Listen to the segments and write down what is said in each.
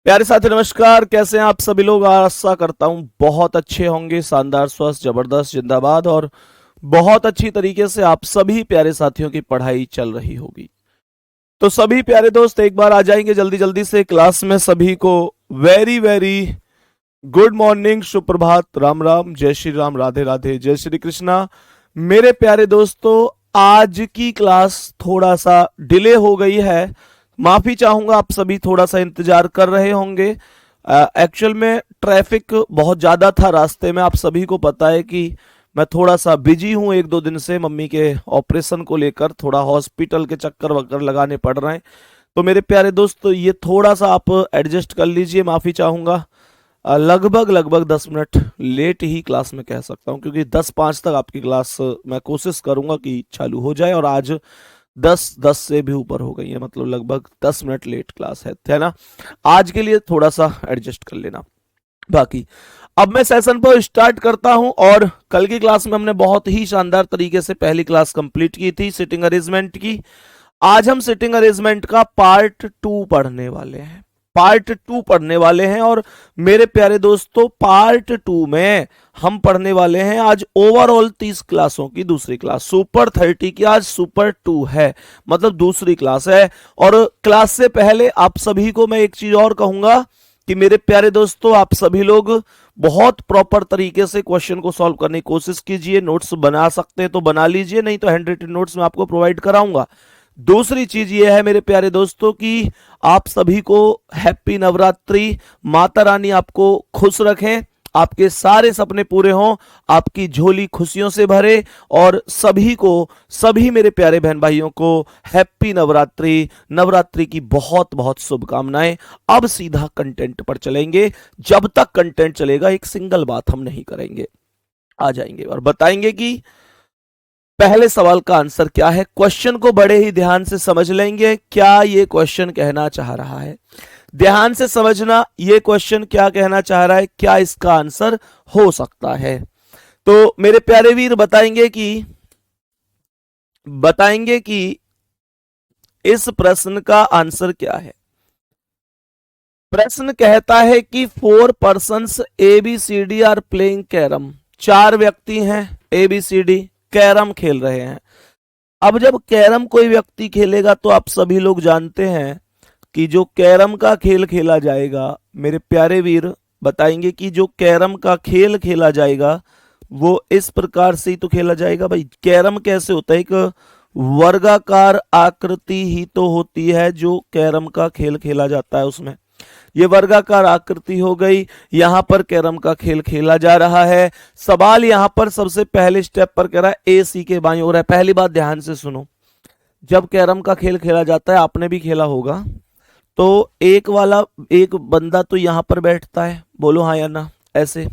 प्यारे साथी नमस्कार। कैसे हैं आप सभी लोग? आशा करता हूं बहुत अच्छे होंगे, शानदार, स्वस्थ, जबरदस्त, जिंदाबाद। और बहुत अच्छी तरीके से आप सभी प्यारे साथियों की पढ़ाई चल रही होगी। तो सभी प्यारे दोस्त एक बार आ जाएंगे जल्दी जल्दी से क्लास में। सभी को वेरी वेरी गुड मॉर्निंग, सुप्रभात, राम राम, जय श्री राम, राधे राधे, जय श्री कृष्णा। मेरे प्यारे दोस्तों, आज की क्लास थोड़ा सा डिले हो गई है। माफी चाहूंगा, आप सभी थोड़ा सा इंतजार कर रहे होंगे। एक्चुअल में ट्रैफिक बहुत ज्यादा था रास्ते में। आप सभी को पता है कि मैं थोड़ा सा बिजी हूं एक दो दिन से, मम्मी के ऑपरेशन को लेकर थोड़ा हॉस्पिटल के चक्कर वक्कर लगाने पड़ रहे हैं। तो मेरे प्यारे दोस्त, ये थोड़ा सा आप एडजस्ट कर लीजिए, माफी चाहूंगा। लगभग लगभग 10 मिनट लेट ही क्लास में कह सकता हूँ, क्योंकि 10:05 तक आपकी क्लास मैं कोशिश करूंगा कि चालू हो जाए, और आज 10:10 से भी ऊपर हो गई है, मतलब लगभग 10 मिनट लेट क्लास है ना। आज के लिए थोड़ा सा एडजस्ट कर लेना। बाकी अब मैं सेशन पर स्टार्ट करता हूं। और कल की क्लास में हमने बहुत ही शानदार तरीके से पहली क्लास कंप्लीट की थी सिटिंग अरेंजमेंट की। आज हम सिटिंग अरेंजमेंट का पार्ट 2 पढ़ने वाले हैं। पार्ट 2 पढ़ने वाले हैं। और मेरे प्यारे दोस्तों, पार्ट 2 में हम पढ़ने वाले हैं आज ओवरऑल 30 क्लासों की दूसरी क्लास। सुपर 30 की आज सुपर 2 है, मतलब दूसरी क्लास है। और क्लास से पहले आप सभी को मैं एक चीज और कहूंगा कि मेरे प्यारे दोस्तों, आप सभी लोग बहुत प्रॉपर तरीके से क्वेश्चन को सॉल्व करने की कोशिश कीजिए। नोट्स बना सकते हैं तो बना लीजिए, नहीं तो हैंड रिटन नोट्स में आपको प्रोवाइड कराऊंगा। दूसरी चीज यह है मेरे प्यारे दोस्तों कि आप सभी को हैप्पी नवरात्रि। माता रानी आपको खुश रखें, आपके सारे सपने पूरे हों, आपकी झोली खुशियों से भरे। और सभी को, सभी मेरे प्यारे बहन भाइयों को हैप्पी नवरात्रि, नवरात्रि की बहुत बहुत शुभकामनाएं। अब सीधा कंटेंट पर चलेंगे। जब तक कंटेंट चलेगा एक सिंगल बात हम नहीं करेंगे, आ जाएंगे और बताएंगे कि पहले सवाल का आंसर क्या है। क्वेश्चन को बड़े ही ध्यान से समझ लेंगे, क्या ये क्वेश्चन कहना चाह रहा है। ध्यान से समझना, ये क्वेश्चन क्या कहना चाह रहा है, क्या इसका आंसर हो सकता है। तो मेरे प्यारे वीर बताएंगे कि इस प्रश्न का आंसर क्या है। प्रश्न कहता है कि 4 persons ABCD are playing carrom. 4 व्यक्ति हैं, ABCD कैरम खेल रहे हैं। अब जब कैरम कोई व्यक्ति खेलेगा तो आप सभी लोग जानते हैं कि जो कैरम का खेल खेला जाएगा, मेरे प्यारे वीर बताएंगे कि जो कैरम का खेल खेला जाएगा वो इस प्रकार से ही तो खेला जाएगा। भाई कैरम कैसे होता है, एक वर्गाकार आकृति ही तो होती है जो कैरम का खेल खेला जाता है उसमें। ये वर्गाकार आकृति हो गई, यहां पर कैरम का खेल खेला जा रहा है। सवाल यहां पर सबसे पहले स्टेप पर कह रहा है ए सी के बाईं ओर है। पहली बात ध्यान से सुनो, जब कैरम का खेल खेला जाता है, आपने भी खेला होगा, तो एक बंदा तो यहां पर बैठता है, बोलो हाँ या ना, ऐसे।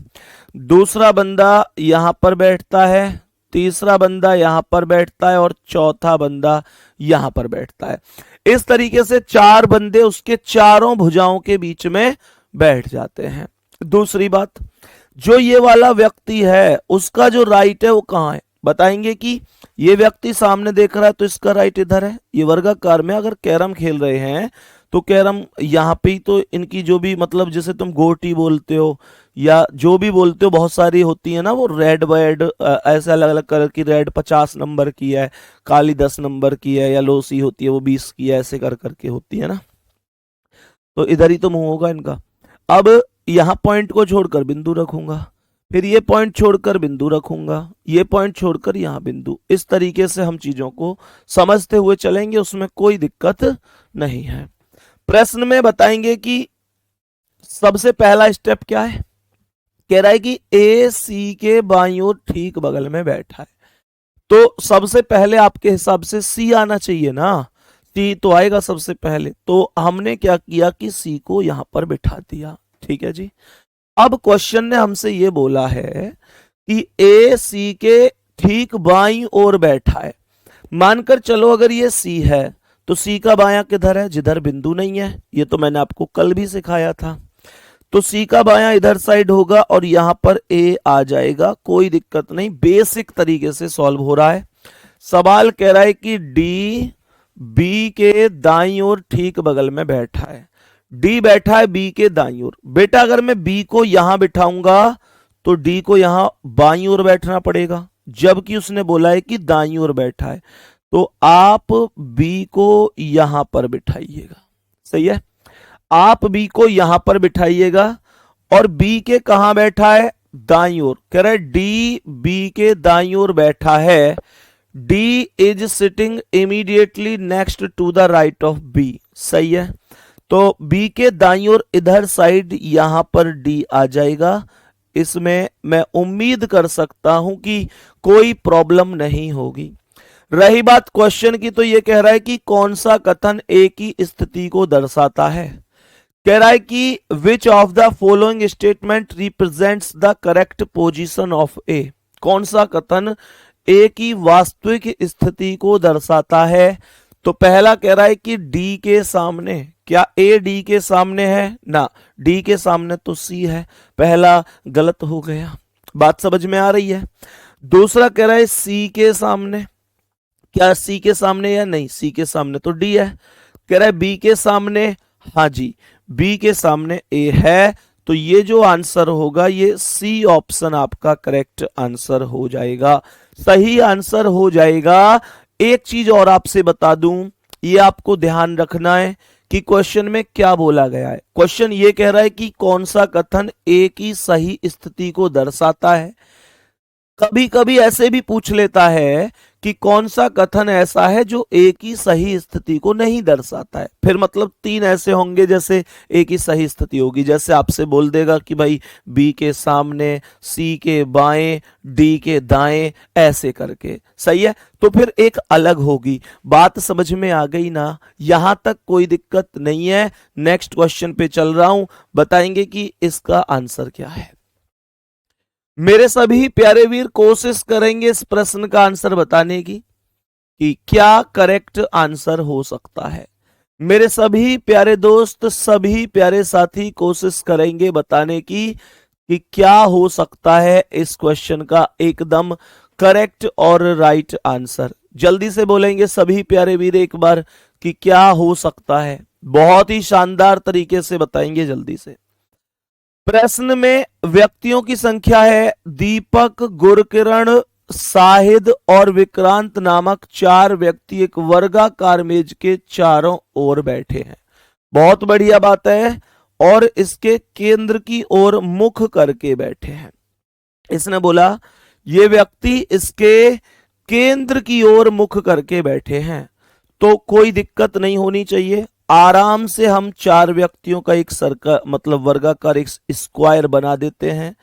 दूसरा बंदा यहां पर बैठता है, तीसरा बंदा यहां पर बैठता है, और चौथा बंदा यहां पर बैठता है। इस तरीके से 4 बंदे उसके चारों भुजाओं के बीच में बैठ जाते हैं। दूसरी बात, जो ये वाला व्यक्ति है उसका जो राइट है वो कहां है। बताएंगे कि ये व्यक्ति सामने देख रहा है तो इसका राइट इधर है। ये वर्गाकार में अगर कैरम खेल रहे हैं तो कैरम यहां पे ही तो इनकी जो भी, मतलब जैसे तुम गोटी बोलते हो या जो भी बोलते हो, बहुत सारी होती है ना वो रेड वेड, ऐसे अलग अलग कलर की। रेड 50 नंबर की है, काली 10 नंबर की है, या लोसी होती है वो 20 की है, ऐसे कर करके होती है ना। तो इधर ही तो मुंह होगा इनका। अब यहां पॉइंट को छोड़कर बिंदु रखूंगा, फिर ये पॉइंट छोड़कर बिंदु रखूंगा, ये पॉइंट छोड़कर यहां बिंदु। इस तरीके से हम चीजों को समझते हुए चलेंगे, उसमें कोई दिक्कत नहीं है। प्रश्न में बताएंगे कि सबसे पहला स्टेप क्या है। कह रहा है कि ए सी के बाईं ओर ठीक बगल में बैठा है, तो सबसे पहले आपके हिसाब से सी आना चाहिए ना। सी तो आएगा सबसे पहले, तो हमने क्या किया कि सी को यहां पर बिठा दिया। ठीक है जी। अब क्वेश्चन ने हमसे ये बोला है कि ए सी के ठीक बाईं ओर बैठा है। मानकर चलो अगर ये सी है तो सी का बायां किधर है, जिधर बिंदु नहीं है। ये तो मैंने आपको कल भी सिखाया था। तो सी का बायां इधर साइड होगा और यहां पर ए आ जाएगा, कोई दिक्कत नहीं, बेसिक तरीके से सॉल्व हो रहा है। सवाल कह रहा है कि डी बी के दाईं ओर ठीक बगल में बैठा है। डी बैठा है बी के दाईं ओर। बेटा अगर मैं बी को यहां बिठाऊंगा तो डी को यहां बाईं ओर बैठना पड़ेगा, जबकि उसने बोला है कि दाईं ओर बैठा है। तो आप बी को यहां पर बिठाइएगा। सही है, आप बी को यहां पर बिठाइएगा और बी के कहां बैठा है, दाईं ओर। कह रहा है डी बी के दाईं ओर बैठा है। D is sitting immediately next to the right of B. सही है, तो बी के दाईं ओर इधर साइड यहां पर डी आ जाएगा। इसमें मैं उम्मीद कर सकता हूं कि कोई प्रॉब्लम नहीं होगी। रही बात क्वेश्चन की, तो यह कह रहा है कि कौन सा कथन ए की स्थिति को दर्शाता है। कह रहा है कि which of the following statement represents the correct position of A. कौन सा कथन ए की वास्तविक स्थिति को दर्शाता है। तो पहला कह रहा है कि डी के सामने, क्या ए डी के सामने है ना, डी के सामने तो सी है, पहला गलत हो गया। बात समझ में आ रही है। दूसरा कह रहा है सी के सामने, क्या सी के सामने या नहीं, सी के सामने तो डी है। कह रहा है बी के सामने, हाँ जी बी के सामने ए है। तो ये जो आंसर होगा ये सी ऑप्शन आपका करेक्ट आंसर हो जाएगा, सही आंसर हो जाएगा। एक चीज और आपसे बता दूं, ये आपको ध्यान रखना है कि क्वेश्चन में क्या बोला गया है। क्वेश्चन ये कह रहा है कि कौन सा कथन ए की सही स्थिति को दर्शाता है। कभी कभी ऐसे भी पूछ लेता है कि कौन सा कथन ऐसा है जो ए की सही स्थिति को नहीं दर्शाता है। फिर मतलब तीन ऐसे होंगे जैसे ए की सही स्थिति होगी, जैसे आपसे बोल देगा कि भाई बी के सामने, सी के बाएं, डी के दाएं, ऐसे करके। सही है, तो फिर एक अलग होगी। बात समझ में आ गई ना, यहां तक कोई दिक्कत नहीं है। नेक्स्ट क्वेश्चन पे चल रहा हूं, बताएंगे कि इसका आंसर क्या है। मेरे सभी प्यारे वीर कोशिश करेंगे इस प्रश्न का आंसर बताने की कि क्या करेक्ट आंसर हो सकता है। मेरे सभी प्यारे दोस्त, सभी प्यारे साथी कोशिश करेंगे बताने की कि क्या हो सकता है इस क्वेश्चन का एकदम करेक्ट और राइट आंसर। जल्दी से बोलेंगे सभी प्यारे वीर एक बार कि क्या हो सकता है। बहुत ही शानदार तरीके से बताएंगे जल्दी से। प्रश्न में व्यक्तियों की संख्या है दीपक, गुरकिरण, साहिद और विक्रांत नामक चार व्यक्ति एक वर्गाकार मेज के चारों ओर बैठे हैं। बहुत बढ़िया बात है। और इसके केंद्र की ओर मुख करके बैठे हैं। इसने बोला ये व्यक्ति इसके केंद्र की ओर मुख करके बैठे हैं, तो कोई दिक्कत नहीं होनी चाहिए। आराम से हम चार व्यक्तियों का एक सर्कल मतलब वर्गाकार एक स्क्वायर बना देते हैं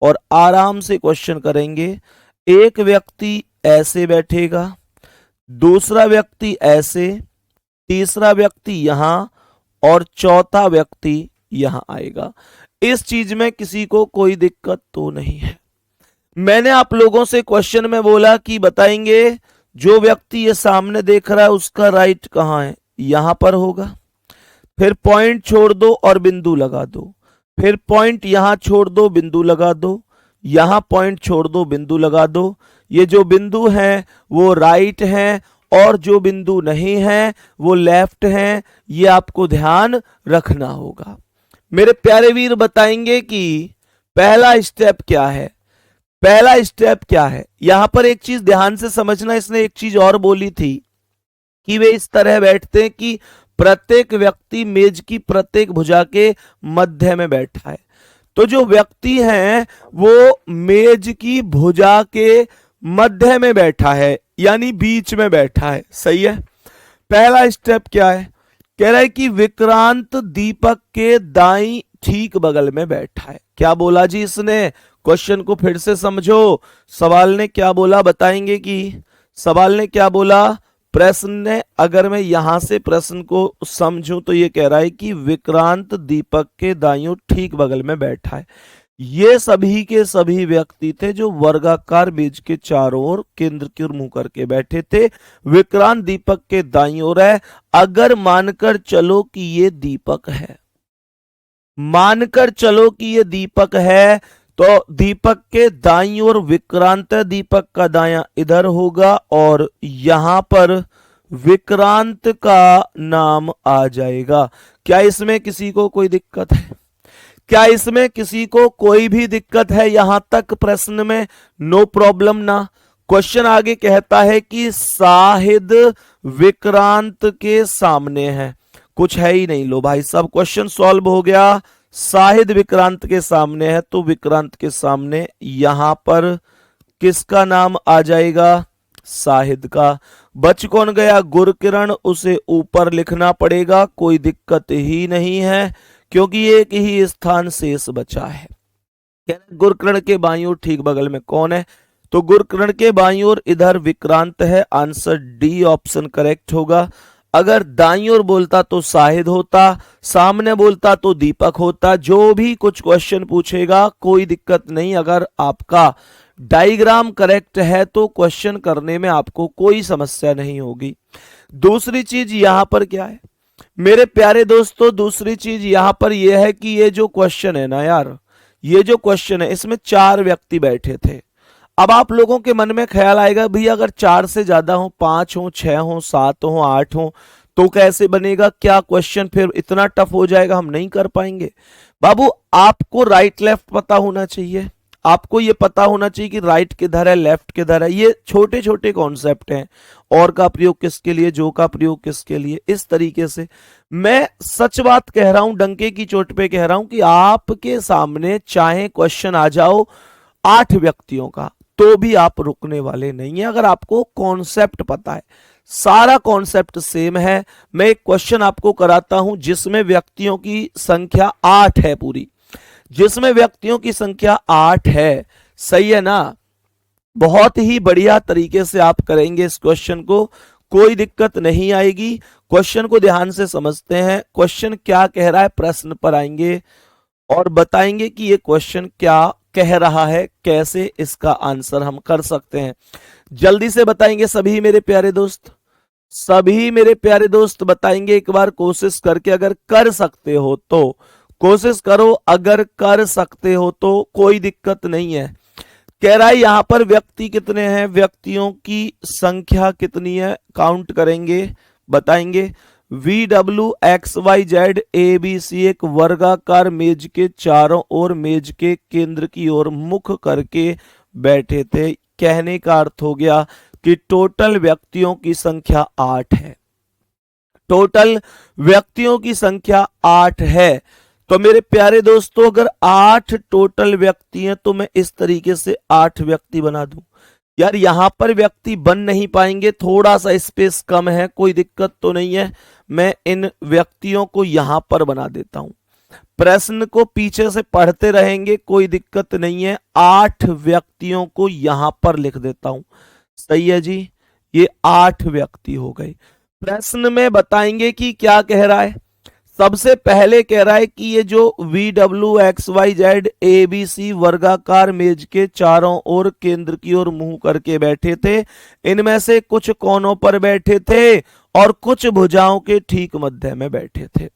और आराम से क्वेश्चन करेंगे। एक व्यक्ति ऐसे बैठेगा, दूसरा व्यक्ति ऐसे, तीसरा व्यक्ति यहां और चौथा व्यक्ति यहां आएगा। इस चीज में किसी को कोई दिक्कत तो नहीं है। मैंने आप लोगों से क्वेश्चन में बोला कि बताएंगे जो व्यक्ति ये सामने देख रहा है उसका राइट कहां है, यहां पर होगा। फिर पॉइंट छोड़ दो और बिंदु लगा दो। फिर पॉइंट यहां छोड़ दो, बिंदु लगा दो। यहां पॉइंट छोड़ दो, बिंदु लगा दो। ये जो बिंदु हैं वो राइट हैं और जो बिंदु नहीं है वो लेफ्ट हैं। ये आपको ध्यान रखना होगा। मेरे प्यारे वीर बताएंगे कि पहला स्टेप क्या है। पहला स्टेप क्या है, यहां पर एक चीज ध्यान से समझना। इसने एक चीज और बोली थी कि वे इस तरह बैठते हैं कि प्रत्येक व्यक्ति मेज की प्रत्येक भुजा के मध्य में बैठा है। तो जो व्यक्ति हैं वो मेज की भुजा के मध्य में बैठा है, यानी बीच में बैठा है। सही है। पहला स्टेप क्या है, कह रहा है कि विक्रांत दीपक के दाईं ठीक बगल में बैठा है। क्या बोला जी इसने, क्वेश्चन को फिर से समझो। सवाल ने क्या बोला बताएंगे कि सवाल ने क्या बोला। प्रश्न ने, अगर मैं यहां से प्रश्न को समझूं तो ये कह रहा है कि विक्रांत दीपक के दाईं ठीक बगल में बैठा है। ये सभी के सभी व्यक्ति थे जो वर्गाकार मेज के चारों ओर केंद्र की ओर मुंह करके बैठे थे। विक्रांत दीपक के दाईं ओर है। अगर मानकर चलो कि ये दीपक है, मानकर चलो कि ये दीपक है, तो दीपक के दाईं ओर विक्रांत है, दीपक का दायां इधर होगा और यहां पर विक्रांत का नाम आ जाएगा। क्या इसमें किसी को कोई दिक्कत है? क्या इसमें किसी को कोई भी दिक्कत है? यहां तक प्रश्न में नो प्रॉब्लम ना। क्वेश्चन आगे कहता है कि शाहिद विक्रांत के सामने है, कुछ है ही नहीं। लो भाई सब क्वेश्चन सॉल्व हो गया। शाहिद विक्रांत के सामने है तो विक्रांत के सामने यहां पर किसका नाम आ जाएगा? शाहिद का। बच कौन गया? गुरकिरण, उसे ऊपर लिखना पड़ेगा, कोई दिक्कत ही नहीं है क्योंकि एक ही स्थान शेष बचा है। गुरकिरण के बाईं ओर ठीक बगल में कौन है? तो गुरकिरण के बाईं ओर इधर विक्रांत है। आंसर डी ऑप्शन करेक्ट होगा। अगर दाईं ओर बोलता तो शाहिद होता, सामने बोलता तो दीपक होता। जो भी कुछ क्वेश्चन पूछेगा कोई दिक्कत नहीं, अगर आपका डायग्राम करेक्ट है तो क्वेश्चन करने में आपको कोई समस्या नहीं होगी। दूसरी चीज यहां पर क्या है मेरे प्यारे दोस्तों? दूसरी चीज यहां पर यह है कि ये जो क्वेश्चन है ना यार, ये जो क्वेश्चन है इसमें 4 व्यक्ति बैठे थे। अब आप लोगों के मन में ख्याल आएगा भैया अगर 4 से ज्यादा हो, 5 हो, 6 हो, 7 हो, 8 हो तो कैसे बनेगा? क्या क्वेश्चन फिर इतना टफ हो जाएगा, हम नहीं कर पाएंगे? बाबू आपको राइट लेफ्ट पता होना चाहिए। आपको ये पता होना चाहिए कि राइट किधर है, लेफ्ट किधर है। ये छोटे छोटे कॉन्सेप्ट हैं। और का प्रयोग किसके लिए, जो का प्रयोग किसके लिए, इस तरीके से मैं सच बात कह रहा हूं, डंके की चोट पे कह रहा हूं कि आपके सामने चाहे क्वेश्चन आ जाओ 8 व्यक्तियों का तो भी आप रुकने वाले नहीं है, अगर आपको कॉन्सेप्ट पता है। सारा कॉन्सेप्ट सेम है। मैं एक क्वेश्चन आपको कराता हूं जिसमें व्यक्तियों की संख्या 8 है पूरी, जिसमें व्यक्तियों की संख्या 8 है। सही है ना? बहुत ही बढ़िया तरीके से आप करेंगे इस क्वेश्चन को, कोई दिक्कत नहीं आएगी। क्वेश्चन को ध्यान से समझते हैं। क्वेश्चन क्या कह रहा है, प्रश्न पर आएंगे और बताएंगे कि ये क्वेश्चन क्या कह रहा है, कैसे इसका आंसर हम कर सकते हैं। जल्दी से बताएंगे सभी मेरे प्यारे दोस्त, सभी मेरे प्यारे दोस्त बताएंगे एक बार कोशिश करके। अगर कर सकते हो तो कोशिश करो, अगर कर सकते हो तो कोई दिक्कत नहीं है। कह रहा है यहां पर व्यक्ति कितने हैं, व्यक्तियों की संख्या कितनी है, काउंट करेंगे, बताएंगे। VWXYZ ABC एक वर्गाकार मेज के चारों ओर मेज के केंद्र की ओर मुख करके बैठे थे। कहने का अर्थ हो गया कि टोटल व्यक्तियों की संख्या 8 है। टोटल व्यक्तियों की संख्या 8 है। तो मेरे प्यारे दोस्तों अगर 8 टोटल व्यक्ति हैं तो मैं इस तरीके से 8 व्यक्ति बना दूं। यार यहां पर व्यक्ति बन नहीं पाएंगे, थोड़ा सा स्पेस कम है, कोई दिक्कत तो नहीं है। मैं इन व्यक्तियों को यहां पर बना देता हूं। प्रश्न को पीछे से पढ़ते रहेंगे, कोई दिक्कत नहीं है। 8 व्यक्तियों को यहां पर लिख देता हूं। सही है जी, ये 8 व्यक्ति हो गए। प्रश्न में बताएंगे कि क्या कह रहा है। सबसे पहले कह रहा है कि ये जो VWXYZ ABC वर्गाकार मेज के चारों ओर केंद्र की ओर मुंह करके बैठे थे, इनमें से कुछ कोनों पर बैठे थे और कुछ भुजाओं के ठीक मध्य में बैठे थे।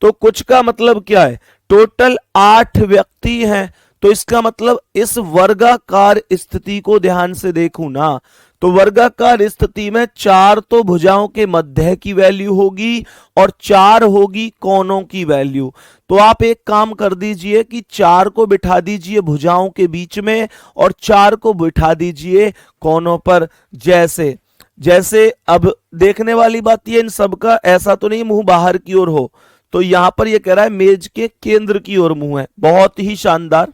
तो कुछ का मतलब क्या है, टोटल 8 व्यक्ति हैं। तो इसका मतलब इस वर्गाकार स्थिति को ध्यान से देखूं ना, तो वर्गाकार स्थिति में 4 तो भुजाओं के मध्य की वैल्यू होगी और 4 होगी कोनों की वैल्यू। तो आप एक काम कर दीजिए कि 4 को बिठा दीजिए भुजाओं के बीच में और 4 को बिठा दीजिए कोनों पर। जैसे जैसे अब देखने वाली बात ये, इन सबका ऐसा तो नहीं मुंह बाहर की ओर हो, तो यहां पर ये कह रहा है मेज के केंद्र की ओर मुंह है। बहुत ही शानदार।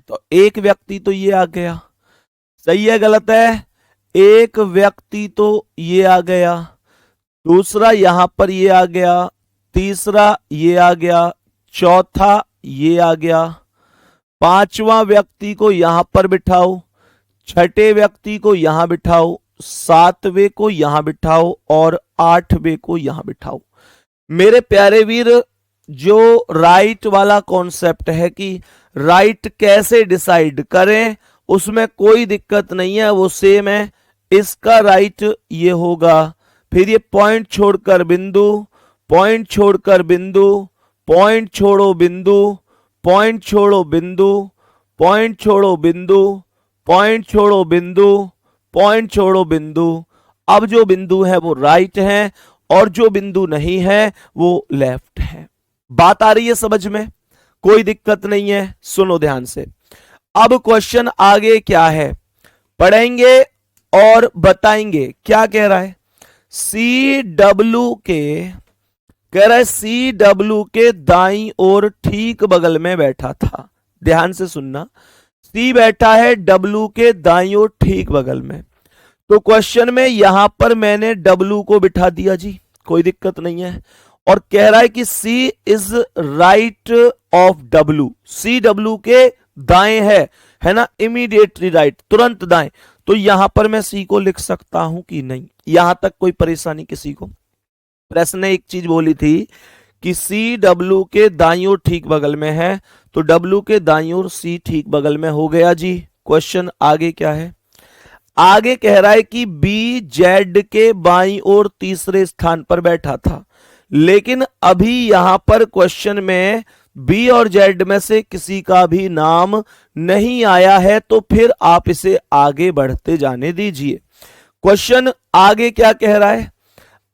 तो एक व्यक्ति तो ये आ गया, सही है गलत है? एक व्यक्ति तो ये आ गया, दूसरा यहां पर ये आ गया, तीसरा ये आ गया, चौथा ये आ गया, पांचवा व्यक्ति को यहां पर बिठाओ, छठे व्यक्ति को यहां बिठाओ, सातवें को यहां बिठाओ और 8वें को यहां बिठाओ। मेरे प्यारे वीर, जो राइट वाला कॉन्सेप्ट है कि राइट कैसे डिसाइड करें, उसमें कोई दिक्कत नहीं है, वो सेम है। इसका राइट ये होगा, फिर ये पॉइंट छोड़कर बिंदु, पॉइंट छोड़कर बिंदु, पॉइंट छोड़ो बिंदु, पॉइंट छोड़ो बिंदु, पॉइंट छोड़ो बिंदु, पॉइंट छोड़ो बिंदु, पॉइंट छोड़ो बिंदु अब जो बिंदु है वो राइट है और जो बिंदु नहीं है वो लेफ्ट है। बात आ रही है समझ में? कोई दिक्कत नहीं है, सुनो ध्यान से। अब क्वेश्चन आगे क्या है पढ़ेंगे और बताएंगे। क्या कह रहा है? सी डब्ल्यू के, कह रहा है सी डब्ल्यू के दाईं ओर ठीक बगल में बैठा था। ध्यान से सुनना, सी बैठा है डब्ल्यू के दाईं ओर ठीक बगल में। तो क्वेश्चन में यहां पर मैंने डब्ल्यू को बिठा दिया जी, कोई दिक्कत नहीं है। और कह रहा है कि C is right of W, C W के दाएं है ना, इमीडिएटली राइट, तुरंत दाएं। तो यहां पर मैं सी को लिख सकता हूं कि नहीं? यहां तक कोई परेशानी किसी को? प्रश्न ने एक चीज बोली थी कि सी डब्ल्यू के दाईं ओर ठीक बगल में है, तो डब्ल्यू के दाईं ओर सी ठीक बगल में हो गया जी। क्वेश्चन आगे क्या है? आगे कह रहा है कि बी जेड के बाईं ओर तीसरे स्थान पर बैठा था, लेकिन अभी यहां पर क्वेश्चन में बी और जेड में से किसी का भी नाम नहीं आया है, तो फिर आप इसे आगे बढ़ते जाने दीजिए। क्वेश्चन आगे क्या कह रहा है?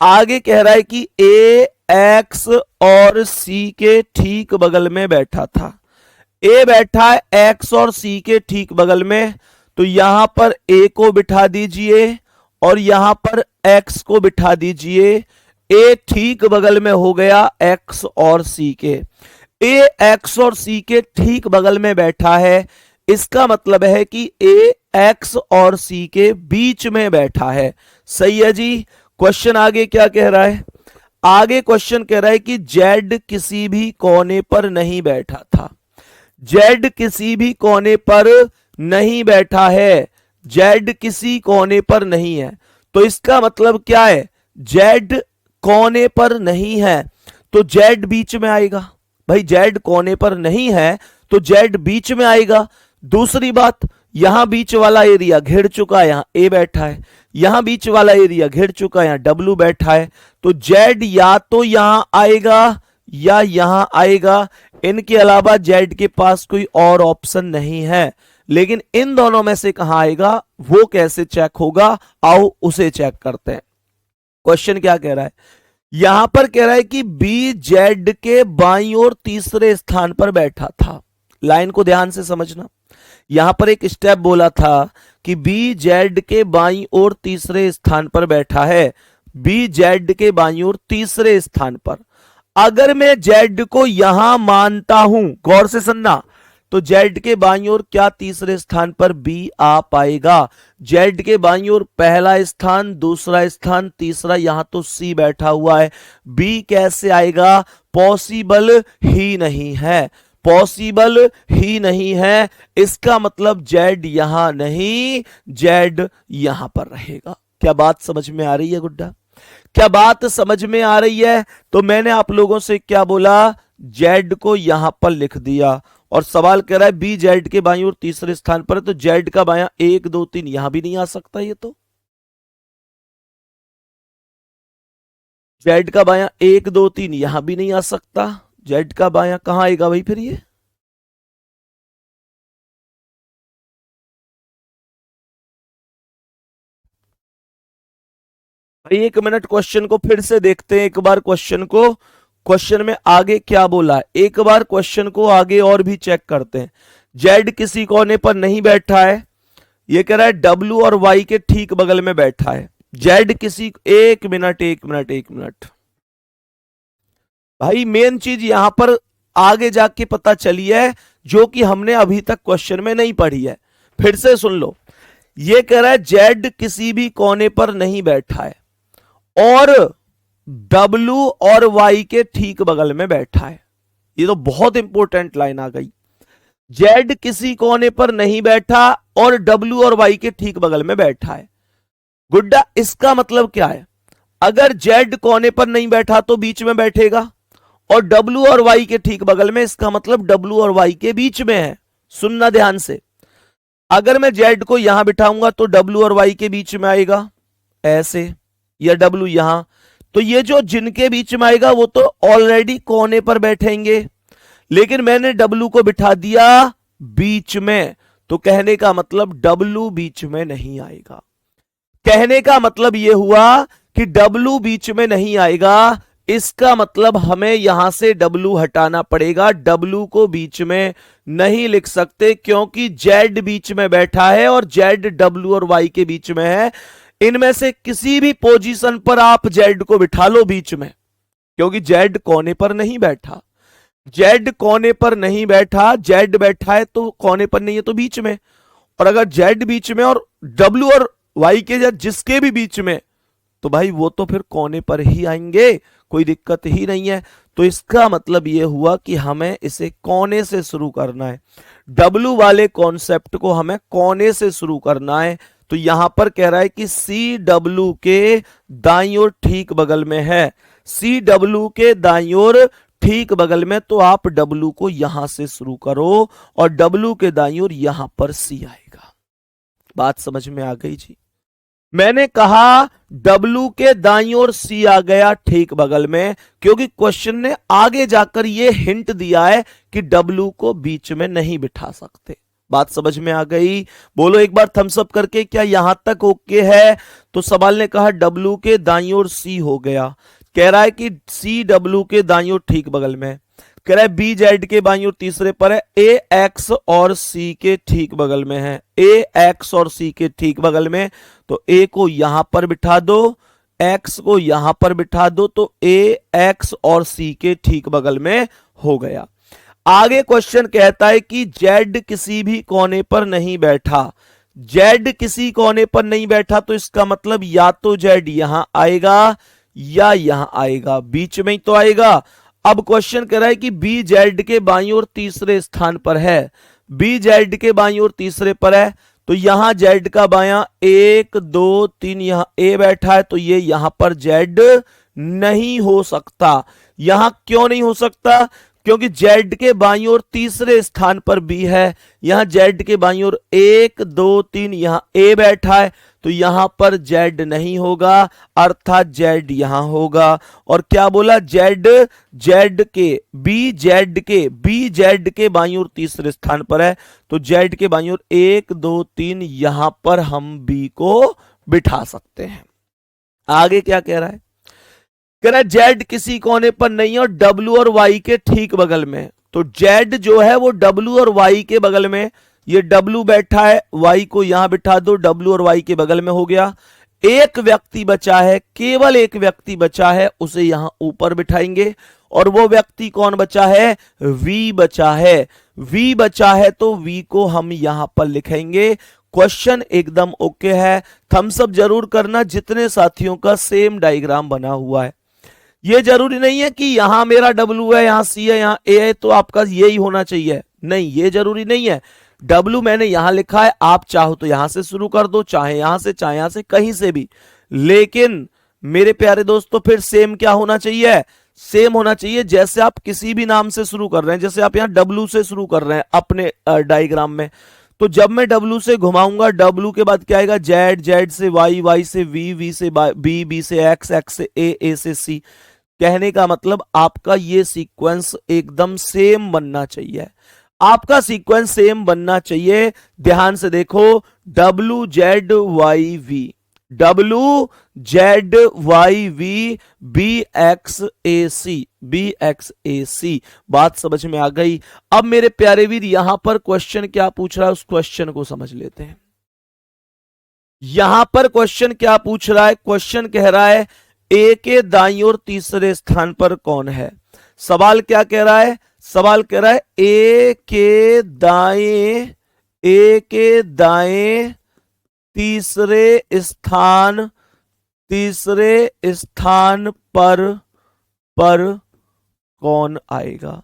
आगे कह रहा है कि ए एक्स और सी के ठीक बगल में बैठा था। ए बैठा है एक्स और सी के ठीक बगल में, तो यहां पर ए को बिठा दीजिए और यहां पर एक्स को बिठा दीजिए। ए ठीक बगल में हो गया एक्स और सी के। ए एक्स और सी के ठीक बगल में बैठा है, इसका मतलब है कि ए एक्स और सी के बीच में बैठा है। सही है जी। क्वेश्चन आगे क्या कह रहा है? आगे क्वेश्चन कह रहा है कि जेड किसी भी कोने पर नहीं बैठा था। जेड किसी भी कोने पर नहीं बैठा है, जेड किसी कोने पर नहीं है। तो इसका मतलब क्या है? जेड कोने पर नहीं है तो जेड बीच में आएगा। भाई जेड कोने पर नहीं है तो जेड बीच में आएगा। दूसरी बात, यहां बीच वाला एरिया घिर चुका है, यहां ए बैठा है, यहां बीच वाला एरिया घिर चुका है, यहां डब्ल्यू बैठा है, तो जेड या तो यहां आएगा या यहां आएगा। इनके अलावा जेड के पास कोई और ऑप्शन नहीं है। लेकिन इन दोनों में से कहां आएगा वो कैसे चेक होगा, आओ उसे चेक करते हैं। क्वेश्चन क्या कह रहा है? यहां पर कह रहा है कि बी जेड के बाईं ओर तीसरे स्थान पर बैठा था। लाइन को ध्यान से समझना, यहां पर एक स्टेप बोला था कि बी जेड के बाईं ओर तीसरे स्थान पर बैठा है। बी जेड के बाईं ओर तीसरे स्थान पर, अगर मैं जेड को यहां मानता हूं, गौर से सुनना, तो जेड के बाईं ओर क्या तीसरे स्थान पर बी आ पाएगा? जेड के बाईं ओर पहला स्थान, दूसरा स्थान, तीसरा, यहां तो सी बैठा हुआ है, बी कैसे आएगा? पॉसिबल ही नहीं है, पॉसिबल ही नहीं है। इसका मतलब जेड यहां नहीं, जेड यहां पर रहेगा। क्या बात समझ में आ रही है गुड्डा? क्या बात समझ में आ रही है? तो मैंने आप लोगों से क्या बोला? जेड को यहां पर लिख दिया और सवाल कह रहा है बी जेड के बाईं ओर तीसरे स्थान पर है, तो जेड का बायां 1 2 3 यहां भी नहीं आ सकता। ये तो जेड का बायां 1 2 3 यहां भी नहीं आ सकता। जेड का बायां कहां आएगा भाई फिर? ये भाई 1 मिनट, क्वेश्चन को फिर से देखते हैं एक बार। क्वेश्चन को, क्वेश्चन में आगे क्या बोला है एक बार क्वेश्चन को आगे और भी चेक करते हैं। जेड किसी कोने पर नहीं बैठा है, ये कह रहा है डब्ल्यू और वाई के ठीक बगल में बैठा है। जेड किसी, एक मिनट एक मिनट एक मिनट भाई, मेन चीज यहां पर आगे जाके पता चली है जो कि हमने अभी तक क्वेश्चन में नहीं पढ़ी है। फिर से सुन लो, ये कह रहा है जेड किसी भी कोने पर नहीं बैठा है और डब्ल्यू और वाई के ठीक बगल में बैठा है। ये तो बहुत इंपॉर्टेंट लाइन आ गई। जेड किसी कोने पर नहीं बैठा और डब्ल्यू और वाई के ठीक बगल में बैठा है। गुड्डा, इसका मतलब क्या है? अगर जेड कोने पर नहीं बैठा तो बीच में बैठेगा, और डब्ल्यू और वाई के ठीक बगल में, इसका मतलब डब्ल्यू और वाई के बीच में है। सुनना ध्यान से, अगर मैं जेड को यहां बिठाऊंगा तो डब्ल्यू और वाई के बीच में आएगा ऐसे, या डब्ल्यू यहां, तो ये जो जिनके बीच में आएगा वो तो ऑलरेडी कोने पर बैठेंगे, लेकिन मैंने डब्ल्यू को बिठा दिया बीच में, तो कहने का मतलब डब्ल्यू बीच में नहीं आएगा। कहने का मतलब यह हुआ कि W बीच में नहीं आएगा, इसका मतलब हमें यहां से W हटाना पड़ेगा। W को बीच में नहीं लिख सकते क्योंकि Z बीच में बैठा है और Z W और Y के बीच में है। इनमें से किसी भी पोजीशन पर आप Z को बिठा लो बीच में, क्योंकि Z कोने पर नहीं बैठा। Z कोने पर नहीं बैठा, Z बैठा है तो कोने पर नहीं है तो बीच में। और अगर Z बीच में और W और Y के जिसके भी बीच में, तो भाई वो तो फिर कोने पर ही आएंगे, कोई दिक्कत ही नहीं है। तो इसका मतलब ये हुआ कि हमें इसे कोने से शुरू करना है। W वाले कॉन्सेप्ट को हमें कोने से शुरू करना है। तो यहां पर कह रहा है कि CW के दाईं ओर ठीक बगल में है, CW के दाईं ओर ठीक बगल में, तो आप W को यहां से शुरू करो और W के दाईं ओर यहां पर C आएगा। बात समझ में आ गई जी? मैंने कहा W के दाईं ओर C आ गया ठीक बगल में, क्योंकि क्वेश्चन ने आगे जाकर यह हिंट दिया है कि W को बीच में नहीं बिठा सकते। बात समझ में आ गई? बोलो एक बार थम्स अप करके, क्या यहां तक ओके है? तो सवाल ने कहा W के दाईं ओर C हो गया, कह रहा है कि CW के दाईं ओर ठीक बगल में, कह रहा है BZ के बाईं ओर तीसरे पर है, AX और C के ठीक बगल में है, AX और C के ठीक बगल में, तो A को यहां पर बिठा दो, X को यहां पर बिठा दो, तो AX और C के ठीक बगल में हो गया। आगे क्वेश्चन कहता है कि Z किसी भी कोने पर नहीं बैठा, Z किसी कोने पर नहीं बैठा, तो इसका मतलब या तो Z यहां आएगा या यहां आएगा, बीच में ही तो आएगा। अब क्वेश्चन कह रहा है कि BZ के बाईं ओर तीसरे स्थान पर है, BZ के बाईं ओर तीसरे पर है, तो यहां Z का बायां 1 2 3, यहां A बैठा है, तो ये यहां पर Z नहीं हो सकता। यहां क्यों नहीं हो सकता? क्योंकि Z के बाईं ओर तीसरे स्थान पर B है, यहां Z के बाईं ओर 1 2 3, यहां A बैठा है, तो यहां पर Z नहीं होगा, अर्थात Z यहां होगा। और क्या बोला? BZ के बाईं ओर तीसरे स्थान पर है, तो Z के बाईं ओर 1 2 3, यहां पर हम B को बिठा सकते हैं। आगे क्या कह रहा है? कह रहा है Z किसी कोने पर नहीं है और W और Y के ठीक बगल में, तो Z जो है वो W और Y के बगल में, ये W बैठा है, Y को यहां बिठा दो, W और Y के बगल में हो गया। एक व्यक्ति बचा है, केवल एक व्यक्ति बचा है, उसे यहां ऊपर बिठाएंगे, और वो व्यक्ति कौन बचा है? V बचा है। V बचा है तो V को हम यहां पर लिखेंगे। क्वेश्चन एकदम ओके है। थम्स अप जरूर करना जितने साथियों का सेम डायग्राम बना हुआ है। ये जरूरी नहीं है कि यहां मेरा W है, यहां C है, यहां A है, तो आपका यही होना चाहिए, नहीं, ये जरूरी नहीं है। W मैंने यहां लिखा है, आप चाहो तो यहां से शुरू कर दो, चाहे यहां से, कहीं से भी, लेकिन मेरे प्यारे दोस्तों फिर सेम क्या होना चाहिए? सेम होना चाहिए। जैसे आप किसी भी नाम से शुरू कर रहे हैं, जैसे आप यहां W से शुरू कर रहे हैं अपने डायग्राम में, तो जब मैं W से घुमाऊंगा, W के बाद क्या आएगा? Z, Z से Y, Y से V, V से B, B से X, X से A, A से C। कहने का मतलब आपका ये सीक्वेंस एकदम सेम बनना चाहिए, आपका सीक्वेंस सेम बनना चाहिए। ध्यान से देखो, W Z Y V, W Z Y V, B X A C, B X A C। बात समझ में आ गई? अब मेरे प्यारे वीर यहां पर क्वेश्चन क्या पूछ रहा है, उस क्वेश्चन को समझ लेते हैं। यहां पर क्वेश्चन क्या पूछ रहा है? क्वेश्चन कह रहा है A के दाईं ओर तीसरे स्थान पर कौन है? सवाल क्या कह रहा है? सवाल कह रहा है A के दाएं तीसरे स्थान पर कौन आएगा?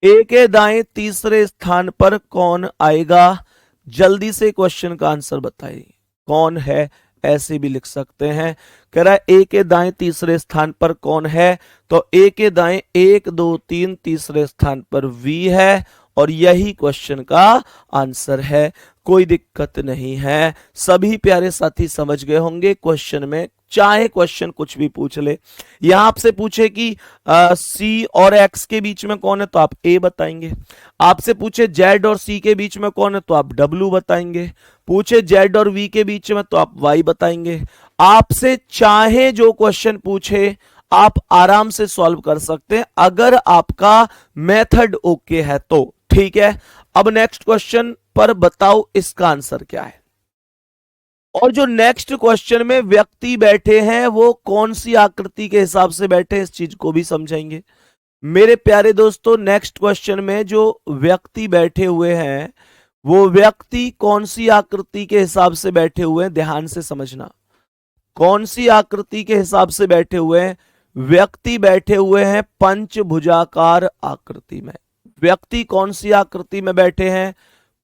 A के दाएं तीसरे स्थान पर कौन आएगा? जल्दी से क्वेश्चन का आंसर बताइए। कौन है? ऐसे भी लिख सकते हैं। कह रहा है A के दाएं तीसरे स्थान पर कौन है? तो A के दाएं 1 2 3 तीसरे स्थान पर V है, और यही क्वेश्चन का आंसर है। कोई दिक्कत नहीं है। सभी प्यारे साथी समझ गए होंगे क्वेश्चन में, चाहे क्वेश्चन कुछ भी पूछ ले। यहां आपसे पूछे कि सी और एक्स के बीच में कौन है तो आप ए बताएंगे, आपसे पूछे जेड और सी के बीच में कौन है तो आप डब्ल्यू बताएंगे, पूछे जेड और वी के बीच में तो आप वाई बताएंगे। आपसे चाहे जो क्वेश्चन पूछे आप आराम से सॉल्व कर सकते हैं अगर आपका मेथड ओके है तो, ठीक है। अब नेक्स्ट क्वेश्चन पर बताओ इसका आंसर क्या है। और जो नेक्स्ट क्वेश्चन में व्यक्ति बैठे हैं वो कौन सी आकृति के हिसाब से बैठे हैं, इस चीज को भी समझेंगे। मेरे प्यारे दोस्तों, नेक्स्ट क्वेश्चन में जो व्यक्ति बैठे हुए हैं वो व्यक्ति कौन सी आकृति के हिसाब से बैठे हुए हैं, ध्यान से समझना। कौन सी आकृति के हिसाब से बैठे हुए हैं? व्यक्ति बैठे हुए हैं पंचभुजाकार आकृति में। व्यक्ति कौन सी आकृति में बैठे हैं?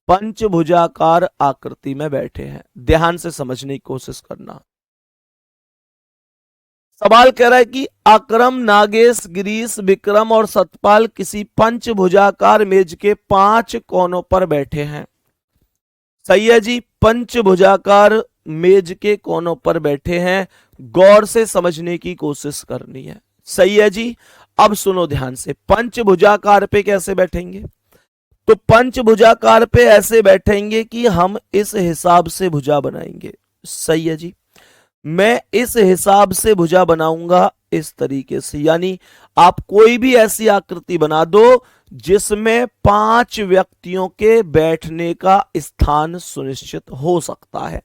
पंचभुजाकार आकृति में बैठे हैं। ध्यान से समझने की कोशिश करना। सवाल कह रहा है कि अकरम, नागेश, गिरीश, विक्रम और सतपाल किसी पंचभुजाकार मेज के 5 कोनों पर बैठे हैं। सही है जी, पंचभुजाकार मेज के कोनों पर बैठे हैं। गौर से समझने की कोशिश करनी है। सही है जी। अब सुनो ध्यान से, पंचभुजाकार पे कैसे बैठेंगे? तो पंचभुजाकार पे ऐसे बैठेंगे कि हम इस हिसाब से भुजा बनाएंगे। सही है जी, मैं इस हिसाब से भुजा बनाऊंगा इस तरीके से, यानी आप कोई भी ऐसी आकृति बना दो जिसमें 5 व्यक्तियों के बैठने का स्थान सुनिश्चित हो सकता है।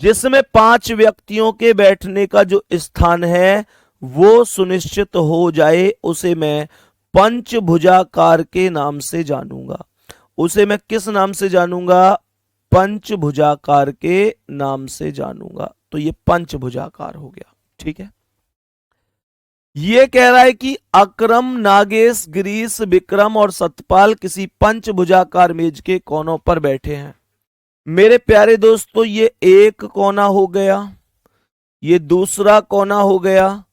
जिसमें 5 व्यक्तियों के बैठने का जो स्थान है वो सुनिश्चित हो जाए, उसे मैं पंचभुजाकार के नाम से जानूंगा। उसे मैं किस नाम से जानूंगा? पंचभुजाकार के नाम से जानूंगा। तो ये पंचभुजाकार हो गया, ठीक है। ये कह रहा है कि अकरम, नागेश, गिरीश, विक्रम और सतपाल किसी पंचभुजाकार मेज के कोनों पर बैठे हैं। मेरे प्यारे दोस्तों, ये एक कोना हो गया, ये दूसरा कोना हो गया,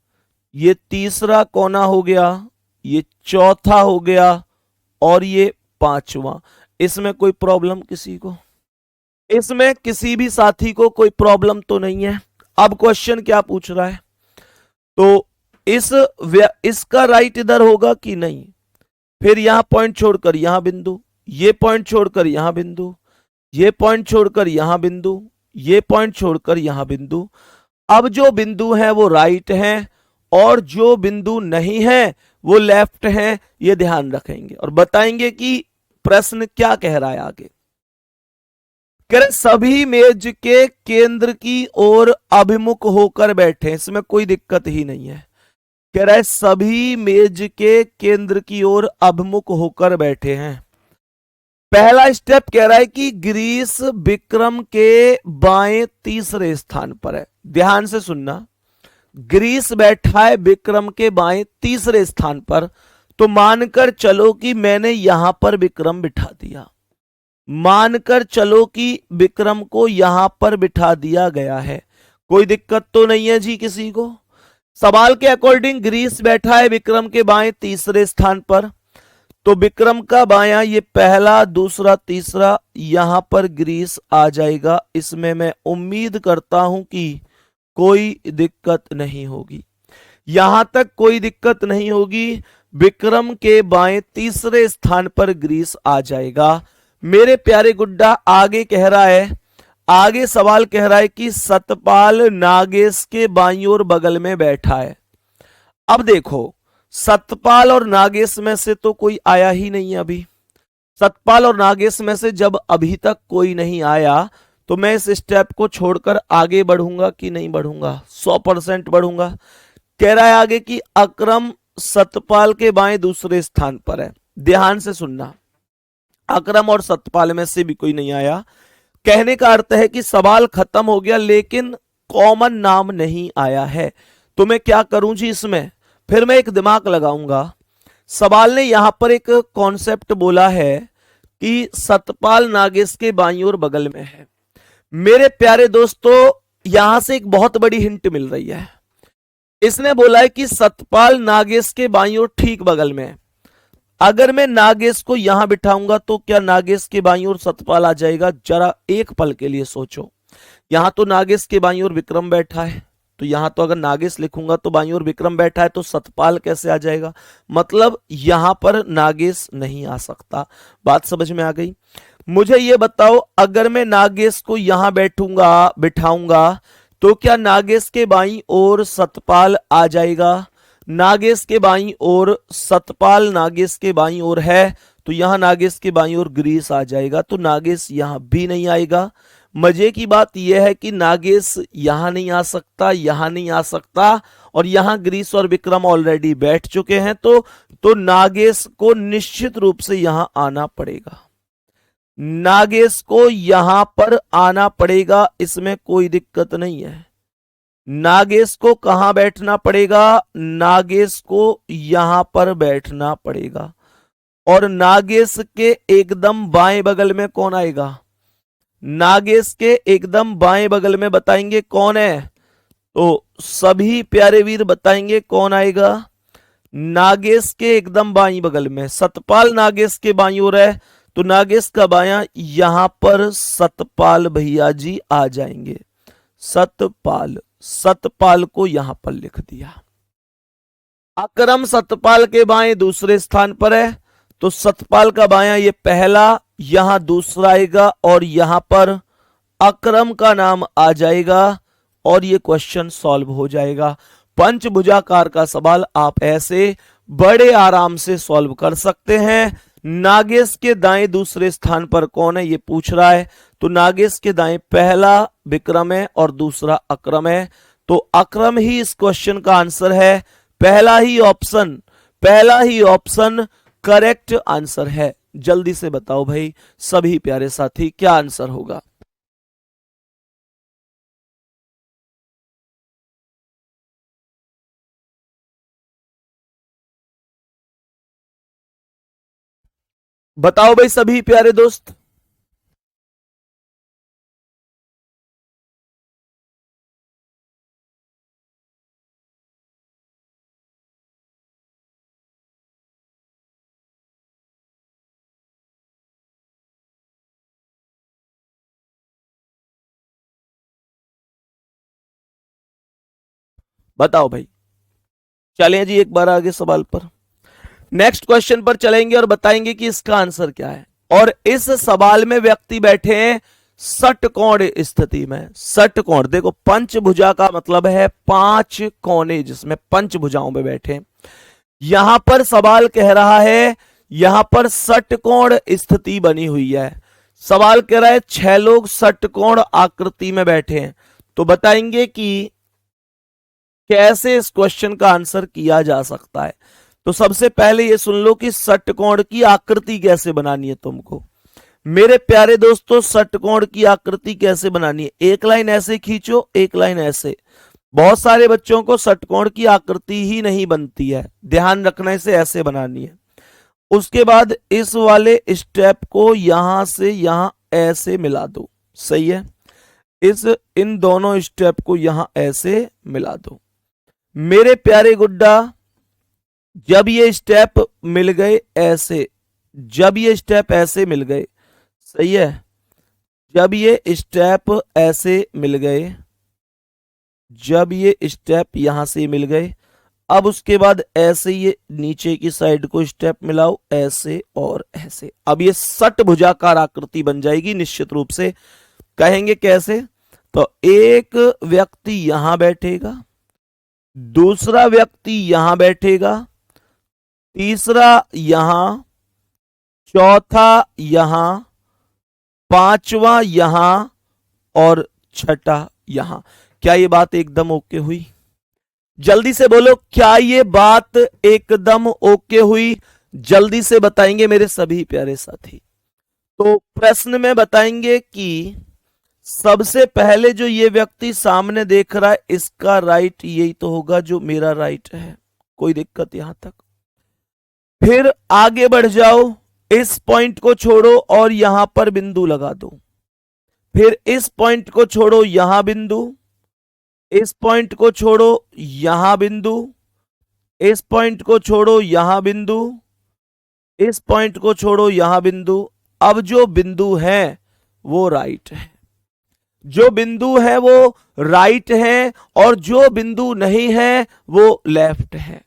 ये तीसरा कोना हो गया, ये चौथा हो गया और ये 5वां। इसमें कोई प्रॉब्लम किसी को? इसमें किसी भी साथी को कोई प्रॉब्लम तो नहीं है। अब क्वेश्चन क्या पूछ रहा है? तो इसका राइट इधर होगा कि नहीं? फिर यहां पॉइंट छोड़कर यहां बिंदु, ये पॉइंट छोड़कर यहां बिंदु, ये पॉइंट छोड़कर यहां बिंदु, ये पॉइंट छोड़कर यहां बिंदु। अब जो बिंदु है वो राइट है और जो बिंदु नहीं है वो लेफ्ट है, ये ध्यान रखेंगे और बताएंगे कि प्रश्न क्या कह रहा है आगे। कह रहे सभी मेज के केंद्र की ओर अभिमुख होकर बैठे, इसमें कोई दिक्कत ही नहीं है। कह रहा है सभी मेज के केंद्र की ओर अभिमुख होकर बैठे हैं। पहला स्टेप कह रहा है कि गिरीश विक्रम के बाएं तीसरे स्थान पर है। ध्यान से सुनना, गिरीश बैठा है विक्रम के बाएं तीसरे स्थान पर, तो मानकर चलो कि मैंने यहां पर विक्रम बिठा दिया। मानकर चलो कि विक्रम को यहां पर बिठा दिया गया है। कोई दिक्कत तो नहीं है जी किसी को? सवाल के अकॉर्डिंग गिरीश बैठा है विक्रम के बाएं तीसरे स्थान पर, तो विक्रम का बायां ये पहला, दूसरा, तीसरा, यहां पर गिरीश आ जाएगा। इसमें मैं उम्मीद करता हूं कि कोई दिक्कत नहीं होगी। यहां तक कोई दिक्कत नहीं होगी। विक्रम के बाएं तीसरे स्थान पर गिरीश आ जाएगा। मेरे प्यारे गुड्डा, आगे कह रहा है, आगे सवाल कह रहा है कि सतपाल नागेश के बाईं ओर बगल में बैठा है। अब देखो, सतपाल और नागेश में से तो कोई आया ही नहीं अभी। सतपाल और नागेश में से जब अभी तक कोई नहीं आया तो मैं इस स्टेप को छोड़कर आगे बढ़ूंगा कि नहीं बढ़ूंगा? 100% बढ़ूंगा। कह रहा है आगे कि अकरम सतपाल के बाएं दूसरे स्थान पर है। ध्यान से सुनना, अकरम और सतपाल में से भी कोई नहीं आया। कहने का अर्थ है कि सवाल खत्म हो गया लेकिन कॉमन नाम नहीं आया है। तो मैं क्या करूं जी इसमें? फिर मैं एक दिमाग लगाऊंगा। सवाल ने यहां पर एक कॉन्सेप्ट बोला है कि सतपाल नागेश के बाईं ओर बगल में है। मेरे प्यारे दोस्तों, यहां से एक बहुत बड़ी हिंट मिल रही है। इसने बोला है कि सतपाल नागेश के बाईं ओर ठीक बगल में है। अगर मैं नागेश को यहां बिठाऊंगा तो क्या नागेश के बाईं ओर सतपाल आ जाएगा? जरा एक पल के लिए सोचो। यहां तो नागेश के बाईं ओर विक्रम बैठा है, तो यहां तो अगर नागेश लिखूंगा तो बाईं ओर विक्रम बैठा है, तो सतपाल कैसे आ जाएगा? मतलब यहां पर नागेश नहीं आ सकता। बात समझ में आ गई? मुझे ये बताओ, अगर मैं नागेश को यहां बिठाऊंगा तो क्या नागेश के बाईं ओर सतपाल आ जाएगा? नागेश के बाईं ओर सतपाल नागेश के बाईं ओर है, तो यहां नागेश के बाईं ओर गिरीश आ जाएगा, तो नागेश यहां भी नहीं आएगा। मजे की बात यह है कि नागेश यहां नहीं आ सकता, यहां नहीं आ सकता, और यहां गिरीश और विक्रम ऑलरेडी बैठ चुके हैं, तो नागेश को निश्चित रूप से यहां आना पड़ेगा। नागेश को यहां पर आना पड़ेगा, इसमें कोई दिक्कत नहीं है। नागेश को कहां बैठना पड़ेगा? नागेश को यहां पर बैठना पड़ेगा। और नागेश के एकदम बाएं बगल में कौन आएगा? नागेश के एकदम बाएं बगल में बताएंगे कौन है? तो सभी प्यारे वीर बताएंगे कौन आएगा। नागेश के एकदम बाईं बगल में सतपाल नागेश के बाईं ओर है, तो नागेश का बायां यहां पर सतपाल भैया जी आ जाएंगे। सतपाल को यहां पर लिख दिया। अकरम सतपाल के बाएं दूसरे स्थान पर है, तो सतपाल का बायां ये पहला, यहां दूसरा आएगा, और यहां पर अकरम का नाम आ जाएगा, और ये क्वेश्चन सॉल्व हो जाएगा। पंचभुजाकार का सवाल आप ऐसे बड़े आराम से सॉल्व कर सकते हैं। नागेश के दाएं दूसरे स्थान पर कौन है ये पूछ रहा है, तो नागेश के दाएं पहला विक्रम है और दूसरा अकरम है, तो अकरम ही इस क्वेश्चन का आंसर है। पहला ही ऑप्शन करेक्ट आंसर है। जल्दी से बताओ भाई सभी प्यारे साथी, क्या आंसर होगा? बताओ भाई सभी प्यारे दोस्त। बताओ भाई। चलें जी एक बार आगे सवाल पर, नेक्स्ट क्वेश्चन पर चलेंगे और बताएंगे कि इसका आंसर क्या है। और इस सवाल में व्यक्ति बैठे हैं षटकोण स्थिति में। षटकोण देखो, पंचभुजा का मतलब है पांच कोने, जिसमें पंचभुजाओं में बैठे। यहां पर सवाल कह रहा है, यहां पर षटकोण स्थिति बनी हुई है। सवाल कह रहा है 6 लोग षटकोण आकृति में बैठे हैं, तो बताएंगे कि कैसे इस क्वेश्चन का आंसर किया जा सकता है। तो सबसे पहले ये सुन लो कि षटकोण की आकृति कैसे बनानी है तुमको। मेरे प्यारे दोस्तों, षटकोण की आकृति कैसे बनानी है? एक लाइन ऐसे खींचो, एक लाइन ऐसे। बहुत सारे बच्चों को षटकोण की आकृति ही नहीं बनती है, ध्यान रखना, इसे ऐसे बनानी है। उसके बाद इस वाले स्टेप को यहां से यहां ऐसे मिला दो, सही है। इन दोनों स्टेप को यहां ऐसे मिला दो। मेरे प्यारे गुड्डा, जब ये स्टेप मिल गए ऐसे, जब ये स्टेप ऐसे मिल गए, सही है, जब ये स्टेप ऐसे मिल गए, जब ये स्टेप यहां से मिल गए, अब उसके बाद ऐसे ये नीचे की साइड को स्टेप मिलाओ, ऐसे और ऐसे। अब ये षटभुजाकार आकृति बन जाएगी निश्चित रूप से। कहेंगे कैसे? तो एक व्यक्ति यहां बैठेगा, दूसरा व्यक्ति यहां बैठेगा, तीसरा यहां, चौथा यहां, पांचवा यहां, और छठा यहां। क्या ये बात एकदम ओके हुई? जल्दी से बोलो, क्या ये बात एकदम ओके हुई? जल्दी से बताएंगे मेरे सभी प्यारे साथी। तो प्रश्न में बताएंगे कि सबसे पहले जो ये व्यक्ति सामने देख रहा है, इसका राइट यही तो होगा जो मेरा राइट है। कोई दिक्कत यहां तक? फिर आगे बढ़ जाओ, इस पॉइंट को छोड़ो और यहां पर बिंदु लगा दो। फिर इस पॉइंट को छोड़ो, यहां बिंदु, इस पॉइंट को छोड़ो, यहां बिंदु, इस पॉइंट को छोड़ो, यहां बिंदु, इस पॉइंट को छोड़ो, यहां बिंदु। अब जो बिंदु है वो राइट है, जो बिंदु है वो राइट है, और जो बिंदु नहीं है वो लेफ्ट है।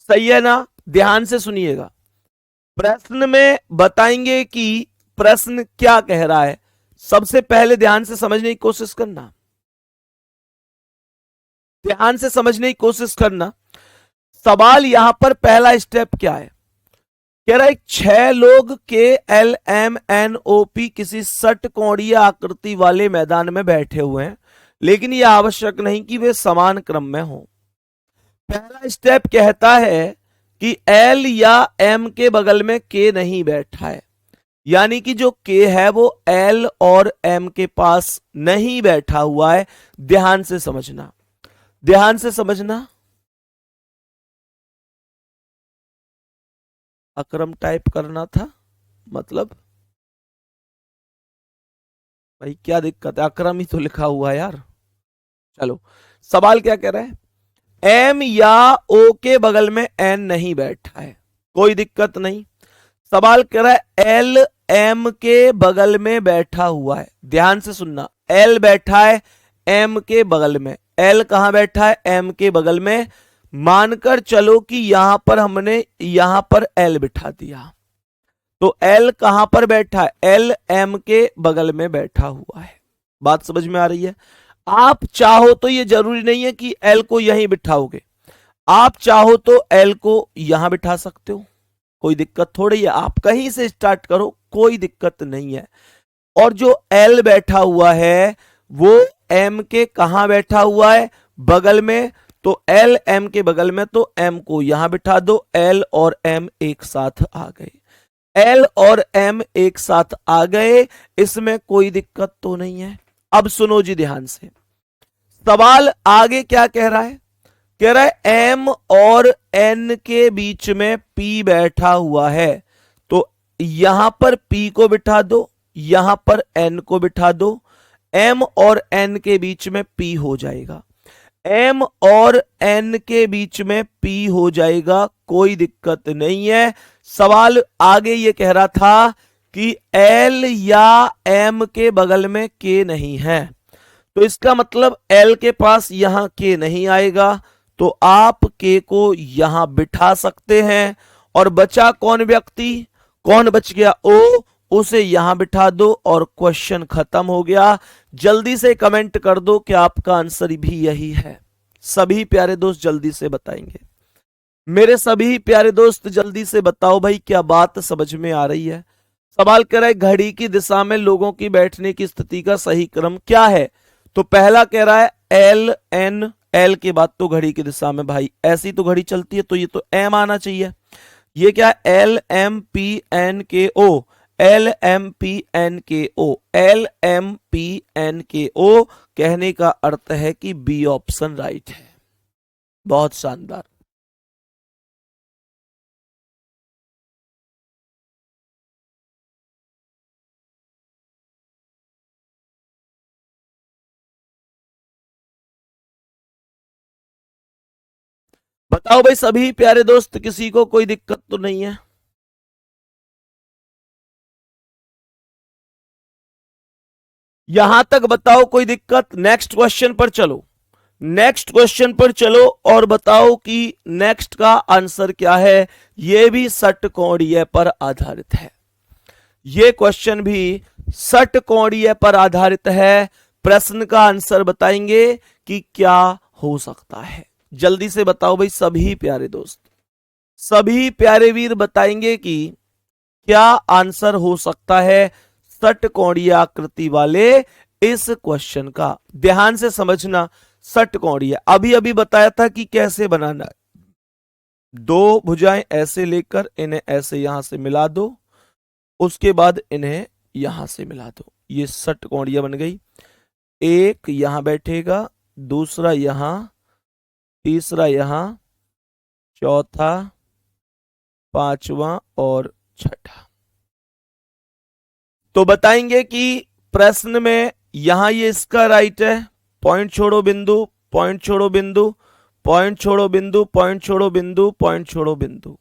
सही है ना? ध्यान से सुनिएगा, प्रश्न में बताएंगे कि प्रश्न क्या कह रहा है। सबसे पहले ध्यान से समझने की कोशिश करना, ध्यान से समझने की कोशिश करना। सवाल यहां पर पहला स्टेप क्या है, कह रहा है 6 लोग K L M N O P किसी षटकोणीय आकृति वाले मैदान में बैठे हुए हैं, लेकिन यह आवश्यक नहीं कि वे समान क्रम में हों। पहला स्टेप कहता है कि एल या एम के बगल में के नहीं बैठा है, यानी कि जो के है वो एल और एम के पास नहीं बैठा हुआ है। ध्यान से समझना, ध्यान से समझना। अक्रम टाइप करना था, मतलब भाई क्या दिक्कत है, अक्रम ही तो लिखा हुआ है यार। चलो, सवाल क्या कह रहा है, एम या ओ के बगल में एन नहीं बैठा है, कोई दिक्कत नहीं। सवाल कह रहा है एल एम के बगल में बैठा हुआ है। ध्यान से सुनना, एल बैठा है एम के बगल में। एल कहां बैठा है? एम के बगल में। मानकर चलो कि यहां पर हमने यहां पर एल बिठा दिया, तो एल कहां पर बैठा है? एल एम के बगल में बैठा हुआ है। बात समझ में आ रही है? आप चाहो तो ये जरूरी नहीं है कि एल को यहीं बिठाओगे, आप चाहो तो एल को यहां बिठा सकते हो, कोई दिक्कत थोड़ी है। आप कहीं से स्टार्ट करो, कोई दिक्कत नहीं है। और जो एल बैठा हुआ है वो एम के कहां बैठा हुआ है? बगल में। तो एल एम के बगल में, तो एम को यहां बिठा दो। एल और एम एक साथ आ गए, एल और एम एक साथ आ गए, इसमें कोई दिक्कत तो नहीं है। अब सुनो जी ध्यान से, सवाल आगे क्या कह रहा है, कह रहा है एम और एन के बीच में पी बैठा हुआ है, तो यहां पर पी को बिठा दो, यहां पर एन को बिठा दो। एम और एन के बीच में पी हो जाएगा, एम और एन के बीच में पी हो जाएगा, कोई दिक्कत नहीं है। सवाल आगे ये कह रहा था कि एल या एम के बगल में के नहीं है, तो इसका मतलब एल के पास यहां के नहीं आएगा, तो आप के को यहां बिठा सकते हैं। और बचा कौन व्यक्ति, कौन बच गया? ओ, उसे यहां बिठा दो और क्वेश्चन खत्म हो गया। जल्दी से कमेंट कर दो कि आपका आंसर भी यही है। सभी प्यारे दोस्त जल्दी से बताएंगे, मेरे सभी प्यारे दोस्त जल्दी से बताओ भाई, क्या बात समझ में आ रही है? सवाल कर रहा है घड़ी की दिशा में लोगों की बैठने की स्थिति का सही क्रम क्या है? तो पहला कह रहा है एल एन, एल के बाद तो घड़ी की दिशा में भाई ऐसी तो घड़ी चलती है, तो ये तो एम आना चाहिए। ये क्या है? एल एम पी एन के ओ, एल एम पी एन के ओ, एल एम पी एन के ओ। कहने का अर्थ है कि बी ऑप्शन राइट है। बहुत शानदार। बताओ भाई सभी प्यारे दोस्त, किसी को कोई दिक्कत तो नहीं है? यहां तक बताओ कोई दिक्कत? नेक्स्ट क्वेश्चन पर चलो, नेक्स्ट क्वेश्चन पर चलो और बताओ कि नेक्स्ट का आंसर क्या है। यह भी षटकोणीय पर आधारित है, यह क्वेश्चन भी षटकोणीय पर आधारित है। प्रश्न का आंसर बताएंगे कि क्या हो सकता है। जल्दी से बताओ भाई सभी प्यारे दोस्त, सभी प्यारे वीर बताएंगे कि क्या आंसर हो सकता है षटकोणीय आकृति वाले इस क्वेश्चन का। ध्यान से समझना, षटकोणीय अभी अभी बताया था कि कैसे बनाना है। दो भुजाएं ऐसे लेकर इन्हें ऐसे यहां से मिला दो, उसके बाद इन्हें यहां से मिला दो, ये षटकोणीय बन गई। एक यहां बैठेगा, दूसरा यहां, तीसरा यहां, चौथा, पांचवा और छठा। तो बताएंगे कि प्रश्न में यहां ये इसका राइट है, पॉइंट छोड़ो बिंदु, पॉइंट छोड़ो बिंदु, पॉइंट छोड़ो बिंदु, पॉइंट छोड़ो बिंदु, पॉइंट छोड़ो बिंदु।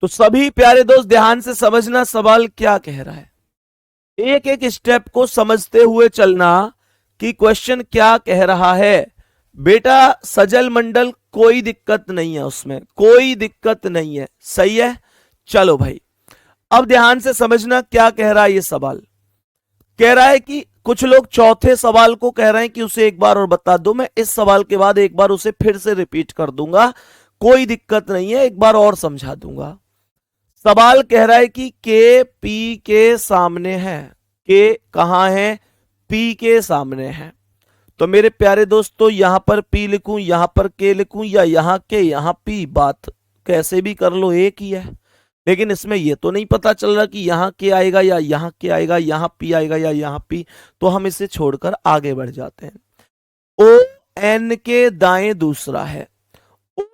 तो सभी प्यारे दोस्त ध्यान से समझना सवाल क्या कह रहा है, एक एक स्टेप को समझते हुए चलना कि क्वेश्चन क्या कह रहा है। बेटा सजल मंडल कोई दिक्कत नहीं है, उसमें कोई दिक्कत नहीं है, सही है। चलो भाई अब ध्यान से समझना क्या कह रहा है ये सवाल। कह रहा है कि कुछ लोग चौथे सवाल को कह रहे हैं कि उसे एक बार और बता दो, मैं इस सवाल के बाद एक बार उसे फिर से रिपीट कर दूंगा, कोई दिक्कत नहीं है, एक बार और समझा दूंगा। सवाल कह रहा है कि के पी के सामने है, के कहां है, पी के सामने है। तो मेरे प्यारे दोस्तों यहां पर पी लिखूं, यहां पर के लिखूं, या यहां के यहां पी, बात कैसे भी कर लो एक ही है। लेकिन इसमें यह तो नहीं पता चल रहा कि यहां के आएगा या यहां के आएगा, यहां पी आएगा या यहां पी, तो हम इसे छोड़कर आगे बढ़ जाते हैं। ओ एन के दाएं दूसरा है, ओ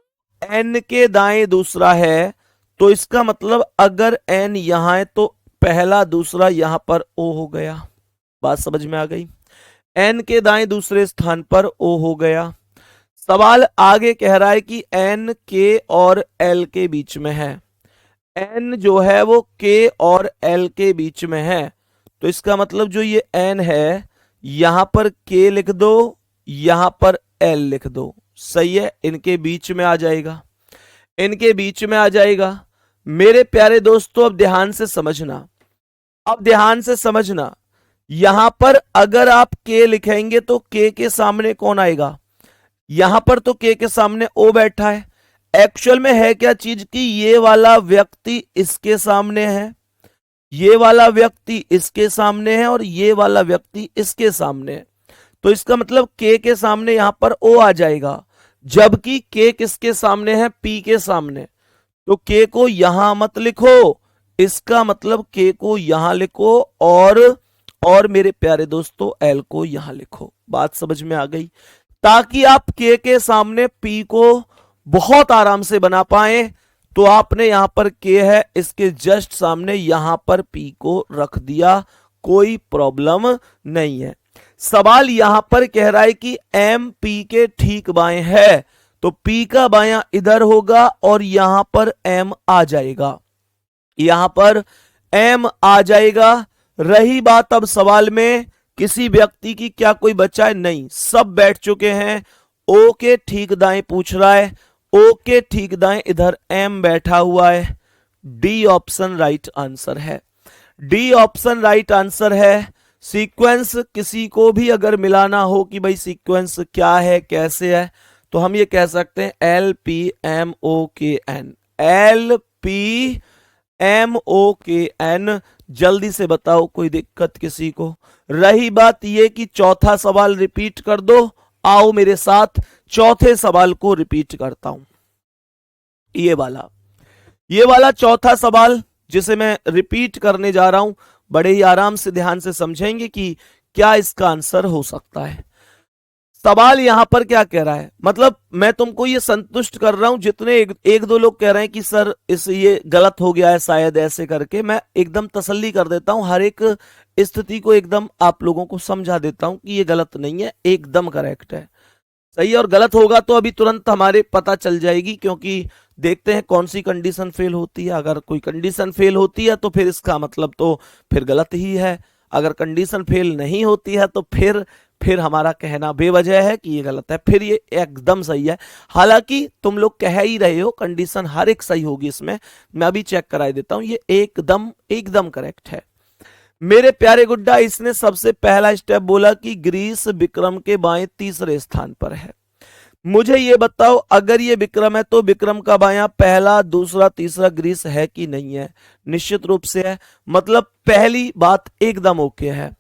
एन के दाएं दूसरा है, तो इसका मतलब अगर एन यहां है तो पहला दूसरा यहां पर ओ हो गया। बात समझ में आ गई। एन के दाएं दूसरे स्थान पर ओ हो गया। सवाल आगे कह रहा है कि एन के और एल के बीच में है, एन जो है वो के और एल के बीच में है, तो इसका मतलब जो ये एन है यहां पर के लिख दो, यहां पर एल लिख दो, सही है, इनके बीच में आ जाएगा, इनके बीच में आ जाएगा। मेरे प्यारे दोस्तों अब ध्यान से समझना, अब ध्यान से समझना, यहां पर अगर आप के लिखेंगे तो के सामने कौन आएगा, यहां पर तो के सामने ओ बैठा है। एक्चुअल में है क्या चीज कि ये वाला व्यक्ति इसके सामने है, ये वाला व्यक्ति इसके सामने है और ये वाला व्यक्ति इसके सामने है, तो इसका मतलब के सामने यहां पर ओ आ जाएगा, जबकि के किसके सामने है, पी के सामने। तो के को यहां मत लिखो, इसका मतलब के को यहां लिखो और मेरे प्यारे दोस्तों एल को यहां लिखो। बात समझ में आ गई, ताकि आप के सामने पी को बहुत आराम से बना पाए। तो आपने यहां पर के है, इसके जस्ट सामने यहां पर पी को रख दिया, कोई प्रॉब्लम नहीं है। सवाल यहां पर कह रहा है कि एम पी के ठीक बाएं है, तो पी का बायां इधर होगा और यहां पर एम आ जाएगा, यहां पर एम आ जाएगा। रही बात अब सवाल में किसी व्यक्ति की क्या कोई बचा है, नहीं, सब बैठ चुके हैं। ओ के ठीक दाएं पूछ रहा है, ओ के ठीक दाएं इधर एम बैठा हुआ है। डी ऑप्शन राइट आंसर है, डी ऑप्शन राइट आंसर है। सीक्वेंस किसी को भी अगर मिलाना हो कि भाई सीक्वेंस क्या है कैसे है, तो हम ये कह सकते हैं L P M O K N, L P M O K N. जल्दी से बताओ कोई दिक्कत किसी को। रही बात ये कि चौथा सवाल रिपीट कर दो, आओ मेरे साथ चौथे सवाल को रिपीट करता हूं। ये वाला चौथा सवाल जिसे मैं रिपीट करने जा रहा हूं, बड़े ही आराम से ध्यान से समझेंगे कि क्या इसका आंसर हो सकता है। सवाल यहां पर क्या कह रहा है, मतलब मैं तुमको ये संतुष्ट कर रहा हूं, जितने एक दो लोग कह रहे हैं कि सर इस ये गलत हो गया है शायद ऐसे करके, मैं एकदम तसल्ली कर देता हूं, हर एक स्थिति को एकदम आप लोगों को समझा देता हूं कि ये गलत नहीं है, एकदम करेक्ट है, सही है। और गलत होगा तो अभी तुरंत हमारे पता चल जाएगी, क्योंकि देखते हैं कौन सी कंडीशन फेल होती है। अगर कोई कंडीशन फेल होती है तो फिर इसका मतलब तो फिर गलत ही है, अगर कंडीशन फेल नहीं होती है तो फिर हमारा कहना बेवजह है कि ये गलत है, फिर ये एकदम सही है। हालांकि तुम लोग कह ही रहे हो कंडीशन हर एक सही होगी, इसमें मैं अभी चेक करा देता हूं, ये एकदम करेक्ट है। मेरे प्यारे गुड्डा, इसने सबसे पहला स्टेप बोला कि ग्रीस विक्रम के बाएं तीसरे स्थान पर है। मुझे ये बताओ अगर ये विक्रम है तो विक्रम का बायां पहला दूसरा तीसरा ग्रीस है कि नहीं है? निश्चित रूप से है, मतलब पहली बात एकदम ओके है।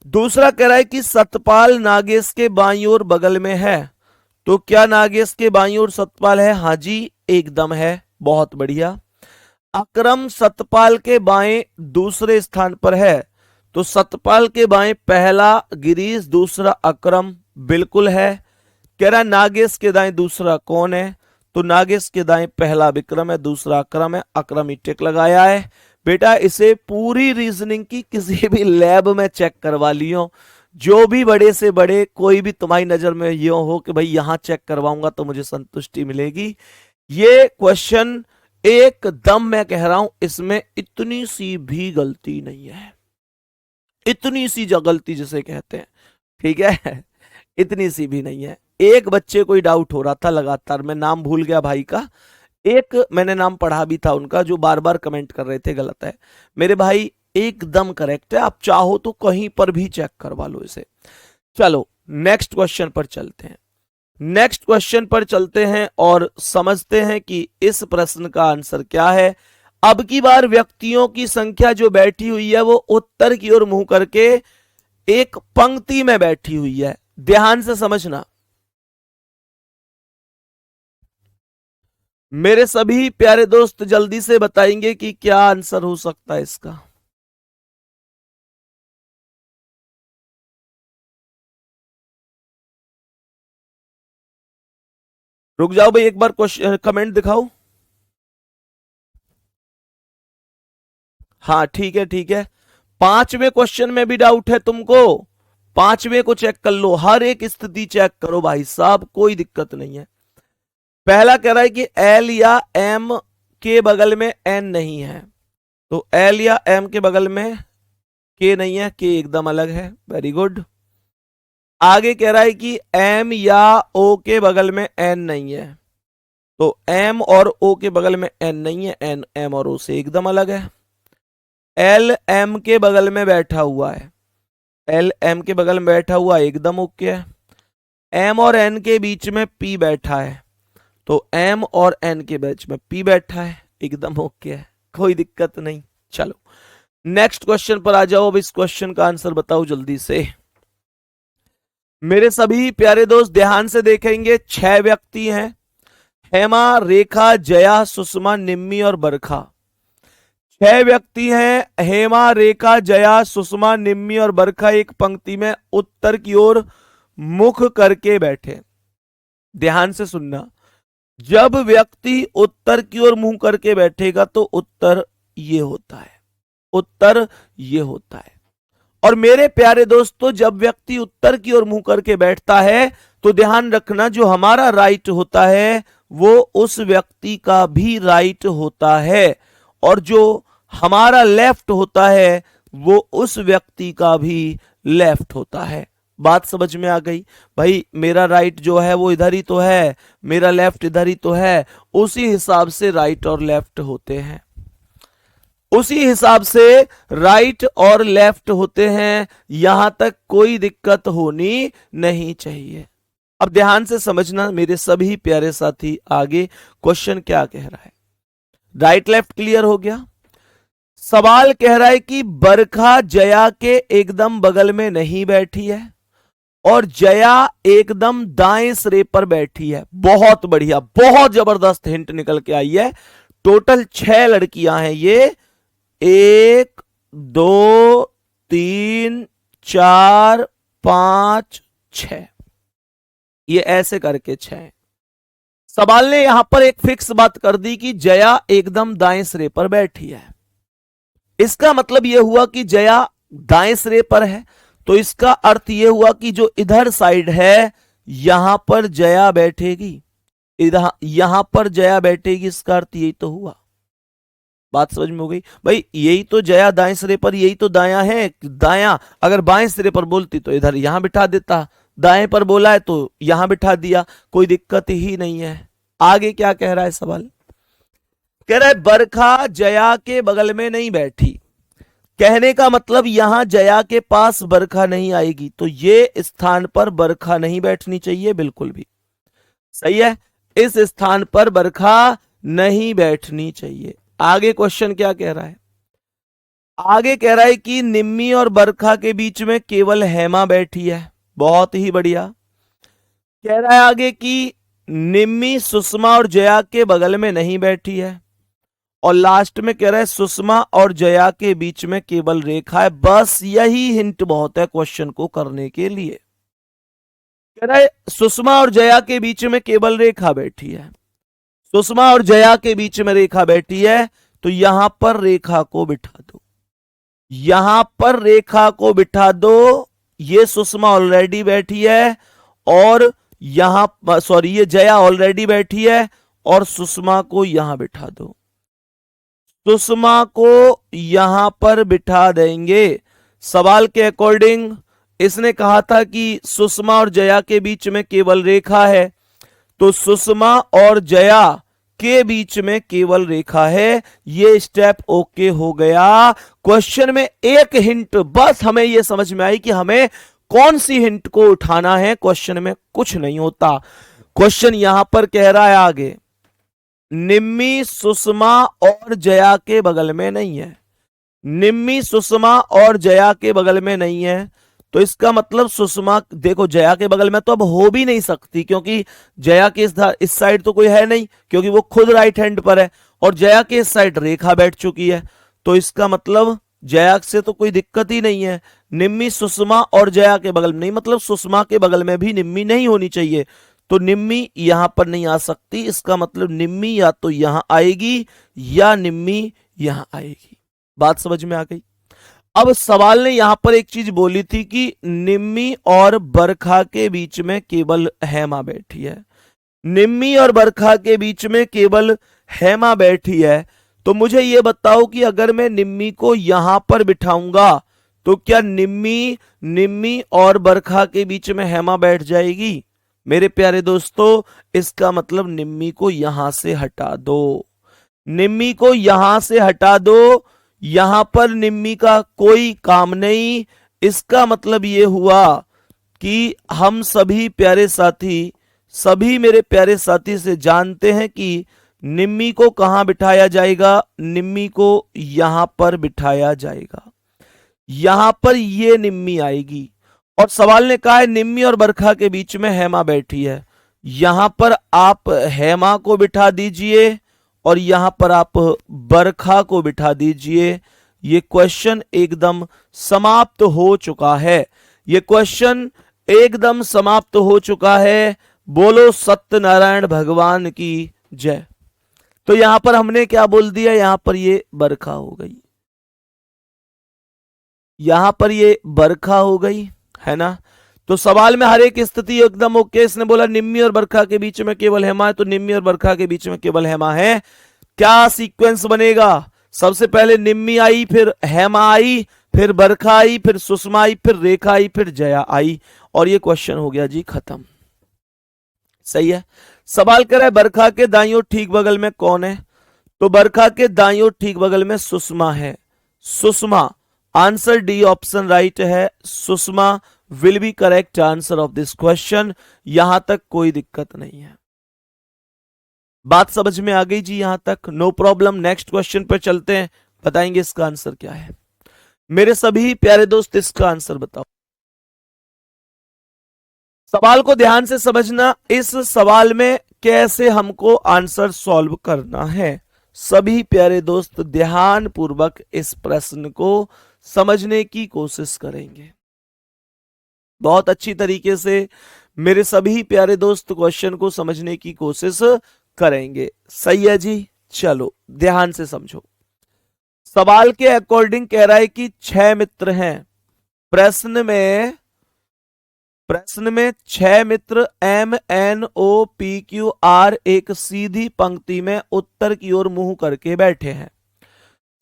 दूसरा कह रहा है कि सतपाल नागेश के बाईं ओर बगल में है, तो क्या नागेश के बाईं ओर सतपाल है? हाँ जी एकदम है, बहुत बढ़िया। अकरम सतपाल के बाएं दूसरे स्थान पर है, तो सतपाल के बाएं पहला गिरीश दूसरा अकरम, बिल्कुल है। कह रहा नागेश के दाएं दूसरा कौन है? तो नागेश के दाएं पहला विक्रम है, दूसरा अकरम है, अकरम ही टिक लगाया है। बेटा इसे पूरी रीजनिंग की किसी भी लैब में चेक करवा लियो, जो भी बड़े से बड़े कोई भी तुम्हारी नजर में ये हो कि भाई यहां चेक करवाऊंगा तो मुझे संतुष्टि मिलेगी, ये क्वेश्चन एकदम मैं कह रहा हूं इसमें इतनी सी भी गलती नहीं है, इतनी सी जो गलती जिसे कहते हैं, ठीक है, इतनी सी भी नहीं है। एक बच्चे को ही डाउट हो रहा था लगातार, मैं नाम भूल गया भाई का, एक मैंने नाम पढ़ा भी था उनका, जो बार बार कमेंट कर रहे थे गलत है। मेरे भाई एकदम करेक्ट है, आप चाहो तो कहीं पर भी चेक करवा लो इसे। चलो नेक्स्ट क्वेश्चन पर चलते हैं, नेक्स्ट क्वेश्चन पर चलते हैं और समझते हैं कि इस प्रश्न का आंसर क्या है। अब की बार व्यक्तियों की संख्या जो बैठी हुई है वो उत्तर की ओर मुंह करके एक पंक्ति में बैठी हुई है, ध्यान से समझना। मेरे सभी प्यारे दोस्त जल्दी से बताएंगे कि क्या आंसर हो सकता है इसका। रुक जाओ भाई, एक बार क्वेश्चन कमेंट दिखाओ। हाँ ठीक है ठीक है, पांचवें क्वेश्चन में भी डाउट है तुमको, पांचवें को चेक कर लो, हर एक स्थिति चेक करो भाई साहब, कोई दिक्कत नहीं है। पहला कह रहा है कि एल या एम के बगल में एन नहीं है, तो एल या एम के बगल में के नहीं है, के एकदम अलग है, वेरी गुड। आगे कह रहा है कि एम या ओ के बगल में एन नहीं है, तो एम और ओ के बगल में एन नहीं है, एन एम और ओ से एकदम अलग है। एल एम के बगल में बैठा हुआ है, एल एम के बगल में बैठा हुआ एकदम ओके है। एम और एन के बीच में पी बैठा है, तो एम और एन के बीच में पी बैठा है, एकदम ओके है, कोई दिक्कत नहीं। चलो नेक्स्ट क्वेश्चन पर आ जाओ, अब इस क्वेश्चन का आंसर बताओ जल्दी से। मेरे सभी प्यारे दोस्त ध्यान से देखेंगे, 6 व्यक्ति हैं, हेमा, रेखा, जया, सुषमा, निम्मी और बरखा। 6 व्यक्ति हैं, हेमा, रेखा, जया, सुषमा, निम्मी और बरखा एक पंक्ति में उत्तर की ओर मुख करके बैठे। ध्यान से सुनना, जब व्यक्ति उत्तर की ओर मुंह करके बैठेगा तो उत्तर ये होता है, उत्तर ये होता है। और मेरे प्यारे दोस्तों जब व्यक्ति उत्तर की ओर मुंह करके बैठता है तो ध्यान रखना, जो हमारा राइट होता है वो उस व्यक्ति का भी राइट होता है, और जो हमारा लेफ्ट होता है वो उस व्यक्ति का भी लेफ्ट होता है। बात समझ में आ गई भाई, मेरा राइट जो है वो इधर ही तो है, मेरा लेफ्ट इधर ही तो है, उसी हिसाब से राइट और लेफ्ट होते हैं, उसी हिसाब से राइट और लेफ्ट होते हैं, यहां तक कोई दिक्कत होनी नहीं चाहिए। अब ध्यान से समझना मेरे सभी प्यारे साथी, आगे क्वेश्चन क्या कह रहा है। राइट लेफ्ट क्लियर हो गया। सवाल कह रहा है कि बरखा जया के एकदम बगल में नहीं बैठी है और जया एकदम दाएं सिरे पर बैठी है। बहुत बढ़िया, बहुत जबरदस्त हिंट निकल के आई है। टोटल 6 लड़कियां हैं ये, 1 2 3 4 5 6, ये ऐसे करके 6। सवाल ने यहां पर एक फिक्स बात कर दी कि जया एकदम दाएं सिरे पर बैठी है। इसका मतलब यह हुआ कि जया दाएं सिरे पर है, तो इसका अर्थ यह हुआ कि जो इधर साइड है यहां पर जया बैठेगी, इधर यहां पर जया बैठेगी, इसका अर्थ यही तो हुआ। बात समझ में हो गई भाई, यही तो जया दाएं सिरे पर, यही तो दायां है, दायां अगर बाएं सिरे पर बोलती तो इधर यहां बिठा देता, दाएं पर बोला है तो यहां बिठा दिया, कोई दिक्कत ही नहीं है। आगे क्या कह रहा है सवाल, कह रहा है बरखा जया के बगल में नहीं बैठी, कहने का मतलब यहां जया के पास बरखा नहीं आएगी, तो ये स्थान पर बरखा नहीं बैठनी चाहिए, बिल्कुल भी सही है, इस स्थान पर बरखा नहीं बैठनी चाहिए। आगे क्वेश्चन क्या कह रहा है, आगे कह रहा है कि निम्मी और बरखा के बीच में केवल हेमा बैठी है। बहुत ही बढ़िया। कह रहा है आगे कि निम्मी सुषमा और जया के बगल में नहीं बैठी है, और लास्ट में कह रहा है सुषमा और जया के बीच में केवल रेखा है। बस यही हिंट बहुत है क्वेश्चन को करने के लिए। कह रहा है सुषमा और जया के बीच में केवल रेखा बैठी है, सुषमा और जया के बीच में रेखा बैठी है, तो यहां पर रेखा को बिठा दो, यहां पर रेखा को बिठा दो। ये सुषमा ऑलरेडी बैठी है और यहां, सॉरी ये जया ऑलरेडी बैठी है और सुषमा को यहां बिठा दो। सुषमा को यहां पर बिठा देंगे। सवाल के अकॉर्डिंग इसने कहा था कि सुषमा और जया के बीच में केवल रेखा है, तो सुषमा और जया के बीच में केवल रेखा है। ये स्टेप ओके हो गया। क्वेश्चन में एक हिंट बस हमें यह समझ में आई कि हमें कौन सी हिंट को उठाना है, क्वेश्चन में कुछ नहीं होता। क्वेश्चन यहां पर कह रहा है आगे, निम्मी सुषमा और जया के बगल में नहीं है। निम्मी सुषमा और जया के बगल में नहीं है, तो इसका मतलब सुषमा, देखो जया के बगल में तो अब हो भी नहीं सकती, क्योंकि जया के इस साइड तो कोई है नहीं, क्योंकि वो खुद राइट हैंड पर है, और जया के इस साइड रेखा बैठ चुकी है, तो इसका मतलब जया से तो कोई दिक्कत ही नहीं है। निम्मी सुषमा और जया के बगल में नहीं, मतलब सुषमा के बगल में भी निम्मी नहीं होनी चाहिए, तो निम्मी यहां पर नहीं आ सकती। इसका मतलब निम्मी या तो यहां आएगी या निम्मी यहां आएगी। बात समझ में आ गई। अब सवाल ने यहां पर एक चीज बोली थी कि निम्मी और बरखा के बीच में केवल हेमा बैठी है। निम्मी और बरखा के बीच में केवल हेमा बैठी है, तो मुझे यह बताओ कि अगर मैं निम्मी को यहां पर बिठाऊंगा तो क्या निम्मी और बरखा के बीच में हेमा बैठ जाएगी? मेरे प्यारे दोस्तों, इसका मतलब निम्मी को यहां से हटा दो। निम्मी को यहां से हटा दो, यहां पर निम्मी का कोई काम नहीं। इसका मतलब यह हुआ कि हम सभी प्यारे साथी, सभी मेरे प्यारे साथी से जानते हैं कि निम्मी को कहां बिठाया जाएगा। निम्मी को यहां पर बिठाया जाएगा, यहां पर ये निम्मी आएगी। और सवाल ने कहा है निम्मी और बरखा के बीच में हेमा बैठी है, यहां पर आप हेमा को बिठा दीजिए और यहां पर आप बरखा को बिठा दीजिए। ये क्वेश्चन एकदम समाप्त हो चुका है। ये क्वेश्चन एकदम समाप्त हो चुका है। बोलो सत्यनारायण भगवान की जय। तो यहां पर हमने क्या बोल दिया, यहां पर ये बरखा हो गई, यहां पर ये बरखा हो गई, है ना। तो सवाल में हर एक स्थिति एकदम ओके। इसने बोला निम्मी और बरखा के बीच में केवल हेमा है, तो निम्मी और बरखा के बीच में केवल हेमा है। क्या सीक्वेंस बनेगा? सबसे पहले निम्मी आई, फिर हेमा आई, फिर बरखा आई, फिर सुषमा आई, फिर रेखा आई, फिर जया आई, और ये क्वेश्चन हो गया जी खत्म। सही है। सवाल कर रहा है बरखा के दाईं ओर ठीक बगल में कौन है, तो बरखा के दाईं ओर ठीक बगल में सुषमा है। Sushma, answer D option right है। Sushma will be correct answer of this question. यहां तक कोई दिक्कत नहीं है। बात समझ में आ गई जी यहां तक? No problem. नेक्स्ट क्वेश्चन पर चलते हैं, बताएंगे इसका आंसर क्या है। मेरे सभी प्यारे दोस्त इसका आंसर बताओ। सवाल को ध्यान से समझना, इस सवाल में कैसे हमको आंसर सॉल्व करना है। सभी प्यारे दोस्त ध्यान पूर्वक इस प्रश्न को समझने की कोशिश करेंगे। बहुत अच्छी तरीके से मेरे सभी प्यारे दोस्त क्वेश्चन को समझने की कोशिश करेंगे। सही है जी। चलो ध्यान से समझो। सवाल के अकॉर्डिंग कह रहा है कि 6 मित्र हैं। प्रश्न में 6 मित्र MNOPQR एक सीधी पंक्ति में उत्तर की ओर मुंह करके बैठे हैं।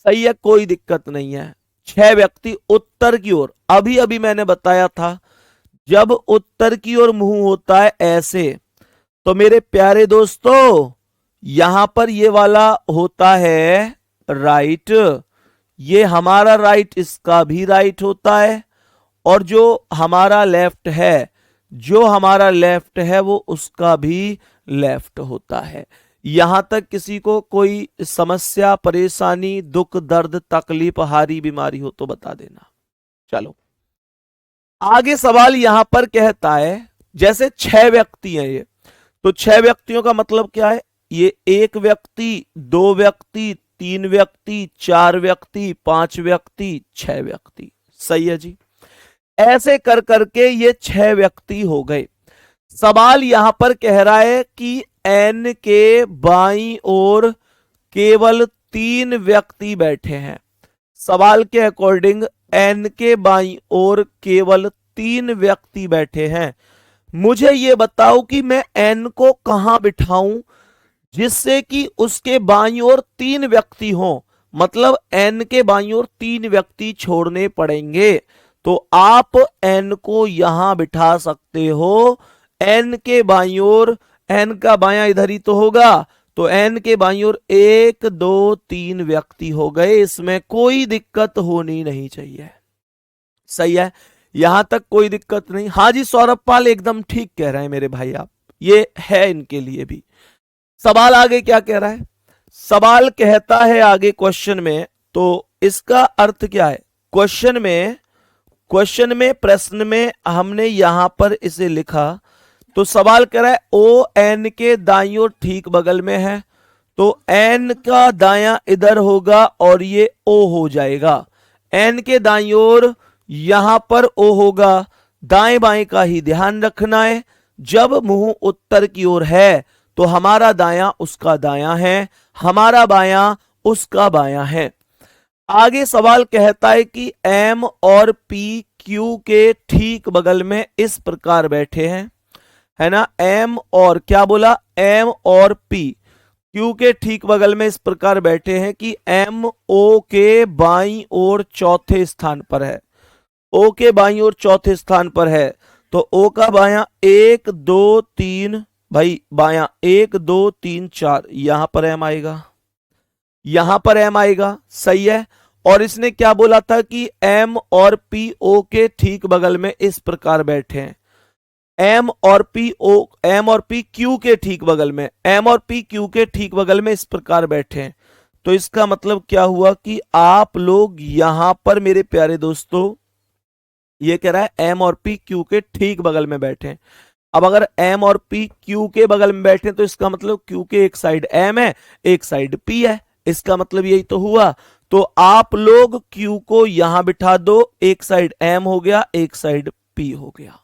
सही है, कोई दिक्कत नहीं है। 6 व्यक्ति उत्तर की ओर, अभी अभी मैंने बताया था जब उत्तर की ओर मुंह होता है ऐसे, तो मेरे प्यारे दोस्तों यहां पर ये वाला होता है राइट, ये हमारा राइट, इसका भी राइट होता है, और जो हमारा लेफ्ट है वो उसका भी लेफ्ट होता है। यहां तक किसी को कोई समस्या, परेशानी, दुख, दर्द, तकलीफ, हारी बीमारी हो तो बता देना। चलो आगे सवाल यहां पर कहता है जैसे 6 व्यक्ति हैं ये, तो 6 व्यक्तियों का मतलब क्या है? ये 1 व्यक्ति, 2 व्यक्ति, 3 व्यक्ति, 4 व्यक्ति, 5 व्यक्ति, 6 व्यक्ति। सही है जी। ऐसे कर करके ये 6 व्यक्ति हो गए। सवाल यहां पर कह रहा है कि n के बाईं ओर केवल 3 व्यक्ति बैठे हैं। सवाल के अकॉर्डिंग n के बाईं ओर केवल 3 व्यक्ति बैठे हैं। मुझे यह बताओ कि मैं n को कहां बिठाऊं जिससे कि उसके बाईं ओर 3 व्यक्ति हों। मतलब n के बाईं ओर 3 व्यक्ति छोड़ने पड़ेंगे। तो आप n को यहां बिठा सकते हो। n के बाईं ओर, n का बायां इधर ही तो होगा, तो n के बाईं ओर 1 2 3 व्यक्ति हो गए। इसमें कोई दिक्कत होनी नहीं चाहिए। सही है, यहां तक कोई दिक्कत नहीं। हाँ जी सौरभ पाल एकदम ठीक कह रहे हैं मेरे भाई आप, ये है इनके लिए भी। सवाल आगे क्या कह रहा है? सवाल कहता है आगे क्वेश्चन में, तो इसका अर्थ क्या है? क्वेश्चन में प्रश्न में हमने यहां पर इसे लिखा, तो सवाल कह रहा है ओ एन के दाईं ओर ठीक बगल में है, तो एन का दायां इधर होगा और ये ओ हो जाएगा। एन के दाईं ओर यहां पर ओ होगा, दाएं बाएं का ही ध्यान रखना है। जब मुंह उत्तर की ओर है तो हमारा दायां उसका दायां है, हमारा बायां उसका बायां है। आगे सवाल कहता है कि एम और पी क्यू के ठीक बगल में इस प्रकार बैठे हैं, है ना। एम और क्या बोला? एम और पी क्यू के ठीक बगल में इस प्रकार बैठे हैं कि एम ओ के बाईं ओर चौथे स्थान पर है। ओ के बाईं ओर चौथे स्थान पर है, तो ओ का बायां 1 2 3, भाई बायां 1 2 3 4, यहां पर एम आएगा, यहां पर एम आएगा। सही है। और इसने क्या बोला था कि एम और पी ओ के ठीक बगल में इस प्रकार बैठे हैं। एम और पी क्यू के ठीक बगल में, एम और पी क्यू के ठीक बगल में इस प्रकार बैठे हैं। तो इसका मतलब क्या हुआ कि आप लोग यहां पर मेरे प्यारे दोस्तों, ये कह रहा है एम और पी क्यू के ठीक बगल में बैठे हैं। अब अगर एम और पी क्यू के बगल में बैठे तो इसका मतलब क्यू के एक साइड एम है, एक साइड पी है, इसका मतलब यही तो हुआ। तो आप लोग क्यू को यहां बिठा दो, एक साइड एम हो गया, एक साइड पी हो गया,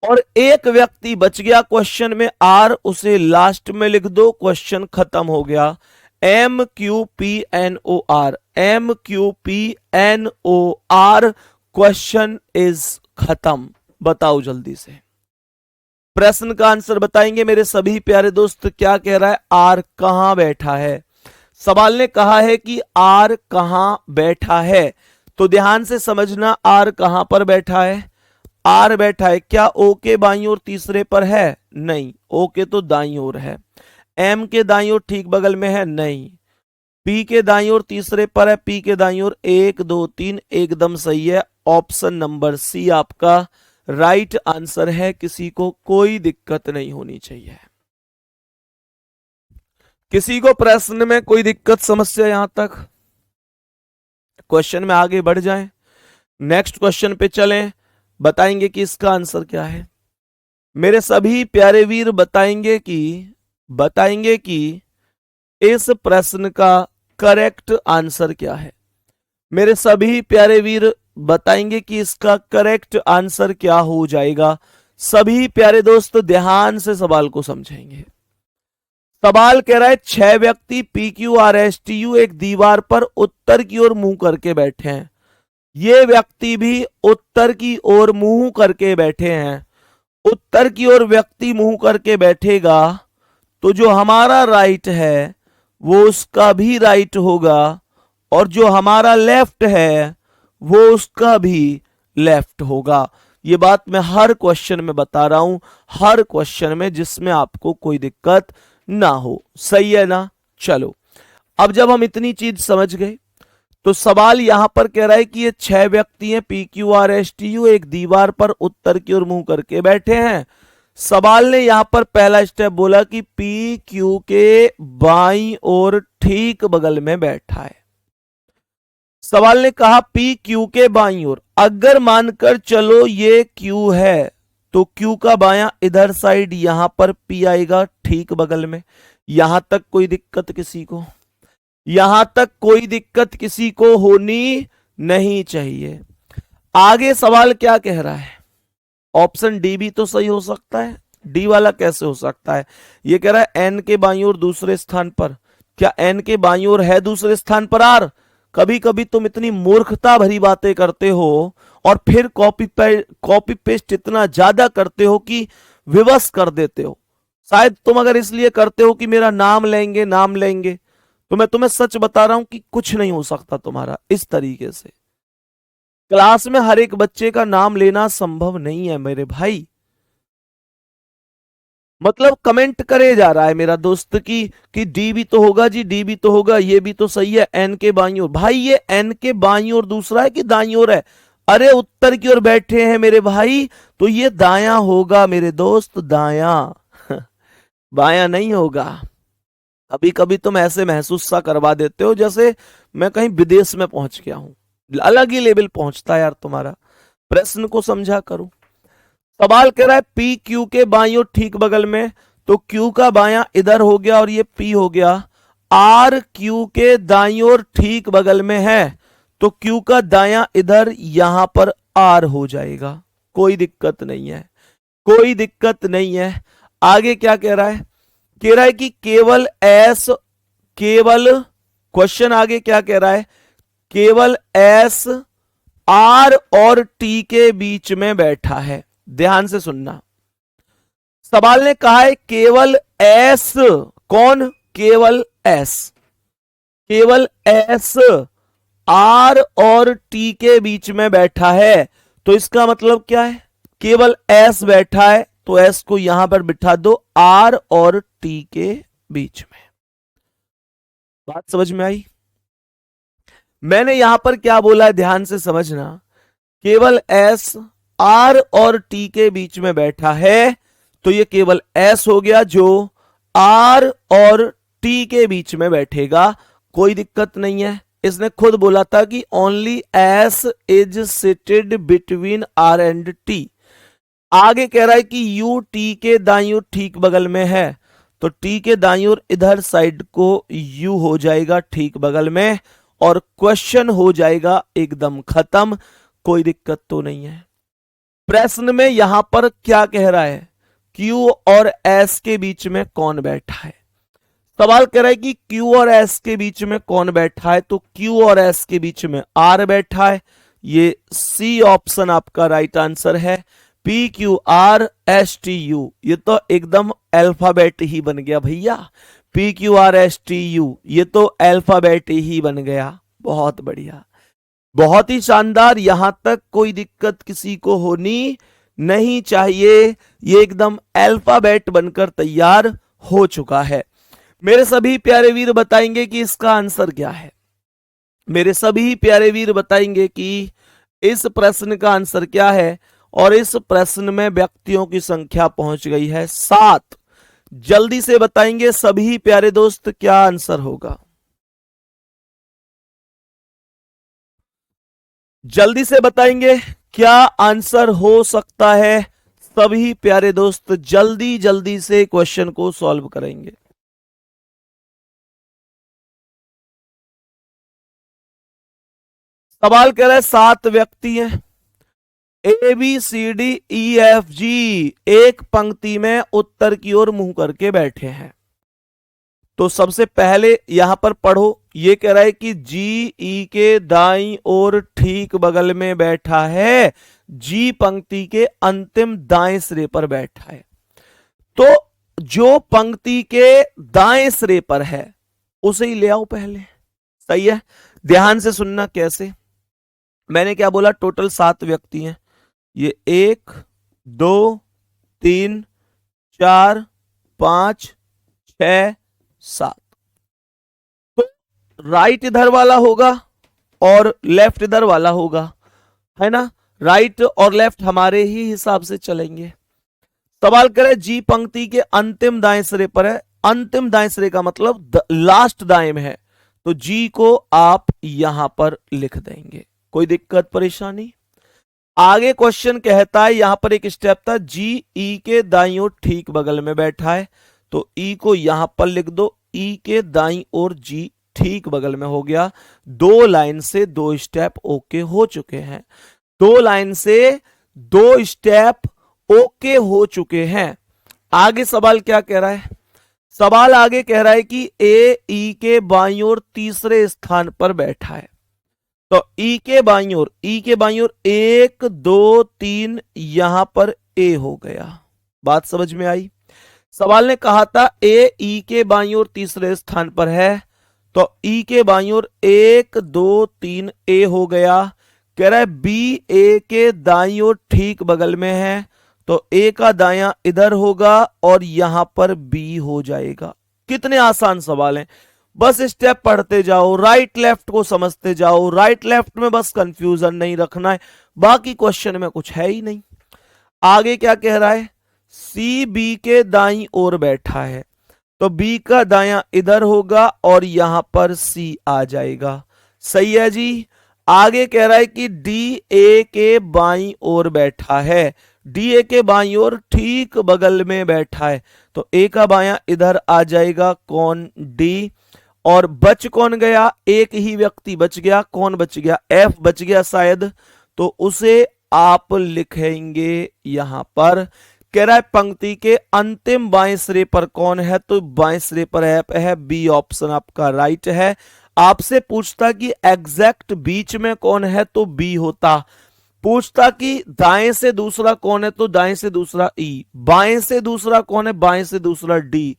और एक व्यक्ति बच गया क्वेश्चन में आर, उसे लास्ट में लिख दो, क्वेश्चन खत्म हो गया। M Q P N O R, M Q P N O R, question is खत्म। बताओ जल्दी से, प्रश्न का आंसर बताएंगे मेरे सभी प्यारे दोस्त। क्या कह रहा है? आर कहां बैठा है? सवाल ने कहा है कि आर कहां बैठा है, तो ध्यान से समझना, आर कहां पर बैठा है? आर बैठा है क्या ओ के बाईं ओर तीसरे पर है? नहीं, ओ के तो दाईं ओर है। एम के दाईं ओर ठीक बगल में है? नहीं। पी के दाईं ओर तीसरे पर है, पी के दाईं ओर 1 2 3, एकदम सही है। ऑप्शन नंबर सी आपका राइट आंसर है, किसी को कोई दिक्कत नहीं होनी चाहिए। किसी को प्रश्न में कोई दिक्कत समस्या यहां तक? क्वेश्चन में आगे बढ़ जाएं, नेक्स्ट क्वेश्चन पे चलें, बताएंगे कि इसका आंसर क्या है। मेरे सभी प्यारे वीर बताएंगे कि इस प्रश्न का करेक्ट आंसर क्या है। मेरे सभी प्यारे वीर बताएंगे कि इसका करेक्ट आंसर क्या हो जाएगा। सभी प्यारे दोस्त ध्यान से सवाल को समझेंगे। सवाल कह रहा है 6 व्यक्ति P Q R S T you एक दीवार पर उत्तर की ओर मुंह करके बैठे हैं। ये व्यक्ति भी उत्तर की ओर मुंह करके बैठे हैं। उत्तर की ओर व्यक्ति मुंह करके बैठेगा तो जो हमारा राइट है वो उसका भी राइट होगा, और जो हमारा लेफ्ट है वो उसका भी लेफ्ट होगा। ये बात मैं हर क्वेश्चन में बता रहा हूं, हर क्वेश्चन में, जिसमें आपको कोई दिक्कत ना हो। सही है ना? चलो, अब जब हम इतनी चीज समझ गए तो सवाल यहां पर कह रहा है कि ये 6 व्यक्ति हैं, P Q R S T you एक दीवार पर उत्तर की ओर मुंह करके बैठे हैं। सवाल ने यहां पर पहला स्टेप बोला कि पी क्यू के बाईं ओर ठीक बगल में बैठा है। सवाल ने कहा पी क्यू के बाईं ओर, अगर मानकर चलो ये क्यू है तो क्यू का बायां इधर साइड यहां पर पी आएगा ठीक बगल में। यहां तक कोई दिक्कत किसी को? यहां तक कोई दिक्कत किसी को होनी नहीं चाहिए। आगे सवाल क्या कह रहा है? ऑप्शन डी भी तो सही हो सकता है, डी वाला कैसे हो सकता है? ये कह रहा है एन के बाईं ओर दूसरे स्थान पर। क्या एन के बाईं ओर है दूसरे स्थान पर आर? कभी कभी तुम इतनी मूर्खता भरी बातें करते हो और फिर कॉपी पेस्ट इतना ज्यादा करते हो कि विवश कर देते हो। शायद तुम अगर इसलिए करते हो कि मेरा नाम लेंगे तो मैं तुम्हें सच बता रहा हूं कि कुछ नहीं हो सकता तुम्हारा इस तरीके से। क्लास में हर एक बच्चे का नाम लेना संभव नहीं है मेरे भाई। मतलब कमेंट करे जा रहा है मेरा दोस्त कि डी भी तो होगा जी, डी भी तो होगा, ये भी तो सही है, एन के बाईं ओर। भाई ये एन के बाईं ओर दूसरा है कि दाईं ओर है? अरे उत्तर की ओर बैठे हैं मेरे भाई, तो ये दायां होगा मेरे दोस्त, दायां बायां नहीं होगा। कभी कभी तुम ऐसे महसूस सा करवा देते हो जैसे मैं कहीं विदेश में पहुंच गया हूं। अलग ही लेवल पहुंचता है यार तुम्हारा। प्रश्न को समझा करो। सवाल कह रहा है पी क्यू के बाईं ओर ठीक बगल में, तो क्यू का बायां इधर हो गया और ये पी हो गया। आर क्यू के दाईं ओर ठीक बगल में है, तो क्यू का दायां इधर, यहां पर आर हो जाएगा। कोई दिक्कत नहीं है, कोई दिक्कत नहीं है। आगे क्या कह रहा है? कह रहा है कि केवल एस, केवल, क्वेश्चन आगे क्या कह रहा है? केवल एस आर और टी के बीच में बैठा है। ध्यान से सुनना, सवाल ने कहा है केवल एस, कौन? केवल एस, केवल एस आर और टी के बीच में बैठा है। तो इसका मतलब क्या है? केवल एस बैठा है, तो एस को यहां पर बिठा दो आर और टी के बीच में। बात समझ में आई? मैंने यहां पर क्या बोला है ध्यान से समझना। केवल एस आर और टी के बीच में बैठा है, तो ये केवल एस हो गया जो आर और टी के बीच में बैठेगा। कोई दिक्कत नहीं है। इसने खुद बोला था कि only S is seated between R and T. आगे कह रहा है कि यू टी के दाईं ओर ठीक बगल में है, तो टी के दाईं ओर इधर साइड को यू हो जाएगा ठीक बगल में, और क्वेश्चन हो जाएगा एकदम खत्म। कोई दिक्कत तो नहीं है। प्रश्न में यहां पर क्या कह रहा है? Q और S के बीच में कौन बैठा है? सवाल कह रहा है कि Q और S के बीच में कौन बैठा है, तो Q और S के बीच में R बैठा है। ये C ऑप्शन आपका राइट आंसर है। PQRSTU, ये तो एकदम अल्फाबेट ही बन गया भैया। PQRSTU, ये तो अल्फाबेट ही बन गया। बहुत बढ़िया, बहुत ही शानदार। यहां तक कोई दिक्कत किसी को होनी नहीं चाहिए। ये एकदम अल्फाबेट बनकर तैयार हो चुका है। मेरे सभी प्यारे वीर बताएंगे कि इसका आंसर क्या है। मेरे सभी प्यारे वीर बताएंगे कि इस प्रश्न का आंसर क्या है। और इस प्रश्न में व्यक्तियों की संख्या पहुंच गई है 7। जल्दी से बताएंगे सभी प्यारे दोस्त क्या आंसर होगा। जल्दी से बताएंगे क्या आंसर हो सकता है। सभी प्यारे दोस्त जल्दी जल्दी से क्वेश्चन को सॉल्व करेंगे। सवाल कह रहा है 7 व्यक्ति हैं, A B C D E F G, एक पंक्ति में उत्तर की ओर मुंह करके बैठे हैं। तो सबसे पहले यहां पर पढ़ो। ये कह रहा है कि जी ई के दाईं ओर ठीक बगल में बैठा है, जी पंक्ति के अंतिम दाएं सिरे पर बैठा है। तो जो पंक्ति के दाएं सिरे पर है उसे ही ले आओ पहले। सही है, ध्यान से सुनना कैसे। मैंने क्या बोला? टोटल 7 व्यक्ति हैं। ये 1 2 3 4 5 6 7। तो राइट इधर वाला होगा और लेफ्ट इधर वाला होगा, है ना। राइट और लेफ्ट हमारे ही हिसाब से चलेंगे। सवाल करें जी पंक्ति के अंतिम दाएं सिरे पर है। अंतिम दाएं सिरे का मतलब लास्ट दाएं में है, तो जी को आप यहां पर लिख देंगे। कोई दिक्कत परेशानी? आगे क्वेश्चन कहता है, यहां पर एक स्टेप था, जी ई के दाईं ओर ठीक बगल में बैठा है, तो ई को यहां पर लिख दो। ई के दाईं ओर जी ठीक बगल में हो गया। 2 लाइन से 2 स्टेप ओके हो चुके हैं। 2 लाइन से 2 स्टेप ओके हो चुके हैं। आगे सवाल क्या कह रहा है? सवाल आगे कह रहा है कि ए ई के बाईं ओर तीसरे स्थान पर बैठा है। तो ई के बाईं ओर, ई के बाईं ओर 1 2 3, यहां पर ए हो गया। बात समझ में आई? सवाल ने कहा था ए ई के बाईं ओर तीसरे स्थान पर है, तो ई के बाईं ओर 1 2 3 ए हो गया। कह रहा है बी ए के दाईं ओर ठीक बगल में है, तो ए का दायां इधर होगा और यहां पर बी हो जाएगा। कितने आसान सवाल हैं, बस स्टेप पढ़ते जाओ, राइट लेफ्ट को समझते जाओ, राइट लेफ्ट में बस कंफ्यूजन नहीं रखना है, बाकी क्वेश्चन में कुछ है ही नहीं। आगे क्या कह रहा है, सी बी के दाईं ओर बैठा है, तो बी का दायां इधर होगा और यहां पर सी आ जाएगा। सही है जी। आगे कह रहा है कि डी ए के बाईं ओर बैठा है, डी ए के बाईं ओर ठीक बगल में बैठा है, तो ए का बायां इधर आ जाएगा, कौन, डी। और बच कौन गया, एक ही व्यक्ति बच गया, कौन बच गया, एफ बच गया शायद, तो उसे आप लिखेंगे यहां पर। कह रहा है पंक्ति के अंतिम बाएं सिरे पर कौन है, तो बाएं सिरे पर एफ है, बी ऑप्शन आपका राइट है। आपसे पूछता कि एग्जैक्ट बीच में कौन है, तो बी होता। पूछता कि दाएं से दूसरा कौन है, तो दाएं से दूसरा ई, बाएं से दूसरा कौन है, बाएं से दूसरा डी।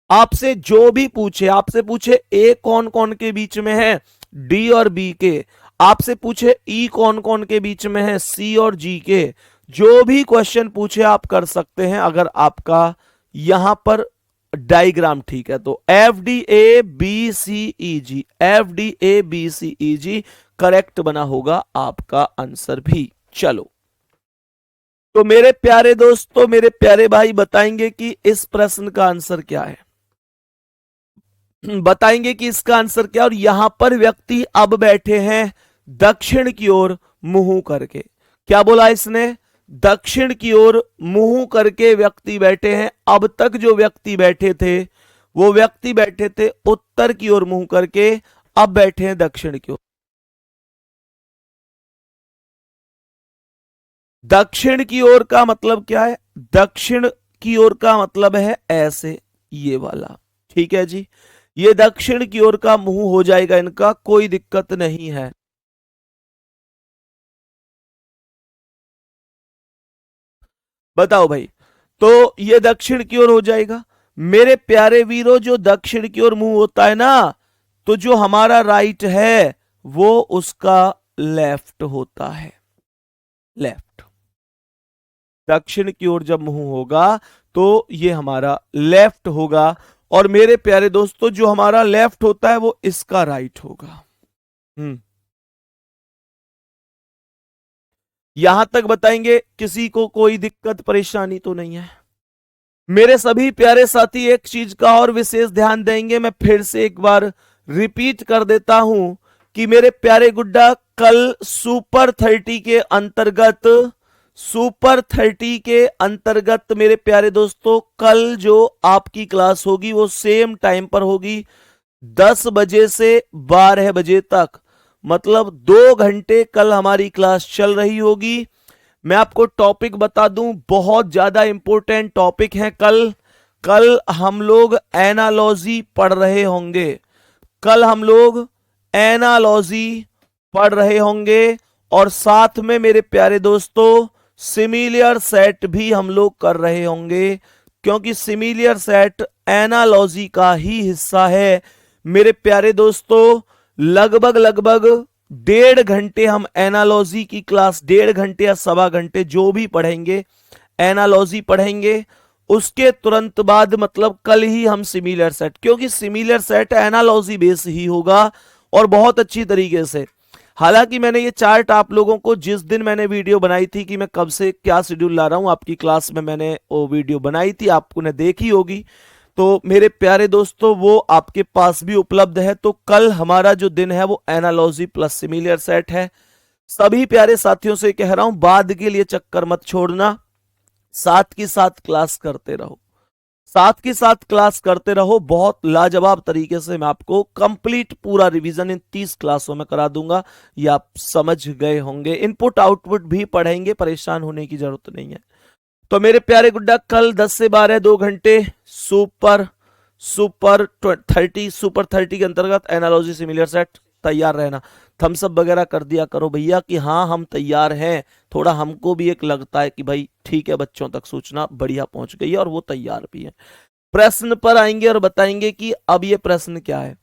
आपसे जो भी पूछे, आपसे पूछे ए कौन कौन के बीच में है, डी और बी के, आपसे पूछे ई कौन कौन के बीच में है, सी और जी के, जो भी क्वेश्चन पूछे आप कर सकते हैं अगर आपका यहां पर डायग्राम ठीक है। तो F D A B C E G, F D A B C E G correct बना होगा आपका आंसर भी। चलो, तो मेरे प्यारे दोस्तों, मेरे प्यारे भाई, बताएंगे कि इस प्रश्न का आंसर क्या है, बताएंगे कि इसका आंसर क्या। और यहां पर व्यक्ति अब बैठे हैं दक्षिण की ओर मुंह करके। क्या बोला इसने, दक्षिण की ओर मुंह करके व्यक्ति बैठे हैं। अब तक जो व्यक्ति बैठे थे वो व्यक्ति बैठे थे उत्तर की ओर मुंह करके, अब बैठे हैं दक्षिण की ओर। दक्षिण की ओर का मतलब क्या है, दक्षिण की ओर का मतलब है ऐसे, ये वाला, ठीक है जी। ये दक्षिण की ओर का मुंह हो जाएगा इनका, कोई दिक्कत नहीं है। बताओ भाई, तो ये दक्षिण की ओर हो जाएगा। मेरे प्यारे वीरों, जो दक्षिण की ओर मुंह होता है ना, तो जो हमारा राइट है वो उसका लेफ्ट होता है, लेफ्ट। दक्षिण की ओर जब मुंह होगा तो ये हमारा लेफ्ट होगा। और मेरे प्यारे दोस्तों, जो हमारा लेफ्ट होता है वो इसका राइट होगा। यहां तक बताएंगे, किसी को कोई दिक्कत परेशानी तो नहीं है। मेरे सभी प्यारे साथी, एक चीज का और विशेष ध्यान देंगे, मैं फिर से एक बार रिपीट कर देता हूं कि मेरे प्यारे गुड्डा, कल सुपर 30 के अंतर्गत, सुपर 30 के अंतर्गत मेरे प्यारे दोस्तों, कल जो आपकी क्लास होगी वो सेम टाइम पर होगी, 10 बजे से 12 बजे तक, मतलब 2 घंटे कल हमारी क्लास चल रही होगी। मैं आपको टॉपिक बता दूं, बहुत ज्यादा इंपॉर्टेंट टॉपिक है कल। कल हम लोग एनालॉजी पढ़ रहे होंगे, कल हम लोग एनालॉजी पढ़ रहे होंगे, और साथ में मेरे प्यारे दोस्तों सिमिलियर सेट भी हम लोग कर रहे होंगे, क्योंकि सिमिलियर सेट एनालॉजी का ही हिस्सा है। मेरे प्यारे दोस्तों, लगभग 1.5 घंटे हम एनालॉजी की क्लास, 1.5 घंटे या 1.25 घंटे जो भी पढ़ेंगे, एनालॉजी पढ़ेंगे। उसके तुरंत बाद, मतलब कल ही हम सिमिलर सेट, क्योंकि सिमिलर सेट एनालॉजी बेस ही होगा और बहुत अच्छी तरीके से। हालांकि मैंने ये चार्ट आप लोगों को, जिस दिन मैंने वीडियो बनाई थी कि मैं कब से क्या शेड्यूल ला रहा हूं आपकी क्लास में, मैंने वो वीडियो बनाई थी, आपने देखी होगी। तो मेरे प्यारे दोस्तों, वो आपके पास भी उपलब्ध है। तो कल हमारा जो दिन है वो एनालॉजी प्लस सिमिलियर सेट है। सभी प्यारे साथियों से कह रहा हूं, बाद के लिए चक्कर मत छोड़ना, साथ की साथ क्लास करते रहो, साथ के साथ क्लास करते रहो। बहुत लाजवाब तरीके से मैं आपको कंप्लीट पूरा रिवीजन इन 30 क्लासों में करा दूंगा, ये आप समझ गए होंगे। इनपुट आउटपुट भी पढ़ेंगे, परेशान होने की जरूरत नहीं है। तो मेरे प्यारे गुड्डा, कल 10 से 12 2 घंटे सुपर 30 के अंतर्गत एनालॉजी सिमिलर सेट, तैयार रहना। थम्सअप वगैरह कर दिया करो भैया कि हाँ हम तैयार हैं, थोड़ा हमको भी एक लगता है कि भाई ठीक है, बच्चों तक सूचना बढ़िया पहुंच गई है और वो तैयार भी है। प्रश्न पर आएंगे और बताएंगे कि अब ये प्रश्न क्या है।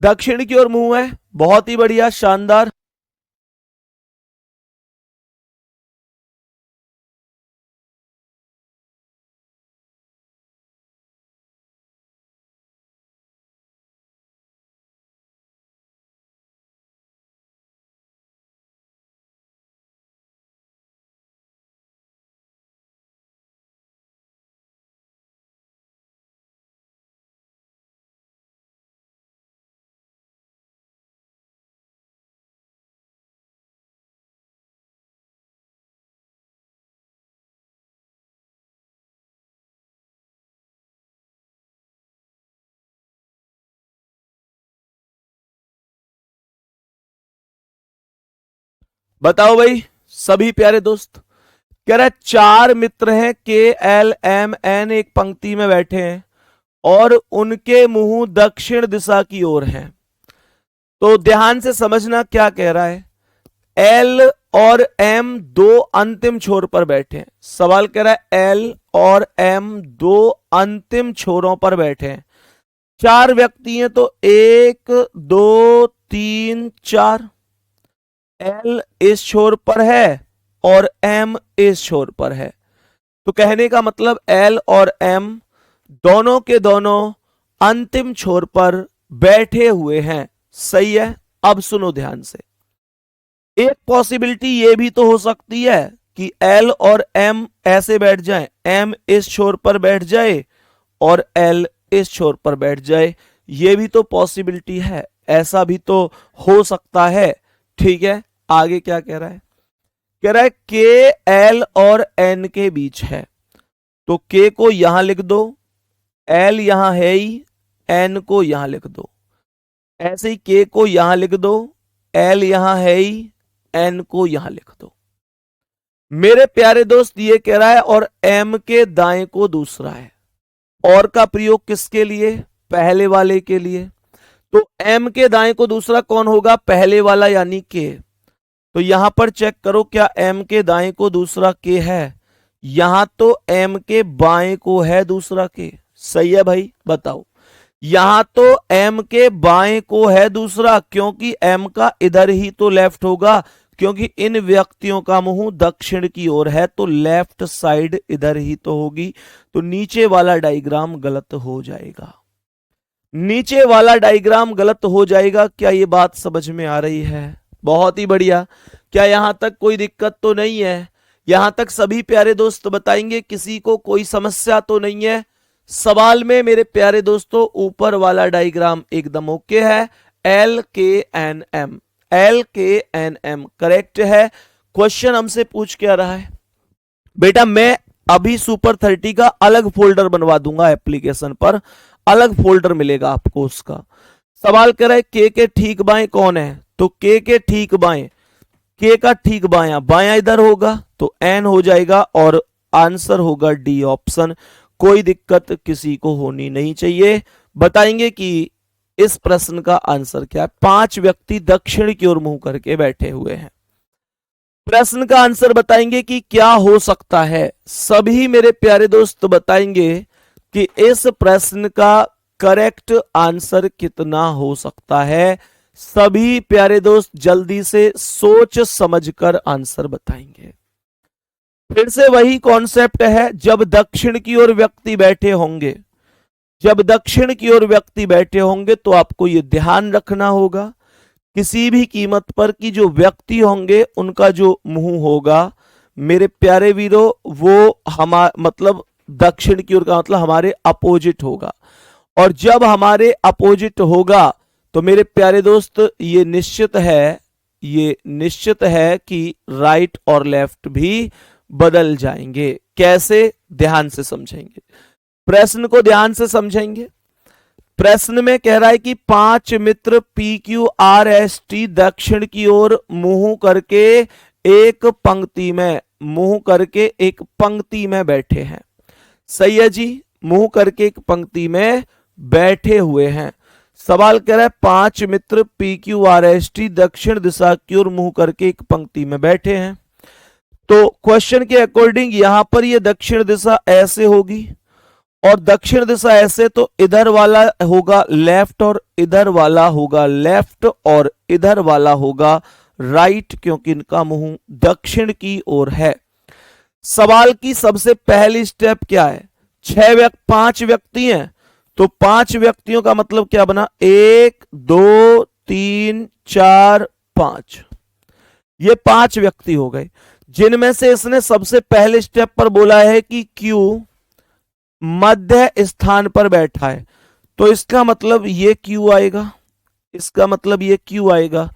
दक्षिण की ओर मुंह है, बहुत ही बढ़िया, शानदार। बताओ भाई सभी प्यारे दोस्त। कह रहा है चार मित्र हैं, के एल एम एन एक पंक्ति में बैठे हैं और उनके मुंह दक्षिण दिशा की ओर हैं। तो ध्यान से समझना क्या कह रहा है। एल और एम दो अंतिम छोर पर बैठे हैं। सवाल कह रहा है एल और एम दो अंतिम छोरों पर बैठे हैं। चार व्यक्ति हैं तो एक दो तीन चार। एल इस छोर पर है और एम इस छोर पर है। तो कहने का मतलब एल और एम दोनों के दोनों अंतिम छोर पर बैठे हुए हैं। सही है। अब सुनो ध्यान से। एक पॉसिबिलिटी ये भी तो हो सकती है कि एल और एम ऐसे बैठ जाएं, एम इस छोर पर बैठ जाए और एल इस छोर पर बैठ जाए। ये भी तो पॉसिबिलिटी है, ऐसा भी तो हो सकता है। ठीक है, आगे क्या कह रहा है। कह रहा है के एल और एन के बीच है। तो के को यहां लिख दो, एल यहां है ही, एन को यहां लिख दो। ऐसे ही के को यहां लिख दो, एल यहां है ही, एन को यहां लिख दो। मेरे प्यारे दोस्त ये कह रहा है और एम के दाएं को दूसरा है। और का प्रयोग किसके लिए? पहले वाले के लिए। तो एम के दाएं को दूसरा कौन होगा? पहले वाला यानी के। तो यहां पर चेक करो, क्या एम के दाएं को दूसरा के है? यहां तो एम के बाएं को है दूसरा के। सही है भाई, बताओ। यहां तो एम के बाएं को है दूसरा, क्योंकि एम का इधर ही तो लेफ्ट होगा, क्योंकि इन व्यक्तियों का मुंह दक्षिण की ओर है तो लेफ्ट साइड इधर ही तो होगी। तो नीचे वाला डायग्राम गलत हो जाएगा, नीचे वाला डायग्राम गलत हो जाएगा। क्या ये बात समझ में आ रही है? बहुत ही बढ़िया। क्या यहां तक कोई दिक्कत तो नहीं है? यहां तक सभी प्यारे दोस्त बताएंगे, किसी को कोई समस्या तो नहीं है सवाल में? मेरे प्यारे दोस्तों ऊपर वाला डायग्राम एकदम ओके है। एल के एन एम, एल के एन एम करेक्ट है। क्वेश्चन हमसे पूछ क्या रहा है बेटा? मैं अभी सुपर 30 का अलग फोल्डर बनवा दूंगा, एप्लीकेशन पर अलग फोल्डर मिलेगा आपको उसका। सवाल कर रहा है के ठीक बाएं कौन है? तो के ठीक बाएं, के का ठीक बायां, बायां इधर होगा तो एन हो जाएगा और आंसर होगा डी ऑप्शन। कोई दिक्कत किसी को होनी नहीं चाहिए। बताएंगे कि इस प्रश्न का आंसर क्या है। पांच व्यक्ति दक्षिण की ओर मुंह करके बैठे हुए हैं। प्रश्न का आंसर बताएंगे कि क्या हो सकता है। सभी मेरे प्यारे दोस्त बताएंगे कि इस प्रश्न का करेक्ट आंसर कितना हो सकता है। सभी प्यारे दोस्त जल्दी से सोच समझकर आंसर बताएंगे। फिर से वही कॉन्सेप्ट है, जब दक्षिण की ओर व्यक्ति बैठे होंगे, जब दक्षिण की ओर व्यक्ति बैठे होंगे तो आपको यह ध्यान रखना होगा किसी भी कीमत पर कि जो व्यक्ति होंगे उनका जो मुंह होगा मेरे प्यारे वीरों वो मतलब दक्षिण की ओर का मतलब हमारे अपोजिट होगा। और जब हमारे अपोजिट होगा तो मेरे प्यारे दोस्त ये निश्चित है कि राइट और लेफ्ट भी बदल जाएंगे। कैसे? ध्यान से समझेंगे, प्रश्न को ध्यान से समझेंगे। प्रश्न में कह रहा है कि पांच मित्र P Q R S T दक्षिण की ओर मुंह करके एक पंक्ति में, मुंह करके एक पंक्ति में बैठे हैं। सही है जी, मुंह करके एक पंक्ति में बैठे हुए हैं। सवाल कह रहा है पांच मित्र P Q R S T दक्षिण दिशा की ओर मुंह करके एक पंक्ति में बैठे हैं। तो क्वेश्चन के अकॉर्डिंग यहां पर ये दक्षिण दिशा ऐसे होगी और दक्षिण दिशा ऐसे, तो इधर वाला होगा लेफ्ट और इधर वाला होगा लेफ्ट और इधर वाला होगा राइट, क्योंकि इनका मुंह दक्षिण की ओर है। सवाल की सबसे पहली स्टेप क्या है? 5 व्यक्ति हैं, तो 5 व्यक्तियों का मतलब क्या बना? 1 2 3 4 5, ये 5 व्यक्ति हो गए, जिनमें से इसने सबसे पहले स्टेप पर बोला है कि Q मध्य स्थान पर बैठा है, तो इसका मतलब ये Q आएगा, इसका मतलब ये Q आएगा।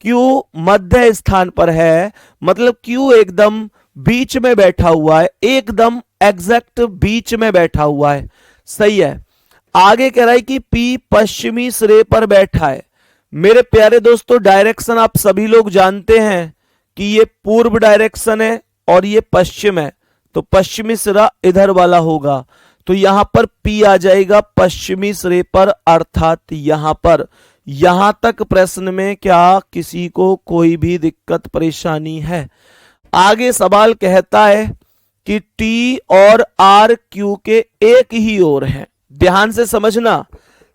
Q मध्य स्थान पर है, मतलब Q एकदम बीच में बैठा हुआ है, एकदम एग्जैक्ट बीच में बैठा हुआ है। सही है। आगे कह रहा है कि P पश्चिमी सिरे पर बैठा है। मेरे प्यारे दोस्तों, डायरेक्शन आप सभी लोग जानते हैं कि ये पूर्व डायरेक्शन है और ये पश्चिम है, तो पश्चिमी सिरा इधर वाला होगा, तो यहां पर P आ जाएगा पश्चिमी सिरे पर, अर्थात यहां पर। यहां तक प्रश्न में क्या किसी को कोई भी दिक्कत परेशानी है? आगे सवाल कहता है कि T और R Q के एक ही ओर है। ध्यान से समझना,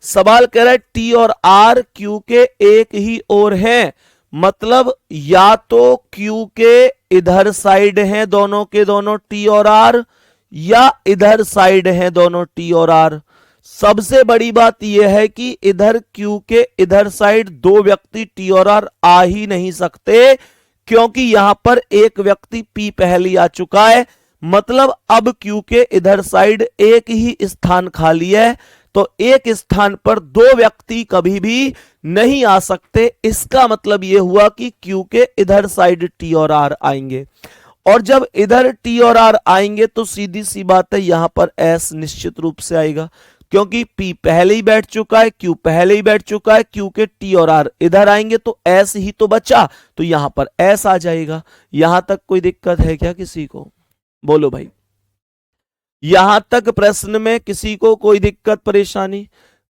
सवाल कह रहा है T और R Q के एक ही ओर है, मतलब या तो Q के इधर साइड हैं दोनों के दोनों T और R, या इधर साइड हैं दोनों T और R। सबसे बड़ी बात यह है कि इधर Q के इधर साइड दो व्यक्ति T और R आ ही नहीं सकते, क्योंकि यहां पर एक व्यक्ति P पहले आ चुका है, मतलब अब Q के इधर साइड एक ही स्थान खाली है, तो एक स्थान पर दो व्यक्ति कभी भी नहीं आ सकते। इसका मतलब यह हुआ कि Q के इधर साइड T और R आएंगे, और जब इधर T और R आएंगे तो सीधी सी बात है यहां पर S निश्चित रूप से आएगा, क्योंकि P पहले ही बैठ चुका है, Q पहले ही बैठ चुका है, Q के T और R इधर आएंगे तो S ही तो बचा, तो यहां पर S आ जाएगा। यहां तक कोई दिक्कत है क्या किसी को? बोलो भाई, यहां तक प्रश्न में किसी को कोई दिक्कत परेशानी?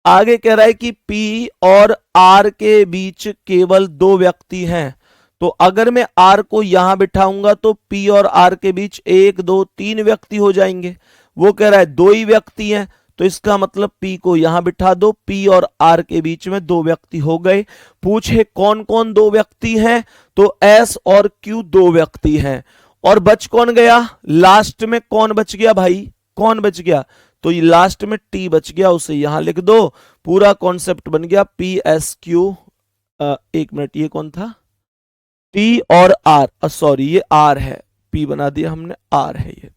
आगे कह रहा है कि P और R के बीच केवल दो व्यक्ति हैं, तो अगर मैं R को यहां बिठाऊंगा तो P और R के बीच 1 2 3 व्यक्ति हो जाएंगे। वो कह रहा है दो ही व्यक्ति हैं, तो इसका मतलब P को यहां बिठा दो, P और R के बीच में दो व्यक्ति हो गए। पूछे कौन कौन दो व्यक्ति हैं, तो S और Q दो व्यक्ति हैं, और बच कौन गया? लास्ट में कौन बच गया भाई? कौन बच गया? तो ये लास्ट में T बच गया, उसे यहां लिख दो, पूरा कॉन्सेप्ट बन गया PSQ। एक मिनट, ये कौन था? T और R, सॉरी ये R है, P बना दिया हमने, R है ये।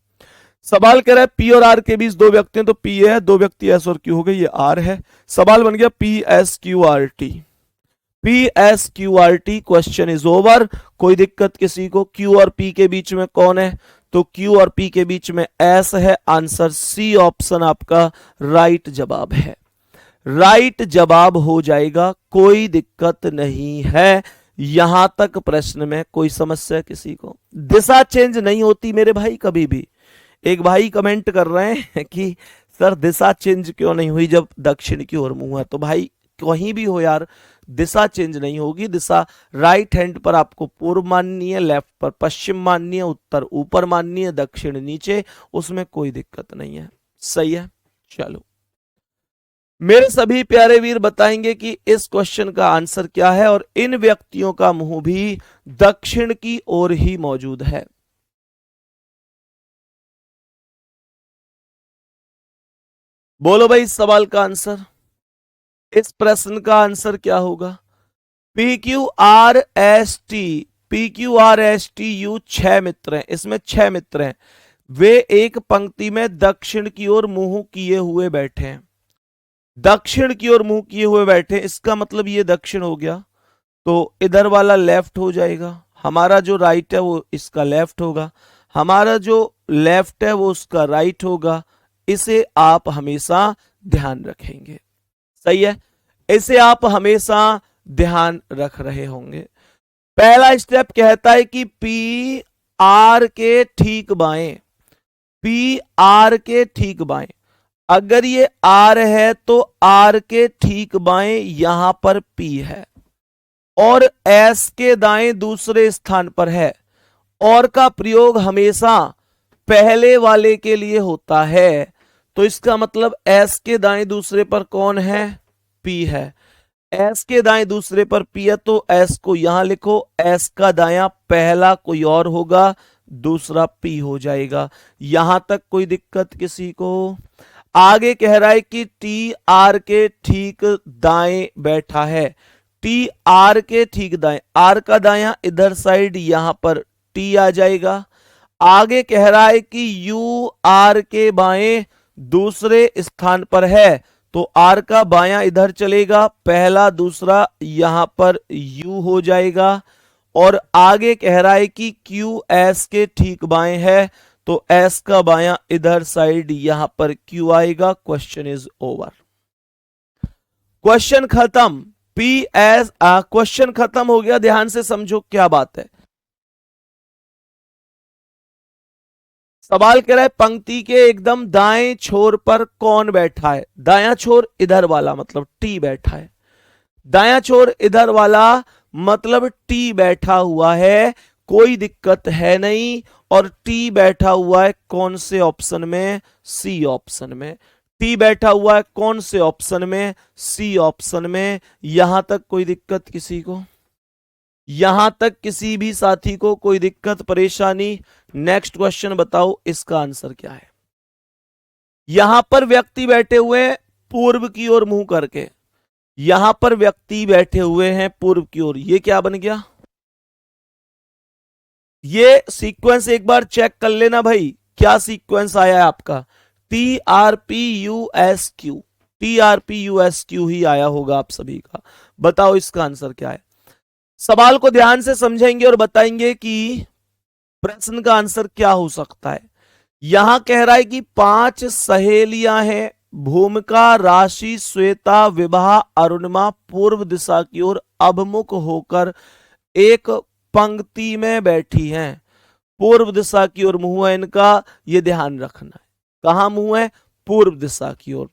सवाल कह रहा है P और R के बीच दो व्यक्ति हैं, तो P है, दो व्यक्ति S और Q हो गए, ये R है। सवाल बन गया PSQRT। PSQRT, question is over. कोई दिक्कत किसी को? Q और P के बीच में कौन है? तो Q और P के बीच में S है। आंसर C ऑप्शन आपका राइट जवाब है, राइट जवाब हो जाएगा, कोई दिक्कत नहीं है। यहां तक प्रश्न में कोई समस्या किसी को? दिशा चेंज नहीं होती मेरे भाई कभी भी। एक भाई कमेंट कर रहे हैं कि सर दिशा चेंज क्यों नहीं हुई जब दक्षिण की ओर मुंह है, तो भाई कहीं भी हो यार, दिशा चेंज नहीं होगी। दिशा राइट हैंड पर आपको पूर्व माननी है, लेफ्ट पर पश्चिम माननी है, उत्तर ऊपर माननी है, दक्षिण नीचे, उसमें कोई दिक्कत नहीं है। सही है, चलो मेरे सभी प्यारे वीर बताएंगे कि इस क्वेश्चन का आंसर क्या है, और इन व्यक्तियों का मुंह भी दक्षिण की ओर ही मौजूद है। बोलो भाई, इस सवाल का आंसर, इस प्रश्न का आंसर क्या होगा? PQRST, PQRSTU 6 मित्र हैं, इसमें 6 मित्र हैं, वे एक पंक्ति में दक्षिण की ओर मुंह किए हुए बैठे हैं। दक्षिण की ओर मुंह किए हुए बैठे, इसका मतलब ये दक्षिण हो गया, तो इधर वाला लेफ्ट हो जाएगा, हमारा जो राइट है वो इसका लेफ्ट होगा, हमारा जो लेफ्ट है वो उसका राइट होगा। इसे आप हमेशा ध्यान रखेंगे। सही है, इसे आप हमेशा ध्यान रख रहे होंगे। पहला स्टेप कहता है कि P R के ठीक बाएं, P R के ठीक बाएं, अगर ये R है तो R के ठीक बाएं यहां पर P है, और S के दाएं दूसरे स्थान पर है। और का प्रयोग हमेशा पहले वाले के लिए होता है, तो इसका मतलब एस के दाएं दूसरे पर कौन है? पी है। एस के दाएं दूसरे पर पी है तो एस को यहां लिखो, एस का दायां पहला कोई और होगा, दूसरा पी हो जाएगा। यहां तक कोई दिक्कत किसी को? आगे कह रहा है कि टी आर के ठीक दाएं बैठा है। टी आर के ठीक दाएं, आर का दायां इधर साइड यहां पर टी आ जाएगा। आगे कह रहा है कि यू आर के बाएं दूसरे स्थान पर है, तो आर का बायां इधर चलेगा, पहला दूसरा यहां पर यू हो जाएगा। और आगे कह रहा है कि क्यू एस के ठीक बाएं है, तो एस का बायां इधर साइड यहां पर क्यू आएगा। Question is over. क्वेश्चन खत्म। पी एस क्वेश्चन खत्म हो गया। ध्यान से समझो क्या बात है। सवाल कह रहा है पंक्ति के एकदम दाएं छोर पर कौन बैठा है? दायां छोर इधर वाला मतलब टी बैठा है। दायां छोर इधर वाला मतलब टी बैठा हुआ है, कोई दिक्कत है नहीं। और टी बैठा हुआ है कौन से ऑप्शन में? सी ऑप्शन में। टी बैठा हुआ है कौन से ऑप्शन में? सी ऑप्शन में। यहां तक कोई दिक्कत किसी को? यहां तक किसी भी साथी को कोई दिक्कत परेशानी? नेक्स्ट क्वेश्चन बताओ इसका आंसर क्या है। यहां पर व्यक्ति बैठे हुए हैं पूर्व की ओर मुंह करके। यहां पर व्यक्ति बैठे हुए हैं पूर्व की ओर। ये क्या बन गया? ये सीक्वेंस एक बार चेक कर लेना भाई, क्या सीक्वेंस आया है आपका? T R P U S Q. T R P U S Q ही आया होगा आप सभी का। बताओ इसका आंसर क्या है। सवाल को ध्यान से समझेंगे और बताएंगे कि प्रश्न का आंसर क्या हो सकता है। यहां कह रहा है कि 5 सहेलियां हैं, भूमिका, राशि, श्वेता, विभा, अरुणिमा पूर्व दिशा की ओर अभिमुख होकर एक पंक्ति में बैठी हैं। पूर्व दिशा की ओर मुंह है इनका, ये ध्यान रखना है। कहां मुंह है? पूर्व दिशा की ओर।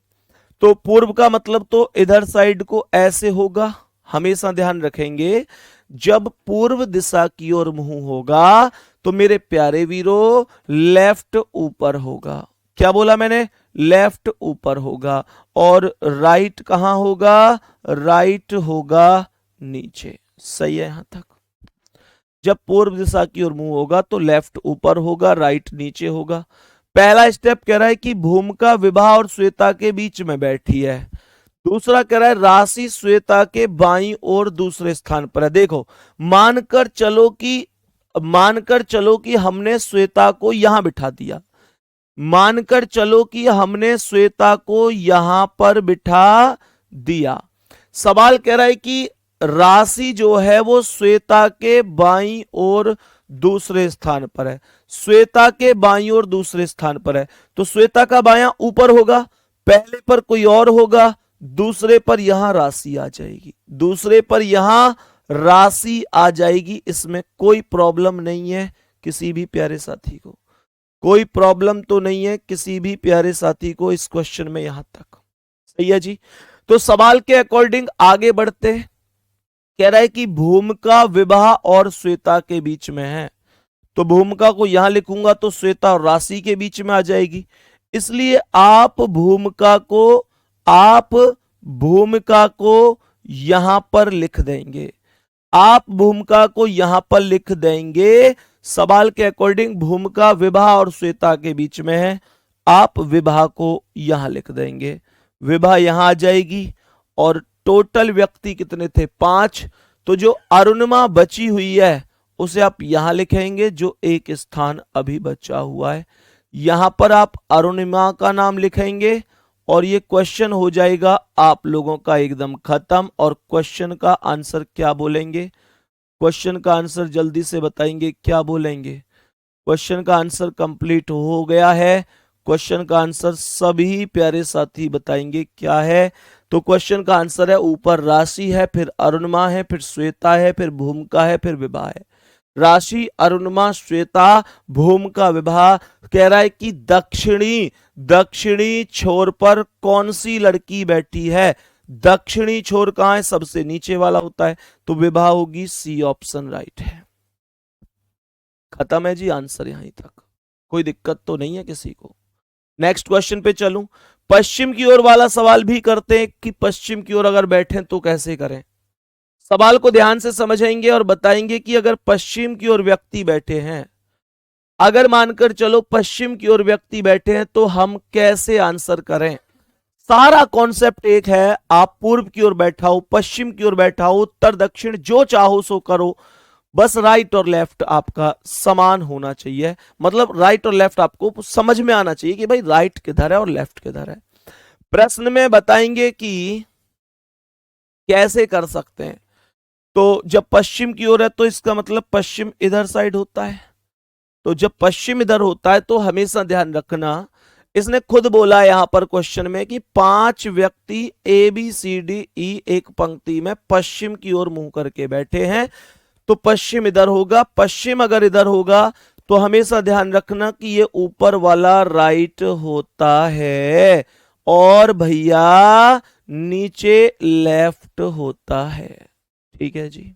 तो पूर्व का मतलब तो इधर साइड को ऐसे होगा। हमेशा ध्यान रखेंगे जब पूर्व दिशा की ओर मुंह होगा तो मेरे प्यारे वीरों लेफ्ट ऊपर होगा। क्या बोला मैंने? लेफ्ट ऊपर होगा। और राइट कहां होगा? राइट होगा नीचे। सही है यहां तक? जब पूर्व दिशा की ओर मुंह होगा तो लेफ्ट ऊपर होगा, राइट नीचे होगा। पहला स्टेप कह रहा है कि भूमिका विभा और श्वेता के बीच में बैठी है। दूसरा कह रहा है राशि श्वेता के बाईं ओर दूसरे स्थान पर है। देखो मानकर चलो कि हमने श्वेता को यहां बिठा दिया। मानकर चलो कि हमने श्वेता को यहां पर बिठा दिया। सवाल कह रहा है कि राशि जो है वो श्वेता के बाईं ओर दूसरे स्थान पर है। श्वेता के बाईं ओर दूसरे स्थान पर है, तो श्वेता का बायां ऊपर होगा, पहले पर कोई और होगा, दूसरे पर यहां राशि आ जाएगी। दूसरे पर यहां राशि आ जाएगी। इसमें कोई प्रॉब्लम नहीं है किसी भी प्यारे साथी को? कोई प्रॉब्लम तो नहीं है किसी भी प्यारे साथी को इस क्वेश्चन में यहां तक? सही है जी। तो सवाल के अकॉर्डिंग आगे बढ़ते हैं। कह रहा है कि भूमिका विभा और श्वेता के बीच में है, तो भूमिका को यहां लिखूंगा तो श्वेता और राशि के बीच में आ जाएगी। इसलिए आप भूमिका को यहां पर लिख देंगे। आप भूमिका को यहां पर लिख देंगे। सवाल के अकॉर्डिंग भूमिका विभा और श्वेता के बीच में है, आप विभा को यहां लिख देंगे। विभा यहां आ जाएगी। और टोटल व्यक्ति कितने थे? 5। तो जो अरुणिमा बची हुई है उसे आप यहां लिखेंगे, जो एक स्थान अभी बचा हुआ है। यहां पर आप अरुणिमा का नाम लिखेंगे और ये क्वेश्चन हो जाएगा आप लोगों का एकदम खत्म। और क्वेश्चन का आंसर क्या बोलेंगे? क्वेश्चन का आंसर जल्दी से बताएंगे, क्या बोलेंगे? क्वेश्चन का आंसर कंप्लीट हो गया है। क्वेश्चन का आंसर सभी प्यारे साथी बताएंगे क्या है। तो क्वेश्चन का आंसर है ऊपर राशि है, फिर अरुणिमा है, फिर श्वेता है, फिर भूमिका है, फिर विभा है। राशि, अरुणिमा, श्वेता, भूमिका, विभा। कह रहा है कि दक्षिणी छोर पर कौन सी लड़की बैठी है? दक्षिणी छोर कहां है? सबसे नीचे वाला होता है, तो विभा होगी। सी ऑप्शन राइट है। खत्म है जी आंसर यहीं तक। कोई दिक्कत तो नहीं है किसी को? नेक्स्ट क्वेश्चन पे चलूं। पश्चिम की ओर वाला सवाल भी करते हैं कि पश्चिम की ओर अगर बैठे तो कैसे करें। सवाल को ध्यान से समझेंगे और बताएंगे कि अगर पश्चिम की ओर व्यक्ति बैठे हैं, अगर मानकर चलो पश्चिम की ओर व्यक्ति बैठे हैं, तो हम कैसे आंसर करें। सारा कॉन्सेप्ट एक है, आप पूर्व की ओर बैठा हो, पश्चिम की ओर बैठा हो, उत्तर दक्षिण जो चाहो सो करो, बस राइट और लेफ्ट आपका समान होना चाहिए। मतलब राइट और लेफ्ट आपको समझ में आना चाहिए कि भाई राइट किधर है और लेफ्ट किधर है। प्रश्न में बताएंगे कि कैसे कर सकते हैं। तो जब पश्चिम की ओर है तो इसका मतलब पश्चिम इधर साइड होता है, तो जब पश्चिम इधर होता है तो हमेशा ध्यान रखना, इसने खुद बोला यहां पर क्वेश्चन में कि 5 व्यक्ति ए बी सी डी ई एक पंक्ति में पश्चिम की ओर मुंह करके बैठे हैं, तो पश्चिम इधर होगा। पश्चिम अगर इधर होगा तो हमेशा ध्यान रखना कि ये ऊपर वाला राइट होता है और भैया नीचे लेफ्ट होता है। ठीक है जी,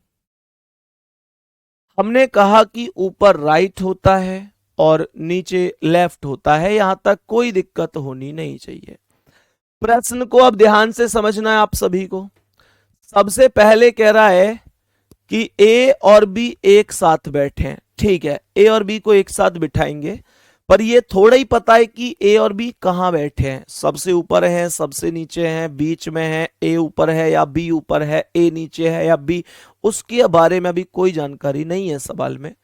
हमने कहा कि ऊपर राइट होता है और नीचे लेफ्ट होता है, यहां तक कोई दिक्कत होनी नहीं चाहिए। प्रश्न को अब ध्यान से समझना है आप सभी को। सबसे पहले कह रहा है कि ए और बी एक साथ बैठे हैं। ठीक है, ए और बी को एक साथ बिठाएंगे, पर ये थोड़ा ही पता है कि ए और बी कहां बैठे हैं। सबसे ऊपर है, सबसे नीचे हैं, बीच में है, ए ऊपर है या बी ऊपर है, ए नीचे है या बी, उसके बारे में अभी कोई जानकारी नहीं है सवाल में।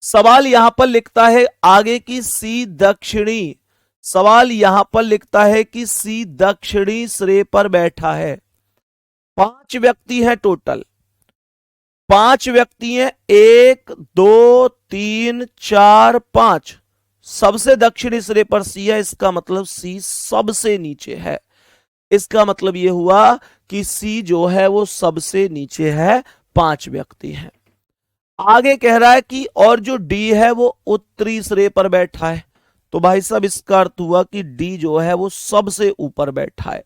सवाल यहां पर लिखता है आगे की सी दक्षिणी, सवाल यहां पर लिखता है कि सी दक्षिणी सिरे पर बैठा है। 5 व्यक्ति हैं टोटल, 5 व्यक्ति हैं, 1 2 3 4 5, सबसे दक्षिणी सिरे पर सी है, इसका मतलब सी सबसे नीचे है। इसका मतलब यह हुआ कि सी जो है वो सबसे नीचे है, 5 व्यक्ति हैं। आगे कह रहा है कि और जो डी है वो उत्तरी सिरे पर बैठा है, तो भाई साहब इसका अर्थ हुआ कि डी जो है वो सबसे ऊपर बैठा है।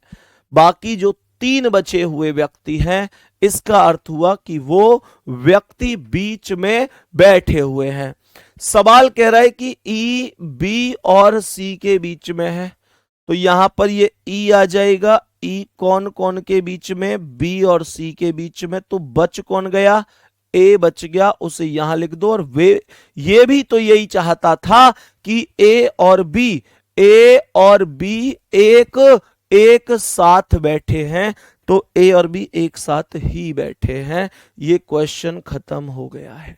बाकी जो 3 बचे हुए व्यक्ति हैं, इसका अर्थ हुआ कि वो व्यक्ति बीच में बैठे हुए हैं। सवाल कह रहा है कि ई बी और सी के बीच में है, तो यहां पर ये ई आ जाएगा। ई कौन कौन के बीच में, बी और सी के बीच में, तो बच कौन गया, ए बच गया, उसे यहां लिख दो। और वे ये भी तो यही चाहता था कि ए और बी एक साथ बैठे हैं, तो ए और बी एक साथ ही बैठे हैं। ये क्वेश्चन खत्म हो गया है।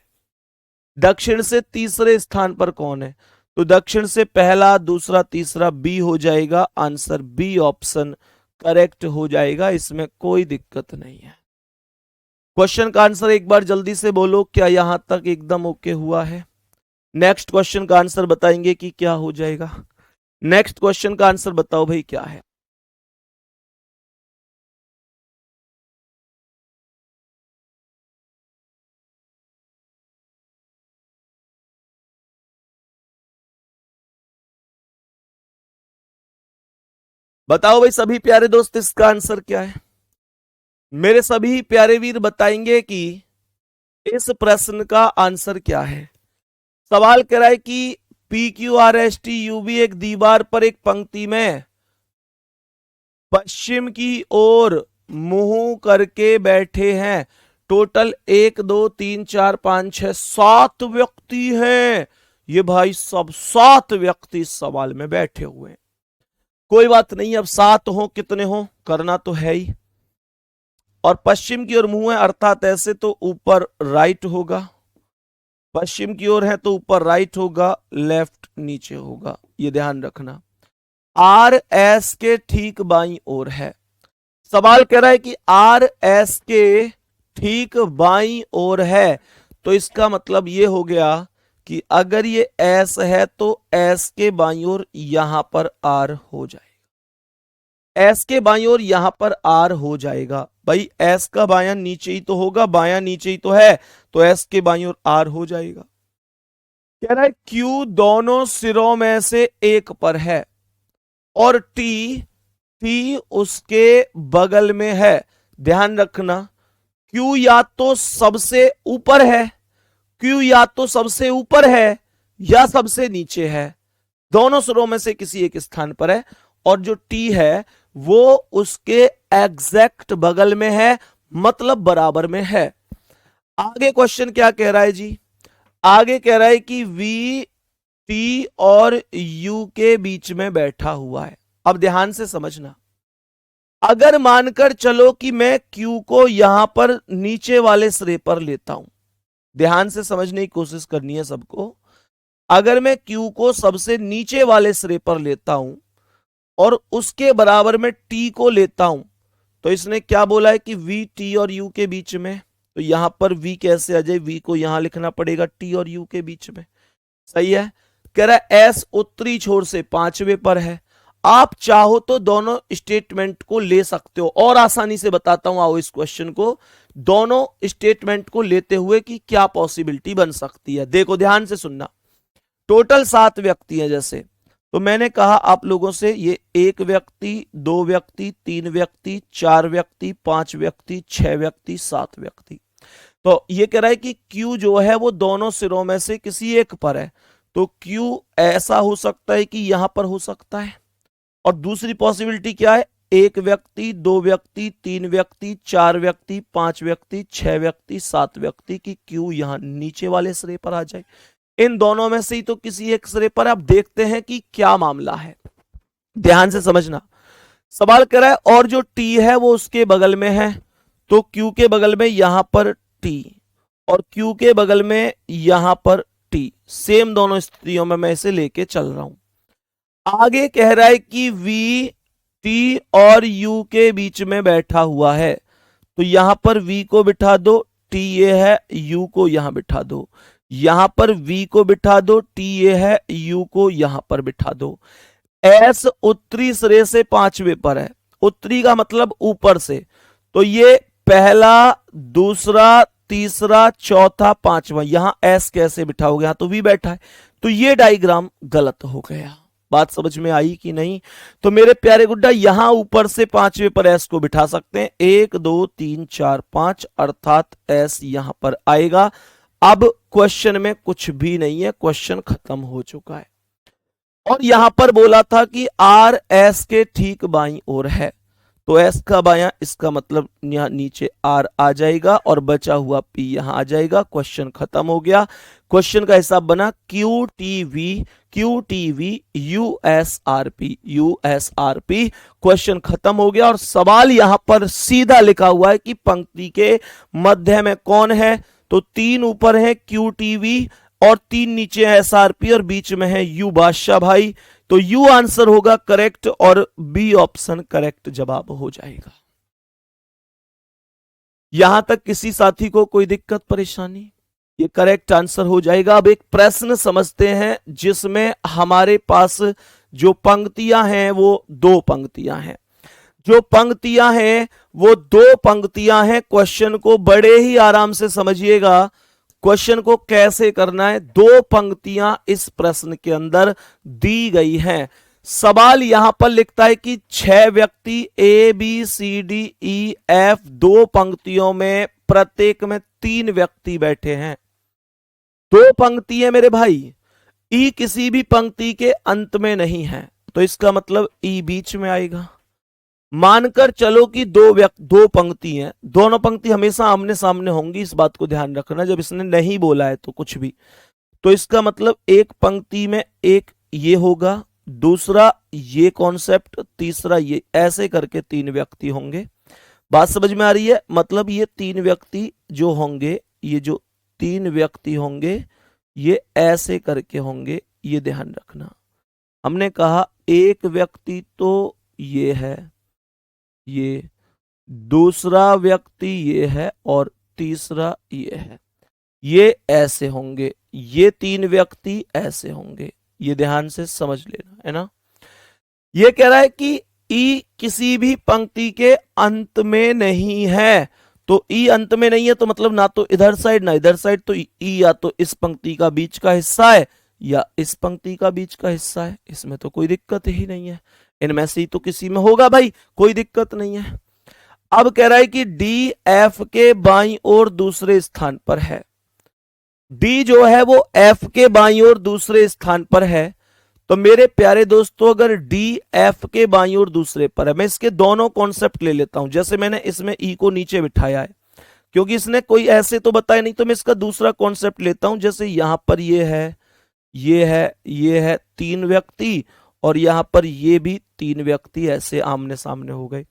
दक्षिण से तीसरे स्थान पर कौन है, तो दक्षिण से पहला दूसरा तीसरा बी हो जाएगा। आंसर बी ऑप्शन करेक्ट हो जाएगा, इसमें कोई दिक्कत नहीं है। क्वेश्चन का आंसर एक बार जल्दी से बोलो, क्या यहां तक एकदम ओके हुआ है। नेक्स्ट क्वेश्चन का आंसर बताएंगे कि क्या हो जाएगा। नेक्स्ट क्वेश्चन का आंसर बताओ भाई क्या है। बताओ भाई सभी प्यारे दोस्त, इसका आंसर क्या है। मेरे सभी प्यारे वीर बताएंगे कि इस प्रश्न का आंसर क्या है। सवाल कह रहा है कि P Q R S T U V एक दीवार पर एक पंक्ति में पश्चिम की ओर मुंह करके बैठे हैं। टोटल 1 2 3 4 5 6 7 व्यक्ति हैं। ये भाई सब 7 व्यक्ति इस सवाल में बैठे हुए हैं। कोई बात नहीं, अब 7 हो कितने हो करना तो है ही। और पश्चिम की ओर मुंह है, अर्थात ऐसे तो ऊपर राइट होगा, पश्चिम की ओर है तो ऊपर राइट होगा, लेफ्ट नीचे होगा, ये ध्यान रखना। आर एस के ठीक बाईं ओर है। सवाल कह रहा है कि आर एस के ठीक बाईं ओर है, तो इसका मतलब ये हो गया कि अगर ये एस है तो एस के बाईं ओर यहां पर आर हो जाएगा, एस के बाईं ओर यहां पर आर हो जाएगा। भाई एस का बायां नीचे ही तो होगा, बायां नीचे ही तो है, तो एस के बाईं ओर आर हो जाएगा। कह रहा है क्यू दोनों सिरों में से एक पर है और टी उसके बगल में है। ध्यान रखना, क्यू या तो सबसे ऊपर है, क्यू या तो सबसे ऊपर है या सबसे नीचे है। दोनों सिरों में से किसी एक स्थान पर है, और जो टी है वो उसके एग्जैक्ट बगल में है, मतलब बराबर में है। आगे क्वेश्चन क्या कह रहा है जी? आगे कह रहा है कि वी टी और यू के बीच में बैठा हुआ है। अब ध्यान से समझना, अगर मानकर चलो कि मैं क्यू को यहां पर नीचे वाले सिरे पर लेता हूं, ध्यान से समझने की कोशिश करनी है सबको। अगर मैं क्यू को सबसे नीचे वाले सिरे पर लेता हूं और उसके बराबर में टी को लेता हूं, तो इसने क्या बोला है कि वी टी और यू के बीच में, तो यहां पर वी कैसे आ जाए? वी को यहां लिखना पड़ेगा टी और यू के बीच में। सही है। कह रहा है एस उत्तरी छोर से 5वें पर है। आप चाहो तो दोनों स्टेटमेंट को ले सकते हो, और आसानी से बताता हूं, आओ इस क्वेश्चन को दोनों स्टेटमेंट को लेते हुए कि क्या पॉसिबिलिटी बन सकती है। देखो ध्यान से सुनना, टोटल 7 व्यक्ति हैं जैसे, तो मैंने कहा आप लोगों से ये 1 व्यक्ति, 2 व्यक्ति, 3 व्यक्ति, 4 व्यक्ति, 5 व्यक्ति, 6 व्यक्ति, 7 व्यक्ति। तो ये कह रहा है कि Q जो है वो दोनों सिरों में से किसी एक पर है, तो Q ऐसा हो सकता है कि यहां पर हो सकता है। और दूसरी पॉसिबिलिटी क्या है? 1 व्यक्ति, 2 व्यक्ति, 3 व्यक्ति, 4 व्यक्ति, 5 व्यक्ति, 6 व्यक्ति, 7 व्यक्ति की Q यहां नीचे वाले सिरे पर आ जाए। इन दोनों में से ही तो किसी एक सिरे पर। आप देखते हैं कि क्या मामला है, ध्यान से समझना। सवाल कर रहा है और जो T है वो उसके बगल में है, तो Q के बगल में यहां पर T और Q के बगल में यहां पर T, सेम दोनों स्थितियों में मैं इसे लेके चल रहा हूं। आगे कह रहा है कि V T और U के बीच में बैठा हुआ है, तो यहां पर V को बिठा दो, T ये है, U को यहां बिठा दो। यहां पर V को बिठा दो, T ये है, U को यहां पर बिठा दो। S उत्तरी सिरे से 5वें पर है, उत्तरी का मतलब ऊपर से, तो ये पहला, दूसरा, तीसरा, चौथा, 5वां, यहां S कैसे बिठा हो गया? तो V बैठा है, तो ये डायग्राम गलत हो गया। बात समझ में आई कि नहीं? तो मेरे प्यारे गुड्डा यहां ऊपर से 5वें पर S को बिठा सकते हैं, 1 2 3 4 5, अर्थात S यहां पर आएगा। अब क्वेश्चन में कुछ भी नहीं है, क्वेश्चन खत्म हो चुका है। और यहां पर बोला था कि R S के ठीक बाईं ओर है, तो S का बायां, इसका मतलब यहां नीचे R आ जाएगा और बचा हुआ P यहां आ जाएगा। क्वेश्चन खत्म हो गया। क्वेश्चन का हिसाब बना QTV USRP। क्वेश्चन खत्म हो गया और सवाल यहां पर सीधा लिखा हुआ है कि पंक्ति के मध्य में कौन है? तो 3 ऊपर है QTV और 3 नीचे है SRP और बीच में है U बादशाह भाई। तो यू आंसर होगा करेक्ट और बी ऑप्शन करेक्ट जवाब हो जाएगा। यहां तक किसी साथी को कोई दिक्कत परेशानी? ये करेक्ट आंसर हो जाएगा। अब एक प्रश्न समझते हैं जिसमें हमारे पास जो पंक्तियां हैं वो 2 पंक्तियां हैं। जो पंक्तियां हैं वो 2 पंक्तियां हैं। क्वेश्चन को बड़े ही आराम से समझिएगा, क्वेश्चन को कैसे करना है। 2 पंक्तियां इस प्रश्न के अंदर दी गई हैं। सवाल यहां पर लिखता है कि 6 व्यक्ति ABCDEF 2 पंक्तियों में, प्रत्येक में 3 व्यक्ति बैठे हैं। 2 पंक्ति है मेरे भाई, ई किसी भी पंक्ति के अंत में नहीं है, तो इसका मतलब ई बीच में आएगा। मानकर चलो कि 2 पंक्ति हैं, दोनों पंक्ति हमेशा आमने सामने होंगी, इस बात को ध्यान रखना जब इसने नहीं बोला है तो कुछ भी। तो इसका मतलब एक पंक्ति में एक ये होगा, दूसरा ये कॉन्सेप्ट, तीसरा ये, ऐसे करके 3 व्यक्ति होंगे। बात समझ में आ रही है? मतलब ये 3 व्यक्ति जो होंगे, ये जो 3 व्यक्ति होंगे ये ऐसे करके होंगे, ये ध्यान रखना। हमने कहा एक व्यक्ति तो ये है, ये दूसरा व्यक्ति ये है और तीसरा ये है, ये ऐसे होंगे, ये 3 व्यक्ति ऐसे होंगे। ये ध्यान से समझ लेना है ना। ये कह रहा है कि ई किसी भी पंक्ति के अंत में नहीं है, तो ई अंत में नहीं है तो मतलब ना तो इधर साइड ना इधर साइड, तो ई या तो इस पंक्ति का बीच का हिस्सा है या इस पंक्ति का बीच का हिस्सा है। इसमें तो कोई दिक्कत ही नहीं है, इनमें से ही तो किसी में होगा भाई, कोई दिक्कत नहीं है। अब कह रहा है कि डी एफ के बाईं ओर दूसरे स्थान पर है। डी जो है वो एफ के बाईं ओर दूसरे स्थान पर है, तो मेरे प्यारे दोस्तों अगर डी एफ के बाईं ओर दूसरे पर है, मैं इसके दोनों कॉन्सेप्ट ले लेता हूं। जैसे मैंने इसमें ई को नीचे बिठाया है क्योंकि इसने कोई ऐसे तो बताया नहीं, तो मैं इसका दूसरा कॉन्सेप्ट लेता हूं। जैसे यहां पर ये है, ये है, ये है, तीन व्यक्ति, और यहां पर ये भी तीन व्यक्ति ऐसे आमने सामने हो गए।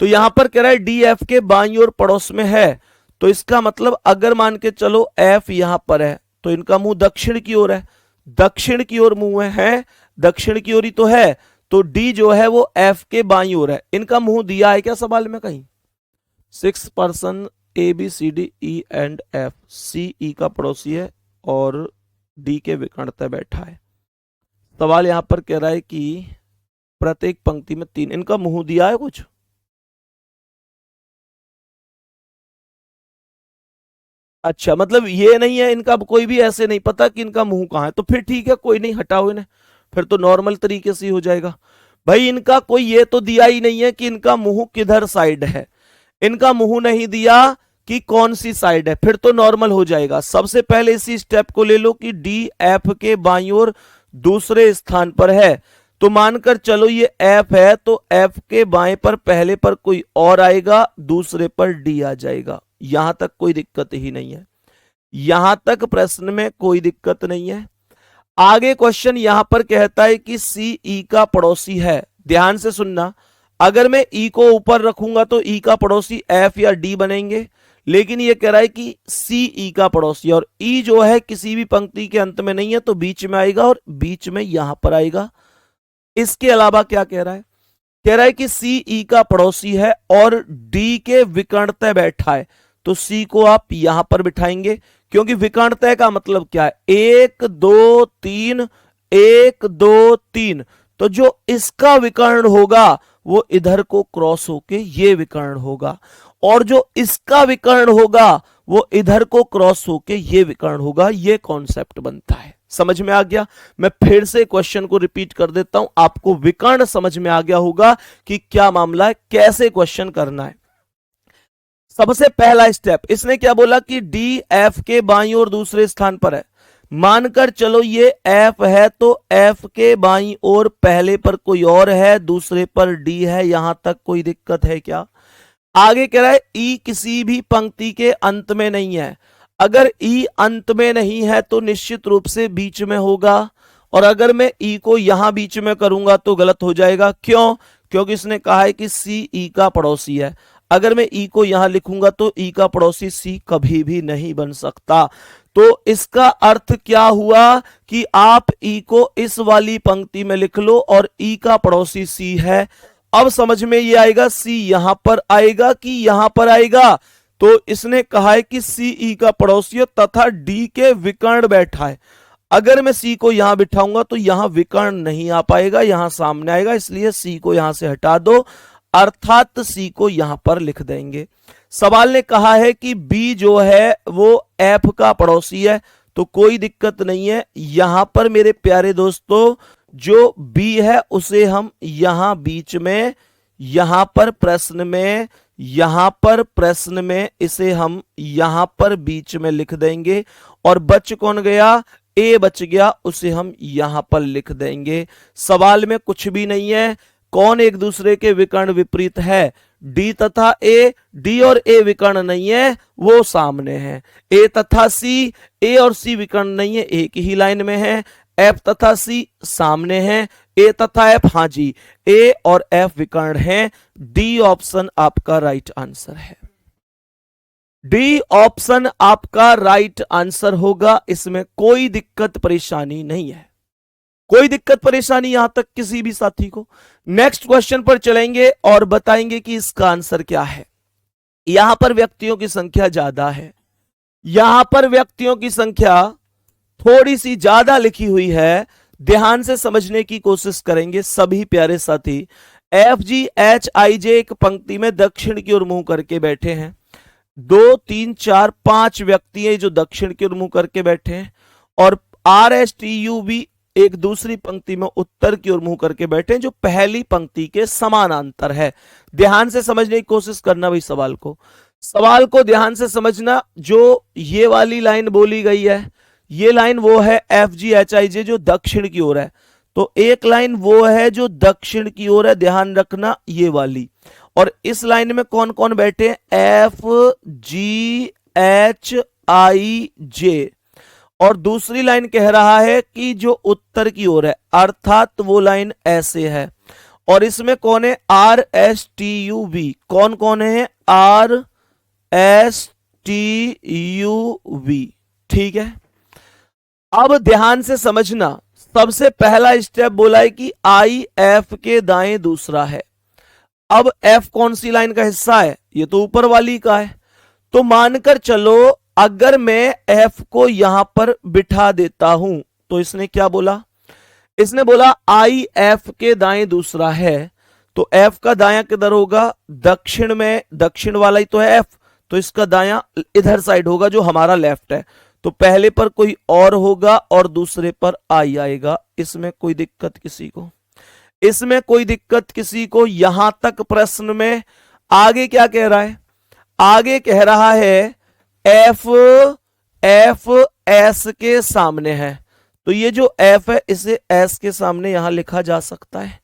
तो यहां पर कह रहा है डी एफ के बाईं ओर पड़ोस में है, तो इसका मतलब अगर मान के चलो एफ यहां पर है तो इनका मुंह दक्षिण की ओर है, दक्षिण की ओर मुंह है, दक्षिण की ओर ही तो है, तो डी जो है वो एफ के बाईं ओर है। इनका मुंह दिया है क्या सवाल में कहीं? 6 person A B C D E and F, C E का पड़ोसी है और डी के विकर्णता बैठा है। सवाल यहां पर कह रहा है कि प्रत्येक पंक्ति में 3, इनका मुंह दिया है कुछ? अच्छा, मतलब ये नहीं है, इनका कोई भी ऐसे नहीं पता कि इनका मुंह कहां है, तो फिर ठीक है, कोई नहीं, हटाओ इन्हें, फिर तो नॉर्मल तरीके से ही हो जाएगा। भाई इनका कोई ये तो दिया ही नहीं है कि इनका मुंह किधर साइड है, इनका मुंह नहीं दिया कि कौन सी साइड है, फिर तो नॉर्मल हो जाएगा। सबसे पहले इसी स्टेप को ले लो कि डी एफ के बाईं ओर दूसरे स्थान पर है, तो मानकर चलो ये एफ है, तो एफ के बाएं पर पहले पर कोई और आएगा, दूसरे पर डी आ जाएगा। यहां तक कोई दिक्कत ही नहीं है, यहां तक प्रश्न में कोई दिक्कत नहीं है। आगे क्वेश्चन यहां पर कहता है कि सी ई का पड़ोसी है। ध्यान से सुनना, अगर मैं ई को ऊपर रखूंगा तो ई का पड़ोसी एफ या डी बनेंगे, लेकिन ये कह रहा है कि सी ई का पड़ोसी, और ई जो है किसी भी पंक्ति के अंत में नहीं है तो बीच में आएगा, और बीच में यहां पर आएगा। इसके अलावा क्या कह रहा है? कह रहा है कि सी ई का पड़ोसी है और डी के विकर्णतः बैठा है, तो सी को आप यहां पर बिठाएंगे, क्योंकि विकर्णतः का मतलब क्या है? 1 2 3, 1 2 3, तो जो इसका विकर्ण होगा वो इधर को क्रॉस होके ये विकर्ण होगा, और जो इसका विकर्ण होगा वो इधर को क्रॉस होके ये विकर्ण होगा। ये कॉन्सेप्ट बनता है। समझ में आ गया? मैं फिर से क्वेश्चन को रिपीट कर देता हूं, आपको विकर्ण समझ में आ गया होगा कि क्या मामला है, कैसे क्वेश्चन करना है। सबसे पहला स्टेप, इसने क्या बोला कि डी एफ के बाईं ओर दूसरे स्थान पर है। मानकर चलो ये एफ है, तो एफ के बाईं ओर पहले पर कोई और है, दूसरे पर डी है। यहां तक कोई दिक्कत है क्या? आगे कह रहा है ई किसी भी पंक्ति के अंत में नहीं है। अगर ई अंत में नहीं है तो निश्चित रूप से बीच में होगा, और अगर मैं ई को यहां बीच में करूंगा तो गलत हो जाएगा। क्यों? क्योंकि इसने कहा है कि सी ई का पड़ोसी है। अगर मैं ई को यहां लिखूंगा तो ई का पड़ोसी सी कभी भी नहीं बन सकता। तो इसका अर्थ क्या हुआ कि आप ई को इस वाली पंक्ति में लिख लो और ई का पड़ोसी सी है। अब समझ में ये आएगा सी यहां पर आएगा कि यहां पर आएगा। तो इसने कहा है कि सी ई का पड़ोसी तथा डी के विकर्ण बैठा है। अगर मैं सी को यहां बिठाऊंगा तो यहां विकर्ण नहीं आ पाएगा, यहां सामने आएगा, इसलिए सी को यहां से हटा दो, अर्थात सी को यहां पर लिख देंगे। सवाल ने कहा है कि बी जो है वो एफ का पड़ोसी है, तो कोई दिक्कत नहीं है। यहां पर मेरे प्यारे दोस्तों जो बी है उसे हम यहां बीच में, यहां पर प्रश्न में, यहां पर प्रश्न में इसे हम यहां पर बीच में लिख देंगे, और बच कौन गया? ए बच गया, उसे हम यहां पर लिख देंगे। सवाल में कुछ भी नहीं है। कौन एक दूसरे के विकर्ण विपरीत है? डी तथा ए। डी और ए विकर्ण नहीं है, वो सामने है। ए तथा सी, ए और सी विकर्ण नहीं है, एक ही लाइन में है। एफ तथा सी सामने हैं, ए तथा एफ, हाँ जी, ए और एफ विकर्ण हैं। डी ऑप्शन आपका राइट आंसर है। डी ऑप्शन आपका राइट आंसर होगा, इसमें कोई दिक्कत परेशानी नहीं है, कोई दिक्कत परेशानी यहां तक किसी भी साथी को। नेक्स्ट क्वेश्चन पर चलेंगे और बताएंगे कि इसका आंसर क्या है। यहां पर व्यक्तियों की संख्या ज्यादा है, यहां पर व्यक्तियों की संख्या थोड़ी सी ज्यादा लिखी हुई है, ध्यान से समझने की कोशिश करेंगे सभी प्यारे साथी। एफ जी एच आई जे एक पंक्ति में दक्षिण की ओर मुंह करके बैठे हैं। 2 3 4 5 व्यक्ति हैं जो दक्षिण की ओर मुंह करके बैठे हैं, और आर एस टी यू भी एक दूसरी पंक्ति में उत्तर की ओर मुंह करके बैठे हैं, जो पहली पंक्ति के समानांतर है। ध्यान से समझने की कोशिश करना भाई, सवाल को ध्यान से समझना। जो ये वाली लाइन बोली गई है, ये लाइन वो है एफ जी एच आई जे जो दक्षिण की ओर है। तो एक लाइन वो है जो दक्षिण की ओर है, ध्यान रखना ये वाली। और इस लाइन में कौन कौन बैठे हैं, एफ जी एच आई जे। और दूसरी लाइन कह रहा है कि जो उत्तर की ओर है, अर्थात वो लाइन ऐसे है। और इसमें कौन है, R S T U V. कौन कौन है, R S T U V. ठीक है, अब ध्यान से समझना, सबसे पहला स्टेप बोला है कि आई एफ के दाएं दूसरा है। अब एफ कौन सी लाइन का हिस्सा है, ये तो ऊपर वाली का है। तो मानकर चलो अगर मैं एफ को यहां पर बिठा देता हूं, तो इसने क्या बोला, इसने बोला आई एफ के दाएं दूसरा है। तो एफ का दायां किधर होगा, दक्षिण में, दक्षिण वाला ही तो है एफ, तो इसका दायां इधर साइड होगा जो हमारा लेफ्ट है। तो पहले पर कोई और होगा और दूसरे पर आई आएगा। इसमें कोई दिक्कत किसी को, इसमें कोई दिक्कत किसी को, यहां तक प्रश्न में। आगे क्या कह रहा है, आगे कह रहा है एफ एफ एस के सामने है। तो ये जो एफ है इसे एस के सामने यहां लिखा जा सकता है,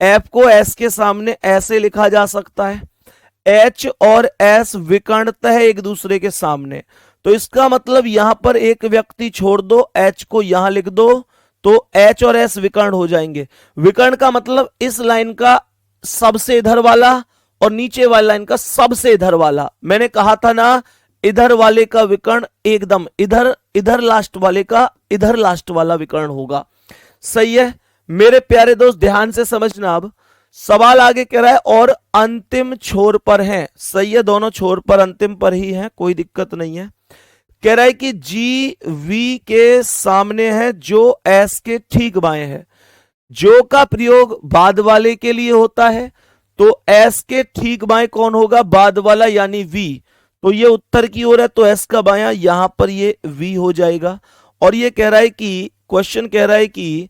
एफ को एस के सामने ऐसे लिखा जा सकता है। एच और एस विकर्णतः है एक दूसरे के सामने, तो इसका मतलब यहां पर एक व्यक्ति छोड़ दो, एच को यहां लिख दो, तो एच और एस विकर्ण हो जाएंगे। विकर्ण का मतलब इस लाइन का सबसे इधर वाला और नीचे वाली लाइन का सबसे इधर वाला। मैंने कहा था ना, इधर वाले का विकर्ण एकदम इधर, इधर लास्ट वाले का इधर लास्ट वाला विकर्ण होगा। सही है मेरे प्यारे दोस्त, ध्यान से समझना। अब सवाल आगे कह रहा है और अंतिम छोर पर है। सही है, दोनों छोर पर अंतिम पर ही है, कोई दिक्कत नहीं है। कह रहा है कि जी वी के सामने है जो एस के ठीक बाएं है। जो का प्रयोग बाद वाले के लिए होता है, तो एस के ठीक बाएं कौन होगा, बाद वाला यानी वी। तो ये उत्तर की ओर है, तो एस का बायां यहां पर ये वी हो जाएगा। और ये कह रहा है कि क्वेश्चन कह रहा है कि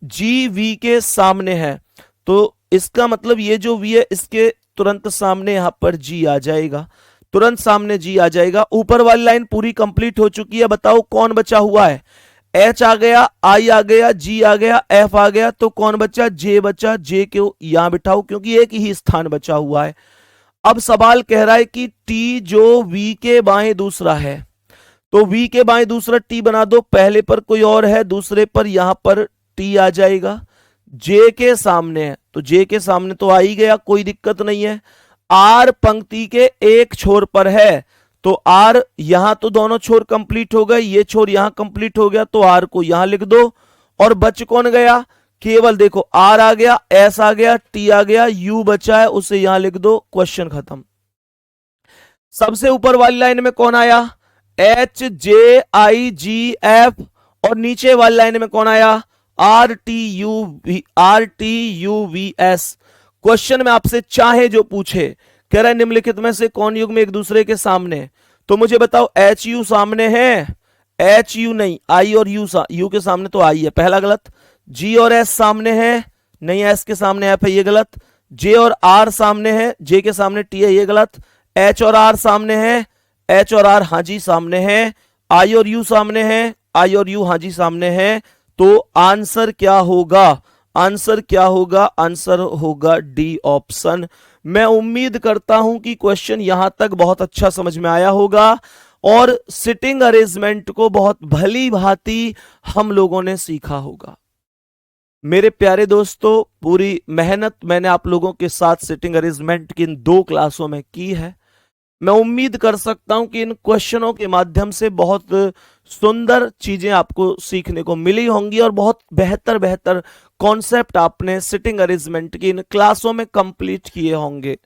जी वी के सामने है, तो इसका मतलब ये जो वी है इसके तुरंत सामने यहां पर जी आ जाएगा, तुरंत सामने जी आ जाएगा। ऊपर वाली लाइन पूरी कंप्लीट हो चुकी है। बताओ कौन बचा हुआ है, एच आ गया, आई आ गया, जी आ गया, एफ आ गया, तो कौन बचा, जे बचा। जे को यहां बिठाओ क्योंकि एक ही स्थान बचा हुआ है। अब सवाल कह रहा है कि टी जो वी के बाएं दूसरा है, तो वी के बाएं दूसरा टी बना दो। पहले पर कोई और है, दूसरे पर यहां पर टी आ जाएगा। जे के सामने है, तो जे के सामने तो आ ही गया, कोई दिक्कत नहीं है। आर पंक्ति के एक छोर पर है, तो आर यहां तो दोनों छोर कंप्लीट हो गए, ये छोर यहां कंप्लीट हो गया, तो आर को यहां लिख दो। और बच कौन गया, केवल देखो आर आ गया, एस आ गया, टी आ गया, यू बचा है, उसे यहां लिख दो। क्वेश्चन खत्म। सबसे ऊपर वाली लाइन में कौन आया, एच जे आई जी एफ, और नीचे वाली लाइन में कौन आया, R T U V S. Question में आपसे चाहे जो पूछे, कह रहा है निम्नलिखित में से कौन युग्म एक दूसरे के सामने, तो मुझे बताओ एच यू सामने है, एच यू नहीं, आई और यू के सामने तो आई है, पहला गलत। जी और एस सामने है, नहीं एस के सामने एफ है, ये गलत। जे और आर सामने है, जे के सामने टी है, ये गलत। एच और आर सामने है, एच और आर हाँ जी सामने है। आई और यू सामने है, आई और यू हाँ जी सामने है। तो आंसर क्या होगा, आंसर क्या होगा, आंसर होगा डी ऑप्शन। मैं उम्मीद करता हूं कि क्वेश्चन यहां तक बहुत अच्छा समझ में आया होगा और सिटिंग अरेंजमेंट को बहुत भली भांति हम लोगों ने सीखा होगा। मेरे प्यारे दोस्तों, पूरी मेहनत मैंने आप लोगों के साथ सिटिंग अरेंजमेंट की इन 2 क्लासों में की है। मैं उम्मीद कर सकता हूं कि इन क्वेश्चनों के माध्यम से बहुत सुंदर चीजें आपको सीखने को मिली होंगी और बहुत बेहतर बेहतर कॉन्सेप्ट आपने सिटिंग अरेंजमेंट की इन क्लासों में कंप्लीट किए होंगे।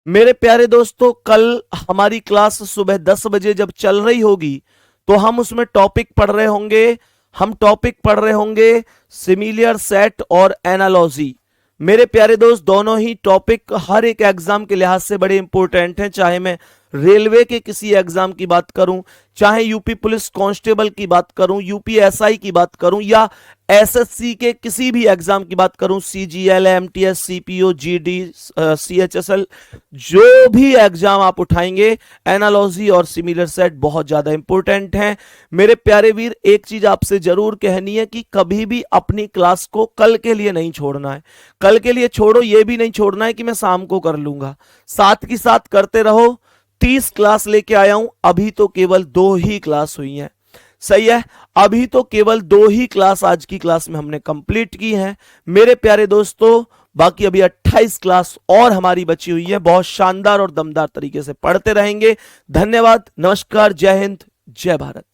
मेरे प्यारे दोस्तों, कल हमारी क्लास सुबह 10 बजे जब चल रही होगी तो हम उसमें टॉपिक पढ़ रहे होंगे, हम टॉपिक पढ़ रहे होंगे सिमिलियर सेट और एनालॉजी। मेरे प्यारे दोस्त, दोनों ही टॉपिक हर एक एग्जाम के लिहाज से बड़े इंपॉर्टेंट हैं, चाहे मैं रेलवे के किसी एग्जाम की बात करूं, चाहे यूपी पुलिस कांस्टेबल की बात करूं, यूपी एसआई की बात करूं, या एसएससी के किसी भी एग्जाम की बात करूं, CGL, MTS, CPO, GD, CHSL, जो भी एग्जाम आप उठाएंगे, एनालॉजी और सिमिलर सेट बहुत ज्यादा इंपॉर्टेंट हैं। मेरे प्यारे वीर, एक चीज आपसे जरूर कहनी है कि कभी भी अपनी क्लास को कल के लिए नहीं छोड़ना है। कल के लिए छोड़ो, यह भी नहीं छोड़ना है कि मैं शाम को कर लूंगा, साथ की साथ करते रहो। 30 क्लास लेके आया हूं, अभी तो केवल 2 ही क्लास हुई हैं, सही है, अभी तो केवल 2 ही क्लास आज की क्लास में हमने कंप्लीट की हैं मेरे प्यारे दोस्तों। बाकी अभी 28 क्लास और हमारी बची हुई है, बहुत शानदार और दमदार तरीके से पढ़ते रहेंगे। धन्यवाद, नमस्कार, जय हिंद, जय भारत।